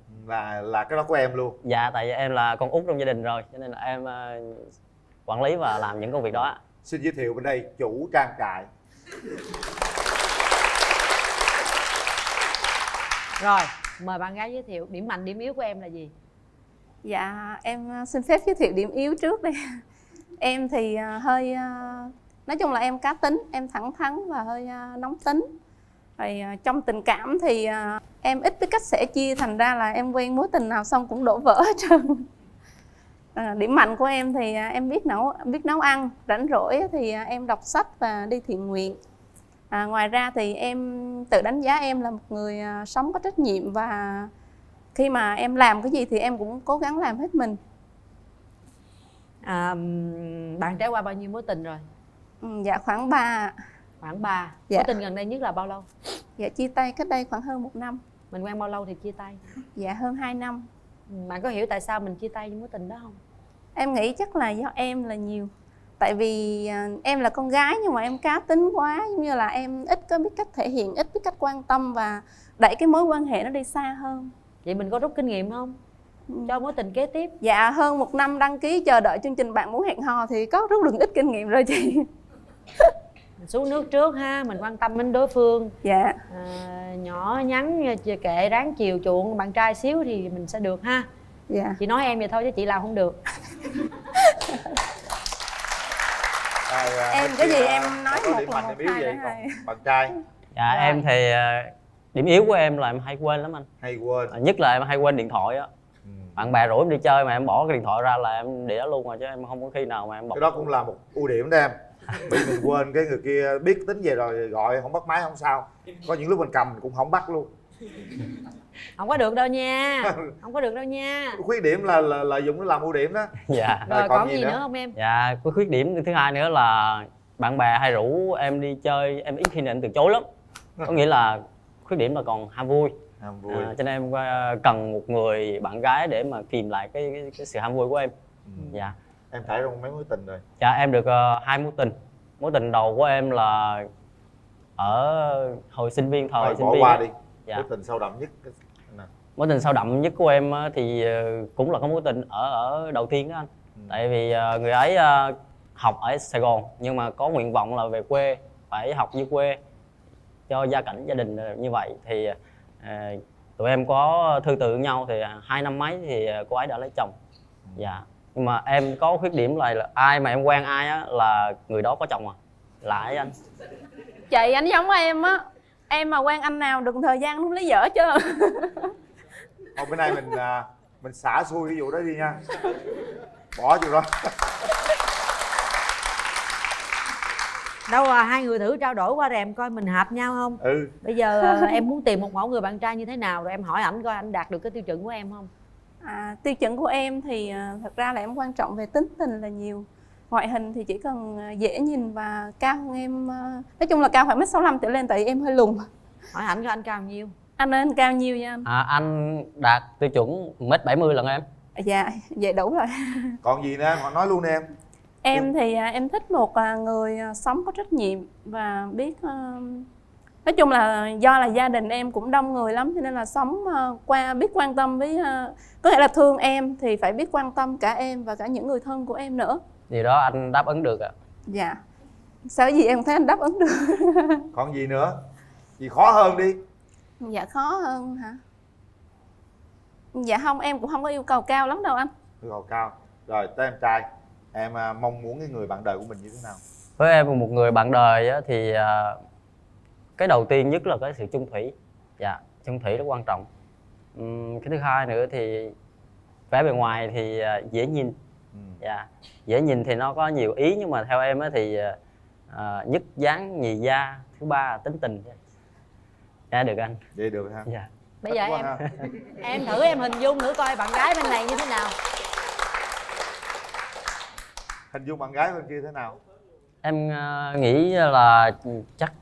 Là cái đó của em luôn. Dạ, tại vì em là con út trong gia đình rồi, cho nên là em quản lý và làm những công việc đó. Xin giới thiệu bên đây chủ trang trại. Rồi, mời bạn gái giới thiệu điểm mạnh, điểm yếu của em là gì? Dạ em xin phép giới thiệu điểm yếu trước đây. Em thì hơi nói chung là em cá tính, em thẳng thắn và hơi nóng tính. Rồi trong tình cảm thì em ít biết cách sẻ chia, thành ra là em quen mối tình nào xong cũng đổ vỡ hết trơn. Điểm mạnh của em thì em biết nấu ăn, rảnh rỗi thì em đọc sách và đi thiện nguyện. Ngoài ra thì em tự đánh giá em là một người sống có trách nhiệm, và khi mà em làm cái gì thì em cũng cố gắng làm hết mình. Bạn trải qua bao nhiêu mối tình rồi? Dạ khoảng 3. Khoảng 3. Dạ. Mối tình gần đây nhất là bao lâu? Dạ chia tay cách đây khoảng hơn 1 năm. Mình quen bao lâu thì chia tay? Dạ hơn 2 năm. Bạn có hiểu tại sao mình chia tay với mối tình đó không? Em nghĩ chắc là do em là nhiều. Tại vì em là con gái nhưng mà em cá tính quá, giống như là em ít có biết cách thể hiện, ít biết cách quan tâm và đẩy cái mối quan hệ nó đi xa hơn. Vậy mình có rút kinh nghiệm không? Cho mối tình kế tiếp? Dạ hơn 1 năm đăng ký chờ đợi chương trình Bạn Muốn Hẹn Hò thì có rút được ít kinh nghiệm rồi chị. Mình xuống nước trước ha, mình quan tâm đến đối phương. Dạ. Nhỏ nhắn kệ, ráng chiều chuộng bạn trai xíu thì mình sẽ được ha. Dạ. Chị nói em vậy thôi chứ chị làm không được. Em cái gì em nói một điểm là mạnh, một, điểm yếu hai vậy? là hai. Còn bạn trai? Dạ em thì điểm yếu của em là em hay quên lắm anh. Hay quên. Nhất là em hay quên điện thoại á. Bạn bè rủ em đi chơi mà em bỏ cái điện thoại ra là em để đó luôn rồi, chứ em không có khi nào mà em bỏ. Cái đó cũng là một ưu điểm đó em. Bị mình quên cái người kia biết tính về rồi gọi không bắt máy không sao. Có những lúc mình cầm cũng không bắt luôn. Không có được đâu nha. Không có được đâu nha. Khuyết điểm là lợi dụng nó làm ưu điểm đó. Dạ. Rồi còn gì nữa không em? Dạ, cái khuyết điểm thứ hai nữa là bạn bè hay rủ em đi chơi, em ít khi nào em từ chối lắm. Có nghĩa là khuyết điểm là còn ham vui. Ham vui. Cho nên em cần một người bạn gái để mà kìm lại cái sự ham vui của em. Dạ. Em trải qua mấy mối tình rồi? Dạ em được 2 mối tình. Mối tình đầu của em là ở hồi sinh viên, thời sinh bỏ viên qua á. đi. Dạ. Mối tình sâu đậm nhất Mối tình sâu đậm nhất của em thì cũng là có mối tình ở đầu tiên đó anh. Tại vì người ấy học ở Sài Gòn nhưng mà có nguyện vọng là về quê, phải học dưới quê cho gia cảnh gia đình như vậy. Thì tụi em có thư từ nhau thì 2 năm mấy thì cô ấy đã lấy chồng. Dạ. Nhưng mà em có khuyết điểm là ai mà em quen ai á là người đó có chồng à. Lại anh. Chị anh giống em á. Em mà quen anh nào đừng thời gian lúc lấy vợ chứ. Hôm bữa nay mình xả xui cái vụ đó đi nha. Bỏ vụ đó. Đâu là hai người thử trao đổi qua rèm coi mình hợp nhau không? Bây giờ em muốn tìm một mẫu người bạn trai như thế nào rồi em hỏi ảnh coi ảnh đạt được cái tiêu chuẩn của em không? Tiêu chuẩn của em thì thật ra là em quan trọng về tính tình là nhiều. Ngoại hình thì chỉ cần dễ nhìn và cao hơn em, nói chung là cao khoảng 1m65 trở lên, tại vì em hơi lùn. Hỏi ảnh coi anh cao nhiêu? Anh ơi anh cao nhiêu nha anh? Anh đạt tiêu chuẩn 1m70 lần em. Dạ, vậy đủ rồi. Còn gì nữa em, họ nói luôn đi em. Em thì em thích một người sống có trách nhiệm và biết, nói chung là do là gia đình em cũng đông người lắm cho nên là sống biết quan tâm với, có thể là thương em thì phải biết quan tâm cả em và cả những người thân của em nữa. Điều đó anh đáp ứng được ạ. Dạ. Sao gì em thấy anh đáp ứng được. Còn gì nữa? Gì khó hơn đi. Dạ khó hơn hả? Dạ không, em cũng không có yêu cầu cao lắm đâu anh. Yêu cầu cao. Rồi tới em trai, em mong muốn cái người bạn đời của mình như thế nào? Với em một người bạn đời á, thì cái đầu tiên nhất là cái sự chung thủy. Dạ, chung thủy rất quan trọng. Cái thứ hai nữa thì vẻ bề ngoài thì dễ nhìn. Dạ, dễ nhìn thì nó có nhiều ý nhưng mà theo em á thì nhất dáng nhì da, thứ ba là tính tình. Dạ được anh. Vậy được ha. Dạ. Bây giờ em thử em hình dung thử coi bạn gái bên này như thế nào. Hình dung bạn gái bên kia thế nào? Em nghĩ là chắc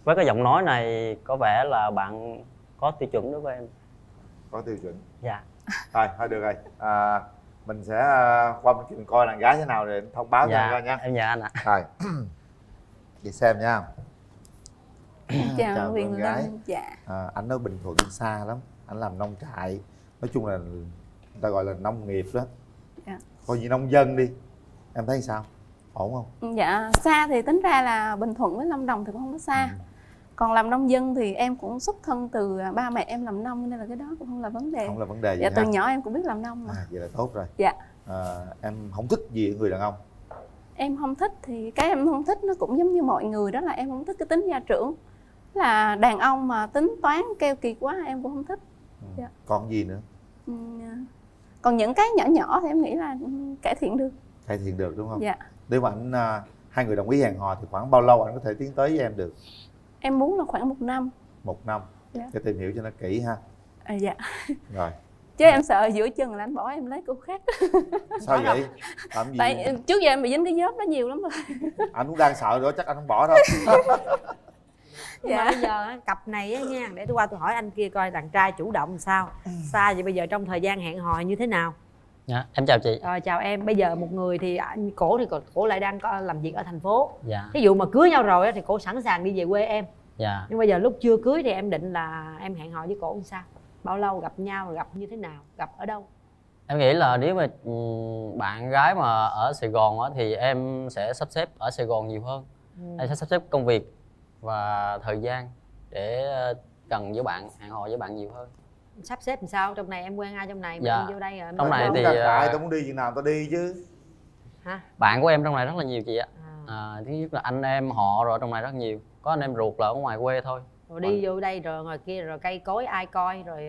với cái giọng nói này có vẻ là bạn có tiêu chuẩn đối với em. Có tiêu chuẩn. Dạ. Rồi, thôi được rồi. Mình sẽ qua bên kia mình coi đàn gái thế nào rồi thông báo cho anh coi nha. Em dạ anh ạ. Rồi. Đi xem nha. Chào Huyền gái. Linh. Dạ. Anh ở Bình Thuận xa lắm, anh làm nông trại, nói chung là người ta gọi là nông nghiệp đó. Dạ. Coi như nông dân đi, em thấy sao, ổn không? Dạ, xa thì tính ra là Bình Thuận với Lâm Đồng thì cũng không có xa. Còn làm nông dân thì em cũng xuất thân từ ba mẹ em làm nông, nên là cái đó cũng không là vấn đề. Không là vấn đề gì. Dạ, từ ha? nhỏ em cũng biết làm nông mà. Vậy là tốt rồi. Dạ. Em không thích gì ở người đàn ông? Em không thích thì cái em không thích nó cũng giống như mọi người, đó là em không thích cái tính gia trưởng. Là đàn ông mà tính toán keo kiệt quá em cũng không thích. Dạ. Còn gì nữa? Còn những cái nhỏ nhỏ thì em nghĩ là cải thiện được. Cải thiện được đúng không? Dạ. Nếu mà hai người đồng ý hẹn hò thì khoảng bao lâu anh có thể tiến tới với em được? Em muốn là khoảng 1 năm. 1 năm. Dạ. Để tìm hiểu cho nó kỹ ha. Dạ. Rồi. Chứ em sợ giữa chừng là anh bỏ em lấy cô khác. Sao vậy? Làm gì? Tại trước giờ em bị dính cái vớp đó nhiều lắm rồi. Anh cũng đang sợ nữa, chắc anh không bỏ đâu. Nhưng mà bây giờ á, cặp này á nha, để tôi qua tôi hỏi anh kia coi đàn trai chủ động làm sao. Xa vậy bây giờ trong thời gian hẹn hò như thế nào? Dạ, em chào chị. Chào em. Bây giờ một người thì cổ lại đang làm việc ở thành phố. Dạ. Ví dụ mà cưới nhau rồi á, thì cổ sẵn sàng đi về quê em. Dạ. Nhưng bây giờ lúc chưa cưới thì em định là em hẹn hò với cổ làm sao? Bao lâu gặp nhau, gặp như thế nào, gặp ở đâu? Em nghĩ là nếu mà bạn gái mà ở Sài Gòn á, thì em sẽ sắp xếp ở Sài Gòn nhiều hơn. Em sẽ sắp xếp công việc và thời gian để gần với bạn, hẹn hò với bạn nhiều hơn. Sắp xếp làm sao? Trong này em quen ai trong này mà Dạ. em vô đây rồi? Trong này thì tôi muốn đi chừng nào tôi đi chứ. Hả? Bạn của em trong này rất là nhiều chị ạ. Thứ nhất là anh em họ rồi trong này rất nhiều. Có anh em ruột là ở ngoài quê thôi. Rồi đi vô đây rồi ngoài kia rồi cây cối ai coi rồi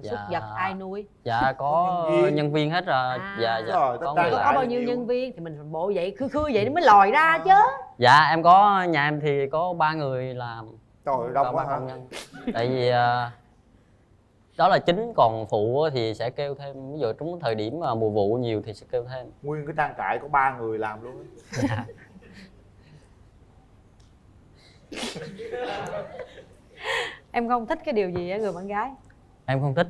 súc vật ai nuôi? Dạ có nhân viên hết rồi. Dạ rồi, có bao nhiêu nhân viên thì mình bộ vậy khư vậy nó mới lòi ra chứ. Dạ em có, nhà em thì có 3 người làm. Trời ơi, đông quá hả? Tại vì đó là chính, còn phụ thì sẽ kêu thêm, ví dụ trúng thời điểm mà mùa vụ nhiều thì sẽ kêu thêm. Nguyên cái trang trại có 3 người làm luôn. Dạ. Em không thích cái điều gì ở người bạn gái? Em không thích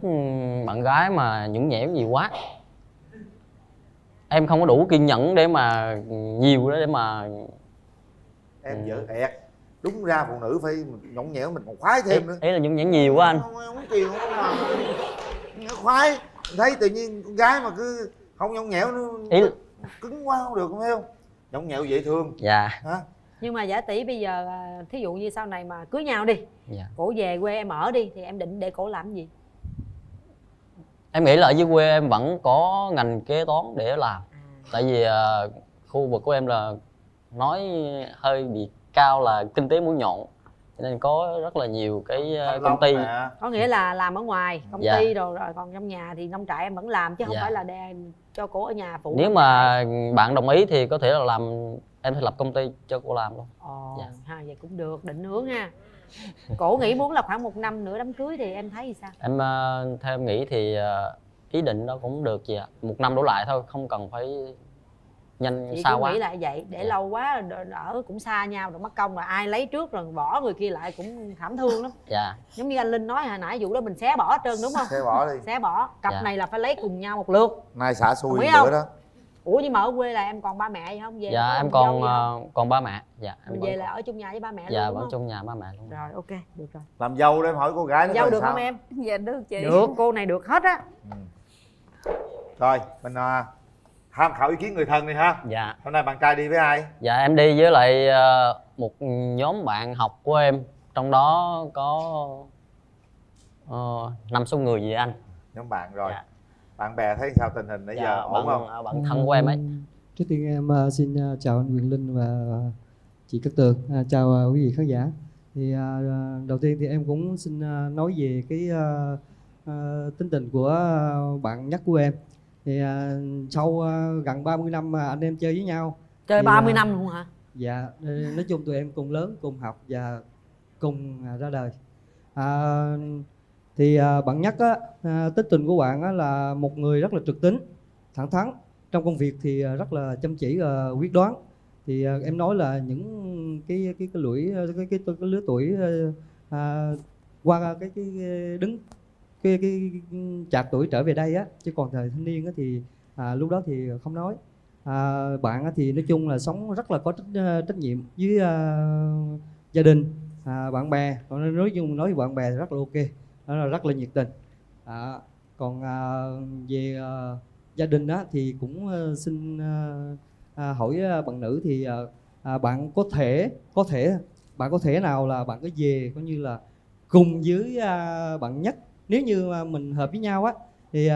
bạn gái mà nhũng nhẽo gì quá. Em không có đủ kiên nhẫn để mà nhiều đó để mà em dở ẹt. Đúng ra phụ nữ phải nhõng nhẽo mình còn khoái thêm nữa. Ý là nhũng nhẽo nhiều quá anh. Không chiều không mà nó khoái. Thấy tự nhiên con gái mà cứ không nhõng nhẽo nó cứng quá không được, phải không? Nhõng nhẽo dễ thương. Dạ. Hả? Nhưng mà giả tỷ bây giờ thí dụ như sau này mà cưới nhau đi, dạ. Cổ về quê em ở đi thì em định để cổ làm gì? Em nghĩ là ở dưới quê em vẫn có ngành kế toán để làm. Tại vì khu vực của em là nói hơi bị cao là kinh tế mũi nhọn, cho nên có rất là nhiều cái công ty. Có nghĩa là làm ở ngoài công dạ. ty rồi còn trong nhà thì nông trại em vẫn làm chứ không dạ. phải là cho cổ ở nhà phụ. Nếu mà bạn đồng ý thì có thể là làm, em sẽ lập công ty cho cô làm luôn. Dạ. Ha, vậy cũng được, định hướng ha. Cổ nghĩ muốn là khoảng 1 năm nữa đám cưới thì em thấy thì sao? Em theo em nghĩ thì ý định đó cũng được chị ạ. 1 năm đổ lại thôi, không cần phải nhanh chị xa cũng quá. nghĩ là vậy, để lâu quá ở cũng xa nhau rồi mất công là ai lấy trước rồi bỏ người kia lại cũng thảm thương lắm. Dạ. Giống như anh Linh nói hồi nãy vụ đó mình xé bỏ hết trơn đúng không? Xé bỏ đi. Xé bỏ. Cặp dạ. này là phải lấy cùng nhau một lượt. Nay xả xui bữa đó. Ủa nhưng mà ở quê là em còn ba mẹ gì không? Về dạ em còn ba mẹ. Dạ em về là ở chung nhà với ba mẹ dạ, luôn. Dạ vẫn chung nhà ba mẹ luôn. Rồi ok, được rồi. Làm dâu đó em hỏi cô gái nó dâu được sao? không em? Dạ được chị. Được, cô này được hết á. Rồi mình tham khảo ý kiến người thân đi ha. Dạ. Hôm nay bạn trai đi với ai? Dạ em đi với lại một nhóm bạn học của em, trong đó có 5-6 người gì anh. Nhóm bạn rồi. Dạ. Bạn bè thấy sao, tình hình nãy giờ ổn không? Bạn thân của em ấy. Trước tiên em xin chào anh Quyền Linh và chị Cát Tường, chào quý vị khán giả. Thì đầu tiên thì em cũng xin nói về cái tính tình của bạn nhắc của em. Thì sau gần 30 năm mà anh em chơi với nhau. Chơi thì, 30 năm luôn hả? Dạ, nói chung tụi em cùng lớn, cùng học và cùng ra đời. Thì bạn nhắc á, tính tình của bạn á, là một người rất là trực tính, thẳng thắn, trong công việc thì rất là chăm chỉ và quyết đoán. Thì em nói là những cái lứa tuổi qua cái đứng cái chạc tuổi trở về đây á, chứ còn thời thanh niên á thì lúc đó thì không nói. Bạn thì nói chung là sống rất là có trách nhiệm với gia đình, bạn bè. Còn nói chung nói với bạn bè thì rất là ok, đó là rất là nhiệt tình. Còn về gia đình đó thì cũng xin hỏi bạn nữ thì bạn có thể nào là bạn có về coi như là cùng với bạn Nhất, nếu như mà mình hợp với nhau á thì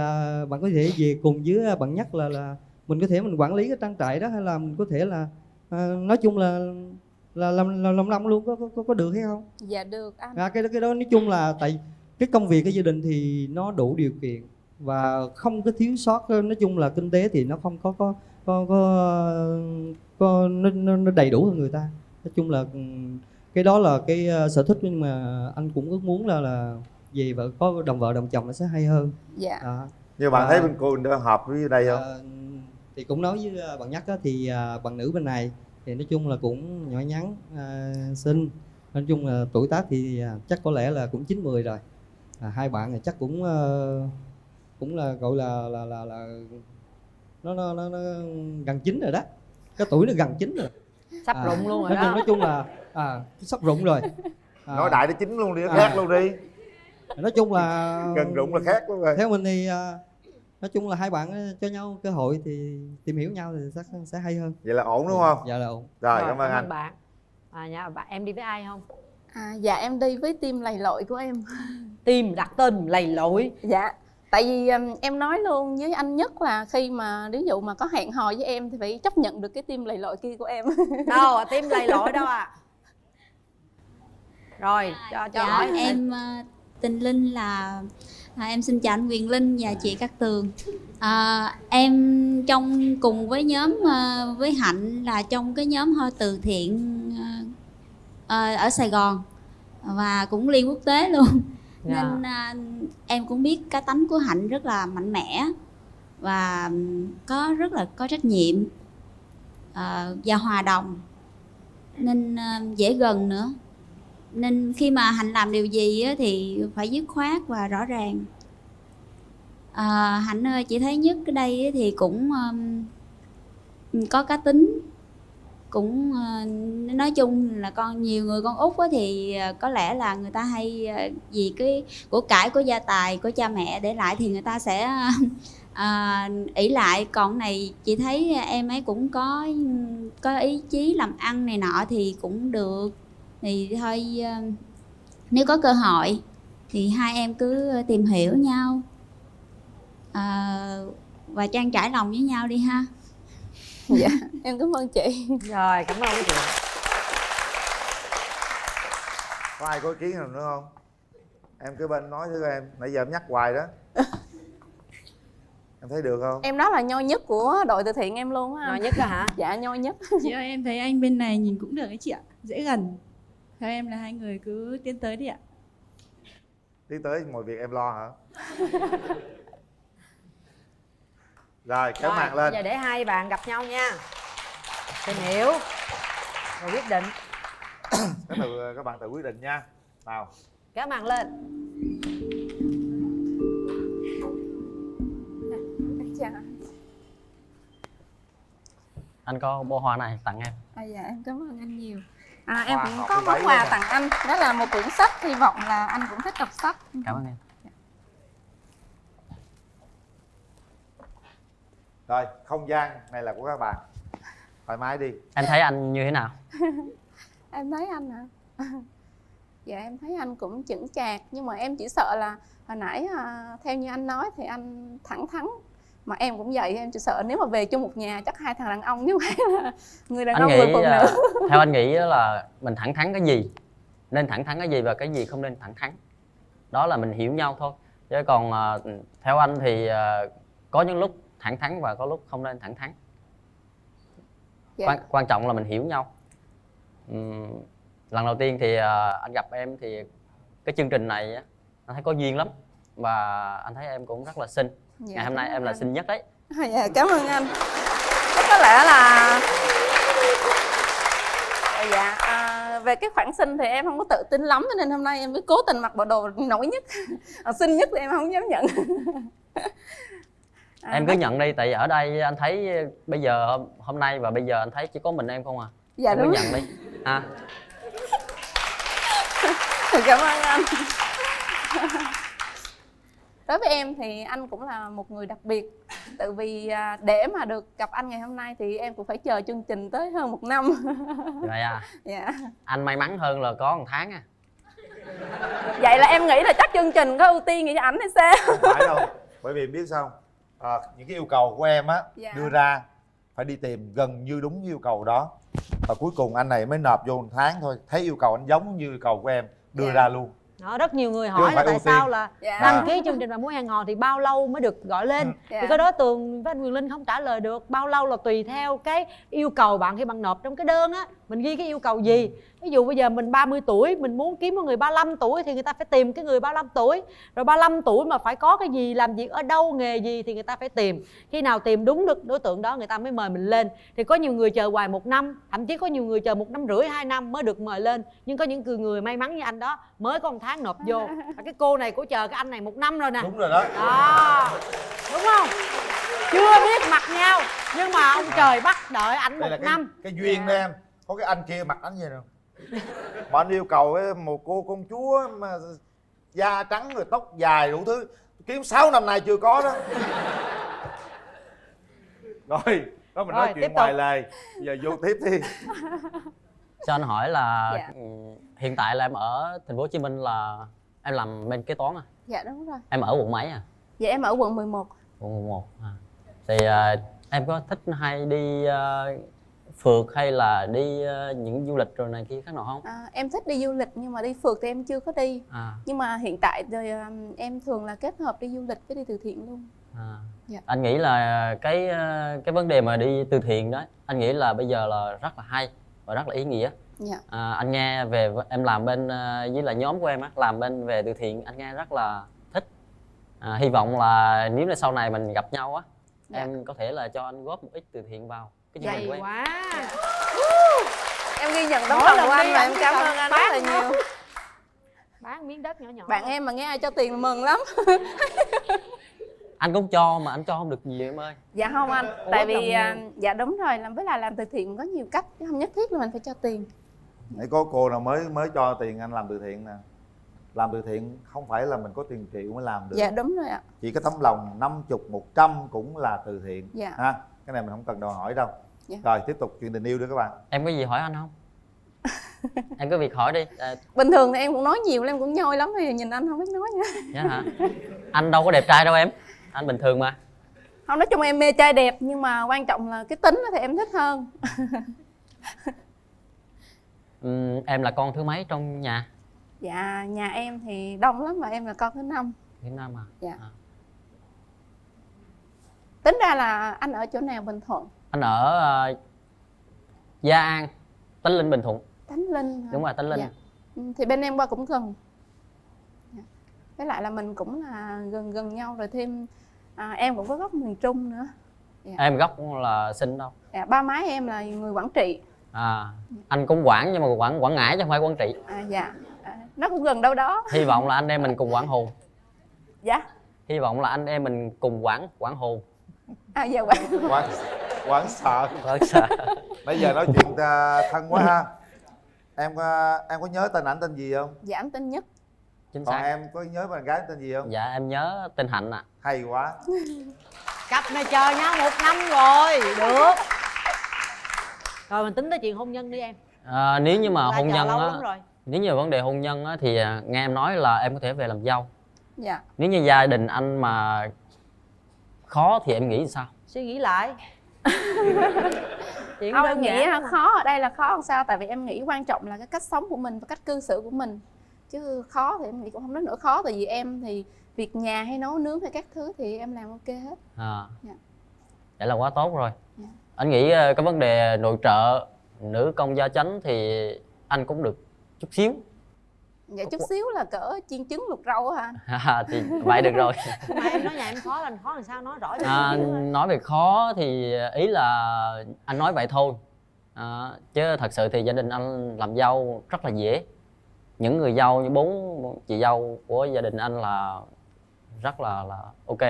bạn có thể về cùng với bạn Nhất là mình có thể mình quản lý cái trang trại đó, hay là mình có thể là nói chung là làm long luôn, có được hay không? Dạ được anh. Cái đó nói chung là tại cái công việc cái gia đình thì nó đủ điều kiện và không có thiếu sót, nói chung là kinh tế thì nó không có nó đầy đủ hơn người ta. Nói chung là cái đó là cái sở thích, nhưng mà anh cũng ước muốn là về vợ có đồng vợ đồng chồng nó sẽ hay hơn. Dạ. Nhưng bạn thấy bên cô đã hợp với đây không? Thì cũng nói với bạn Nhất á, thì bạn nữ bên này thì nói chung là cũng nhỏ nhắn, xinh, nói chung là tuổi tác thì chắc có lẽ là cũng 9-10 rồi. Hai bạn thì chắc cũng là gọi là nó gần 9 rồi đó, cái tuổi nó gần 9 rồi, sắp rụng luôn rồi đó. Nói chung là sắp rụng rồi. Nói đại nó 9 luôn đi, khác luôn đi. Nói chung là gần rụng là khác luôn rồi. Theo mình thì nói chung là hai bạn cho nhau cơ hội thì tìm hiểu nhau thì sẽ hay hơn. Vậy là ổn đúng không? Dạ là ổn. Rồi cảm ơn anh. Bạn em đi với ai không? Dạ em đi với team lầy lội của em. Team đặt tên lầy lội. Dạ. Tại vì em nói luôn với anh Nhất là khi mà ví dụ mà có hẹn hò với em thì phải chấp nhận được cái team lầy lội kia của em. Đâu team lầy lội đâu Rồi cho hỏi em tên Linh, là em xin chào anh Quyền Linh và chị Cát Tường. Em trong cùng với nhóm với Hạnh là trong cái nhóm Hoa Từ Thiện ở Sài Gòn và cũng liên quốc tế luôn. Nên em cũng biết cá tánh của Hạnh rất là mạnh mẽ và rất là có trách nhiệm và hòa đồng, nên dễ gần nữa. Nên khi mà Hạnh làm điều gì thì phải dứt khoát và rõ ràng. Hạnh ơi, chị thấy Nhất ở đây thì cũng có cá tính, cũng nói chung là nhiều người con út thì có lẽ là người ta hay vì cái của cải của gia tài của cha mẹ để lại thì người ta sẽ ỷ lại. Còn này chị thấy em ấy cũng có ý chí làm ăn này nọ thì cũng được. Thì thôi, nếu có cơ hội thì hai em cứ tìm hiểu nhau và trang trải lòng với nhau đi ha. Dạ, em cảm ơn chị. Rồi, cảm ơn chị. Có ai có ý kiến nào nữa không? Em cứ bên nói thử em, nãy giờ em nhắc hoài đó. Em thấy được không? Em đó là nho nhất của đội từ thiện em luôn á. Nho nhất đó hả? Dạ, nho nhất. Chị ơi, em thấy anh bên này nhìn cũng được ấy chị ạ, dễ gần. Theo em là hai người cứ tiến tới đi ạ. Tiến tới mọi việc em lo hả? Rồi, kéo màn lên. Giờ để hai bạn gặp nhau nha, tìm hiểu rồi quyết định. Các bạn tự quyết định nha. Nào, kéo màn lên. Anh có bó hoa này tặng em. Dạ, em cảm ơn anh nhiều. Em cũng có món quà tặng anh, đó là một quyển sách, hy vọng là anh cũng thích đọc sách. Cảm ơn em. Rồi, không gian này là của các bạn. Thoải mái đi. Em thấy anh như thế nào? Em thấy anh hả? Dạ em thấy anh cũng chững chạc, nhưng mà em chỉ sợ là hồi nãy theo như anh nói thì anh thẳng thắn. Mà em cũng vậy, em chỉ sợ nếu mà về chung một nhà chắc hai thằng đàn ông như vậy là người đàn ông người phụ nữ. Theo anh nghĩ đó là mình thẳng thắn cái gì, nên thẳng thắn cái gì và cái gì không nên thẳng thắn. Đó là mình hiểu nhau thôi. Chứ còn theo anh thì có những lúc thẳng thắn và có lúc không nên thẳng thắn. Quan trọng là mình hiểu nhau. Lần đầu tiên thì anh gặp em thì cái chương trình này anh thấy có duyên lắm. Và anh thấy em cũng rất là xinh. Ngày hôm nay em là xinh nhất đấy. Dạ, cảm ơn anh. Có lẽ là về cái khoản sinh thì em không có tự tin lắm, cho nên hôm nay em mới cố tình mặc bộ đồ nổi nhất, xinh nhất thì em không dám nhận. Em cứ nhận đi, tại ở đây anh thấy bây giờ hôm nay và bây giờ anh thấy chỉ có mình em không à. Dạ em đúng. cứ nhận đi ha. Cảm ơn anh. Đối với em thì anh cũng là một người đặc biệt. Tại vì để mà được gặp anh ngày hôm nay thì em cũng phải chờ chương trình tới hơn 1 năm. Vậy à? Dạ. Anh may mắn hơn là có 1 tháng à. Vậy là em nghĩ là chắc chương trình có ưu tiên gì cho ảnh hay sao? Không phải đâu. Bởi vì biết sao không? Những cái yêu cầu của em á, Dạ. đưa ra phải đi tìm gần như đúng yêu cầu đó. Và cuối cùng anh này mới nộp vô 1 tháng thôi. Thấy yêu cầu anh giống như yêu cầu của em, đưa ra luôn. Đó, rất nhiều người Chứ hỏi không là phải tại ưu tiên. sao là Dạ. đăng ký chương trình Bạn Muốn Hẹn Hò thì bao lâu mới được gọi lên. Dạ. Thì cái đó Tường với anh Quyền Linh không trả lời được. Bao lâu là tùy theo cái yêu cầu bạn khi bạn nộp trong cái đơn á, mình ghi cái yêu cầu gì. Ví dụ bây giờ mình 30 tuổi, mình muốn kiếm một người 35 tuổi thì người ta phải tìm cái người 35 tuổi. Rồi 35 tuổi mà phải có cái gì, làm việc ở đâu, nghề gì thì người ta phải tìm. Khi nào tìm đúng được đối tượng đó người ta mới mời mình lên. Thì có nhiều người chờ hoài 1 năm, thậm chí có nhiều người chờ 1 năm rưỡi, 2 năm mới được mời lên. Nhưng có những người may mắn như anh đó mới có 1 tháng nộp vô. Và cái cô này cô chờ cái anh này 1 năm rồi nè. Đúng rồi đó. Đó, đúng không? Chưa biết mặt nhau nhưng mà ông trời bắt đợi ảnh 1 Đây là năm. cái duyên đó em. Có cái anh kia mặt anh gì nào mà anh yêu cầu ấy, một cô công chúa mà da trắng rồi tóc dài đủ thứ, kiếm 6 năm nay chưa có đó. Rồi đó, mình nói chuyện ngoài lề, giờ vô tiếp đi. Cho anh hỏi là Dạ. hiện tại là em ở thành phố Hồ Chí Minh, là em làm bên kế toán à? Dạ đúng rồi. Em ở quận mấy à? Dạ em ở quận 11. Quận 11 à. Thì em có thích hay đi phượt hay là đi những du lịch rồi này kia khác nào không? Em thích đi du lịch nhưng mà đi phượt thì em chưa có đi. Nhưng mà hiện tại thì em thường là kết hợp đi du lịch với đi từ thiện luôn. Dạ. Anh nghĩ là cái vấn đề mà đi từ thiện đó, anh nghĩ là bây giờ là rất là hay và rất là ý nghĩa. Dạ. Anh nghe về em làm bên với lại nhóm của em á, làm bên về từ thiện, anh nghe rất là thích. Hy vọng là nếu là sau này mình gặp nhau á, Dạ. em có thể là cho anh góp một ít từ thiện vào cái chương trình của em. Quá. Em ghi nhận tấm lòng của anh và em cảm ơn anh rất là nhiều. Bán miếng đất nhỏ nhỏ. Bạn em mà nghe ai cho tiền là mừng lắm. Anh cũng cho mà anh cho không được nhiều em ơi. Dạ không anh, tại vì dạ đúng rồi, với lại làm từ thiện có nhiều cách chứ không nhất thiết là mình phải cho tiền. Nãy có cô nào mới cho tiền anh làm từ thiện nè. Làm từ thiện không phải là mình có tiền triệu mới làm được. Dạ đúng rồi ạ. Chỉ có tấm lòng 50, 100 cũng là từ thiện. Dạ. Ha, cái này mình không cần đòi hỏi đâu. Dạ. Rồi tiếp tục chuyện tình yêu nữa các bạn. Em có gì hỏi anh không? Em có việc hỏi đi. Bình thường thì em cũng nói nhiều, em cũng nhoi lắm, thì nhìn anh không biết nói nữa. Dạ hả? Anh đâu có đẹp trai đâu em. Anh bình thường mà. Không, nói chung em mê trai đẹp nhưng mà quan trọng là cái tính thì em thích hơn. Em là con thứ mấy trong nhà? Dạ, nhà em thì đông lắm và em là con thứ 5. Thứ 5 à? Dạ. Tính ra là anh ở chỗ nào Bình Thuận? Anh ở Gia An, Tánh Linh, Bình Thuận. Tánh Linh hả? Đúng rồi, Tánh Linh. Dạ. Thì bên em qua cũng gần. Dạ. Với lại là mình cũng là gần nhau rồi, thêm em cũng có gốc miền Trung nữa. Dạ. Em gốc là sinh đâu? Dạ, ba má em là người Quảng Trị. Anh cũng Quảng nhưng mà Quảng Ngãi chứ không phải Quảng Trị. Dạ. Nó cũng gần đâu đó. Hy vọng là anh em mình cùng Quảng Hồn. Dạ. Hy vọng là anh em mình cùng Quảng Hồn. Dạ Quảng sợ. Quảng sợ. Bây giờ nói chuyện thân quá ha. Em có nhớ tên ảnh tên gì không? Dạ em tên Nhất. Chính Còn xác. em có nhớ bạn gái tên gì không? Dạ em nhớ tên Hạnh ạ. Hay quá. Cặp này chờ nhau 1 năm rồi. Được. Rồi mình tính tới chuyện hôn nhân đi em. Nếu như mà hôn nhân lâu á, lắm rồi. nếu như vấn đề hôn nhân á, thì nghe em nói là em có thể về làm dâu. Dạ. Nếu như gia đình anh mà khó thì em nghĩ sao? Suy nghĩ lại. Chuyện không, em nghĩ khó ở đây là khó làm sao, tại vì em nghĩ quan trọng là cái cách sống của mình và cách cư xử của mình, chứ khó thì em nghĩ cũng không đến nỗi khó, tại vì em thì việc nhà hay nấu nướng hay các thứ thì em làm ok hết. Dạ. Vậy là quá tốt rồi. Dạ. Anh nghĩ cái vấn đề nội trợ nữ công gia chánh thì anh cũng được chút xíu. Dạ chút xíu là cỡ chiên trứng luộc rau á hả? Thì vậy được rồi. Mà em nói nhà em khó làm sao nói rõ cho Nói về khó thì ý là anh nói vậy thôi, chứ thật sự thì gia đình anh làm dâu rất là dễ. Những người dâu như 4 chị dâu của gia đình anh là rất là ok.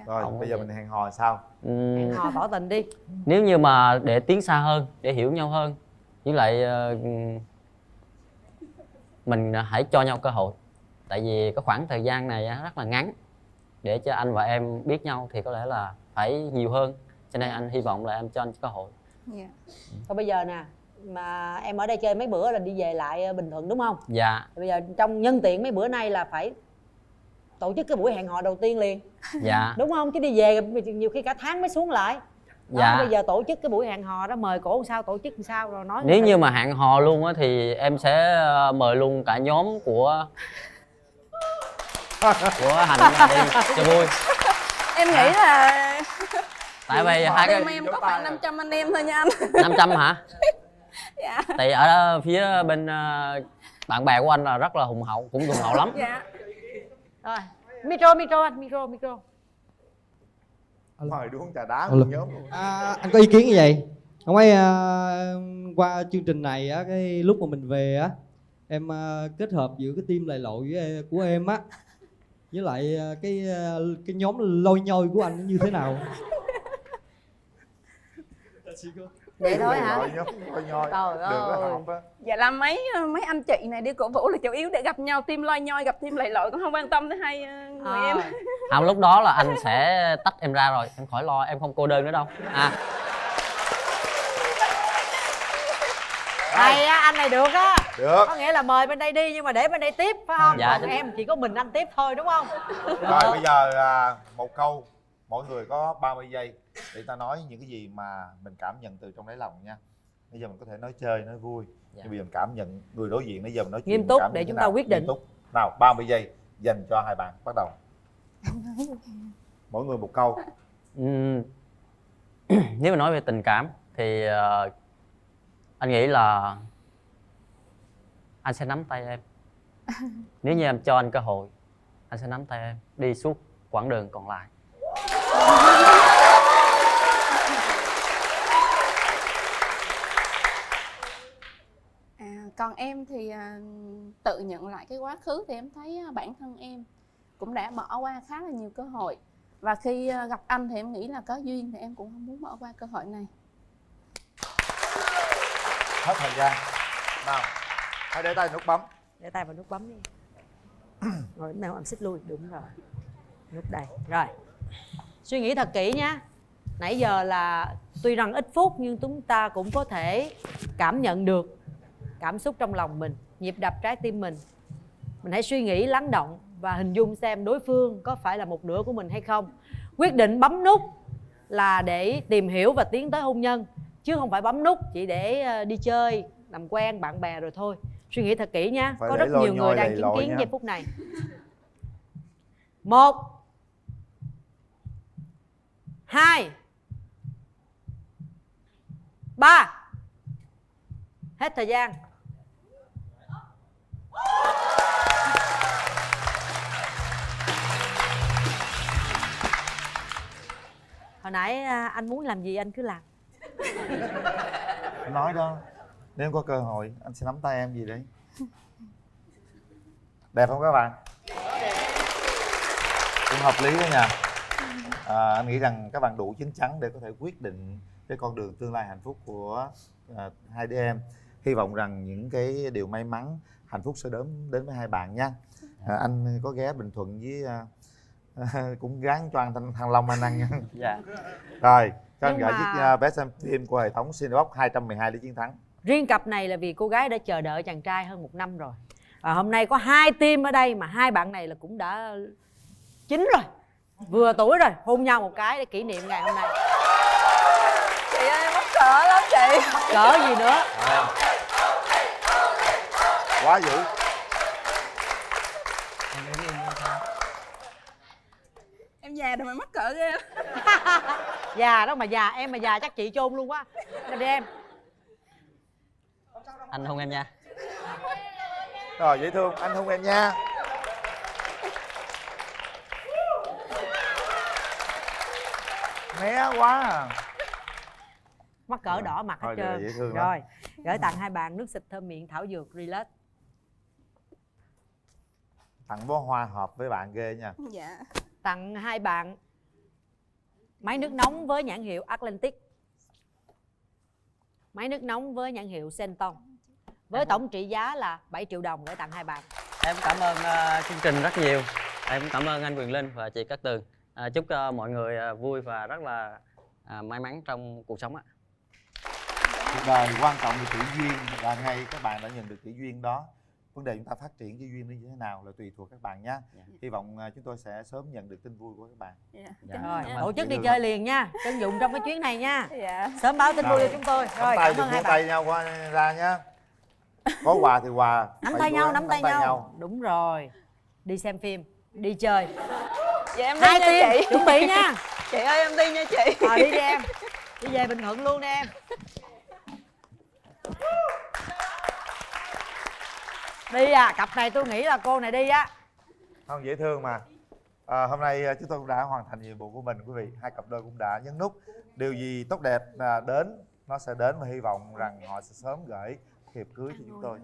Rồi Không bây giờ mình hẹn hò sao? Hẹn hò tỏ tình đi. Nếu như mà để tiến xa hơn, để hiểu nhau hơn, với lại mình hãy cho nhau cơ hội. Tại vì cái khoảng thời gian này rất là ngắn, để cho anh và em biết nhau thì có lẽ là phải nhiều hơn. Cho nên anh hy vọng là em cho anh cơ hội. Còn bây giờ nè, mà em ở đây chơi mấy bữa là đi về lại Bình Thuận đúng không? Dạ. Bây giờ trong nhân tiện mấy bữa nay là phải tổ chức cái buổi hẹn hò đầu tiên liền. Dạ. Đúng không? Chứ đi về nhiều khi cả tháng mới xuống lại. Đó, dạ. Bây giờ tổ chức cái buổi hẹn hò đó, mời cổ sao, tổ chức sao rồi nói. Nếu như mà hẹn hò luôn á thì em sẽ mời luôn cả nhóm của Hạnh đi cho vui. Em nghĩ là Tại vì hai cái em có khoảng 500 anh em thôi nha anh. 500 hả? Dạ. Tại ở phía bên bạn bè của anh là rất là hùng hậu, cũng hùng hậu lắm. Dạ. Rồi, micro. Mời uống trà đá Alo. nhóm. Anh có ý kiến như vậy. Không phải qua chương trình này á, cái lúc mà mình về á, em kết hợp giữa cái team lầy lội của em á, với lại cái nhóm lôi nhoi của anh nó như thế nào? Vậy thôi hả? Trời ơi. Dạ là mấy anh chị này đi cổ vũ là chủ yếu để gặp nhau, team loi nhoi gặp team lầy lội, cũng không quan tâm tới hai người em. Không, lúc đó là anh sẽ tách em ra rồi, em khỏi lo, em không cô đơn nữa đâu. Hay á, anh này được á. Được. Có nghĩa là mời bên đây đi nhưng mà để bên đây tiếp phải không? Dạ. Còn em chỉ có mình anh tiếp thôi đúng không? Rồi bây giờ một câu, mỗi người có 30 giây để ta nói những cái gì mà mình cảm nhận từ trong đáy lòng nha. Bây giờ mình có thể nói chơi, nói vui. Nhưng bây giờ mình cảm nhận người đối diện, bây giờ mình nói chuyện Nghiêm túc cảm nhận để thế chúng nào? ta quyết định. Nghiêm túc. Nào, 30 giây dành cho hai bạn, bắt đầu. Mỗi người một câu. Nếu mà nói về tình cảm thì anh nghĩ là anh sẽ nắm tay em. Nếu như em cho anh cơ hội, anh sẽ nắm tay em đi suốt quãng đường còn lại. Còn em thì tự nhận lại cái quá khứ thì em thấy bản thân em cũng đã bỏ qua khá là nhiều cơ hội. Và khi gặp anh thì em nghĩ là có duyên thì em cũng không muốn bỏ qua cơ hội này. Hết thời gian. Nào, hãy để tay nút bấm. Để tay vào nút bấm đi. Rồi lúc nào em xích lui, đúng rồi. Nút đây. Rồi. Suy nghĩ thật kỹ nha. Nãy giờ là tuy rằng ít phút nhưng chúng ta cũng có thể cảm nhận được cảm xúc trong lòng mình, nhịp đập trái tim mình. Mình hãy suy nghĩ lắng động và hình dung xem đối phương có phải là một nửa của mình hay không. Quyết định bấm nút là để tìm hiểu và tiến tới hôn nhân, chứ không phải bấm nút chỉ để đi chơi, làm quen bạn bè rồi thôi. Suy nghĩ thật kỹ nha. Phải có rất nhiều người đang chứng kiến giây phút này. 1 2 3. Hết thời gian. Hồi nãy anh muốn làm gì anh cứ làm. Nói đó, nếu có cơ hội anh sẽ nắm tay em gì đấy. Đẹp không các bạn? Cũng hợp lý đó nha. Anh nghĩ rằng các bạn đủ chín chắn để có thể quyết định cái con đường tương lai hạnh phúc của hai đứa em. Hy vọng rằng những cái điều may mắn, hạnh phúc sẽ đến với hai bạn nha. Anh có ghé Bình Thuận với cũng gán cho ăn Thăng Long anh ăn nha. Dạ. Rồi, cho anh Nhưng gửi mà- chiếc vé xem phim của hệ thống Cinebox 212 để chiến thắng. Riêng cặp này là vì cô gái đã chờ đợi chàng trai hơn 1 năm rồi. Và hôm nay có 2 team ở đây mà hai bạn này là cũng đã chín rồi, vừa tuổi rồi, hôn nhau một cái để kỷ niệm ngày hôm nay. Chị ơi em mắc cỡ lắm chị. Cỡ gì nữa. Quá dữ. Em già rồi mà mắc cỡ ghê. Già đó mà già, em mà già chắc chị chôn luôn quá. Đi em. Anh hôn em nha. Rồi dễ thương, anh hôn em nha. Né quá à. Mắc cỡ đỏ mặt hết Thôi, trơn. dễ thương lắm. Rồi, gửi tặng hai bạn nước xịt thơm miệng thảo dược Relax. Tặng bó hoa hợp với bạn ghê nha. Dạ. Tặng hai bạn máy nước nóng với nhãn hiệu Atlantic. Máy nước nóng với nhãn hiệu Senton. Với tổng trị giá là 7 triệu đồng để tặng hai bạn. Em cảm ơn chương trình rất nhiều. Em cảm ơn anh Quyền Linh và chị Cát Tường. Chúc mọi người vui và rất là may mắn trong cuộc sống ạ. Cuộc đời quan trọng là tự duyên, và ngay các bạn đã nhận được tự duyên đó. Vấn đề chúng ta phát triển cái duyên nó như thế nào là tùy thuộc các bạn nhé. Hy vọng chúng tôi sẽ sớm nhận được tin vui của các bạn. Rồi, tổ chức đi chơi liền nha. Trân dụng trong cái chuyến này nha. Dạ. Sớm báo tin vui cho chúng tôi. Rồi, Nắm tay, cảm ơn hai tay bạn. nhau qua ra nhé. Có quà thì quà. Nắm Phải tay cố nhau, gắng nắm tay nhau. Đúng rồi. Đi xem phim, đi chơi. Dạ em đi Hai nha team, chị. chuẩn bị nha. Chị ơi em đi nha chị. Đi đi em. Đi về Bình Thuận luôn đi em. Đi à, cặp này tôi nghĩ là cô này đi á. Không, dễ thương mà. Hôm nay chúng tôi cũng đã hoàn thành nhiệm vụ của mình quý vị. Hai cặp đôi cũng đã nhấn nút. Điều gì tốt đẹp đến nó sẽ đến, và hy vọng rằng họ sẽ sớm gửi thiệp cưới cho chúng tôi.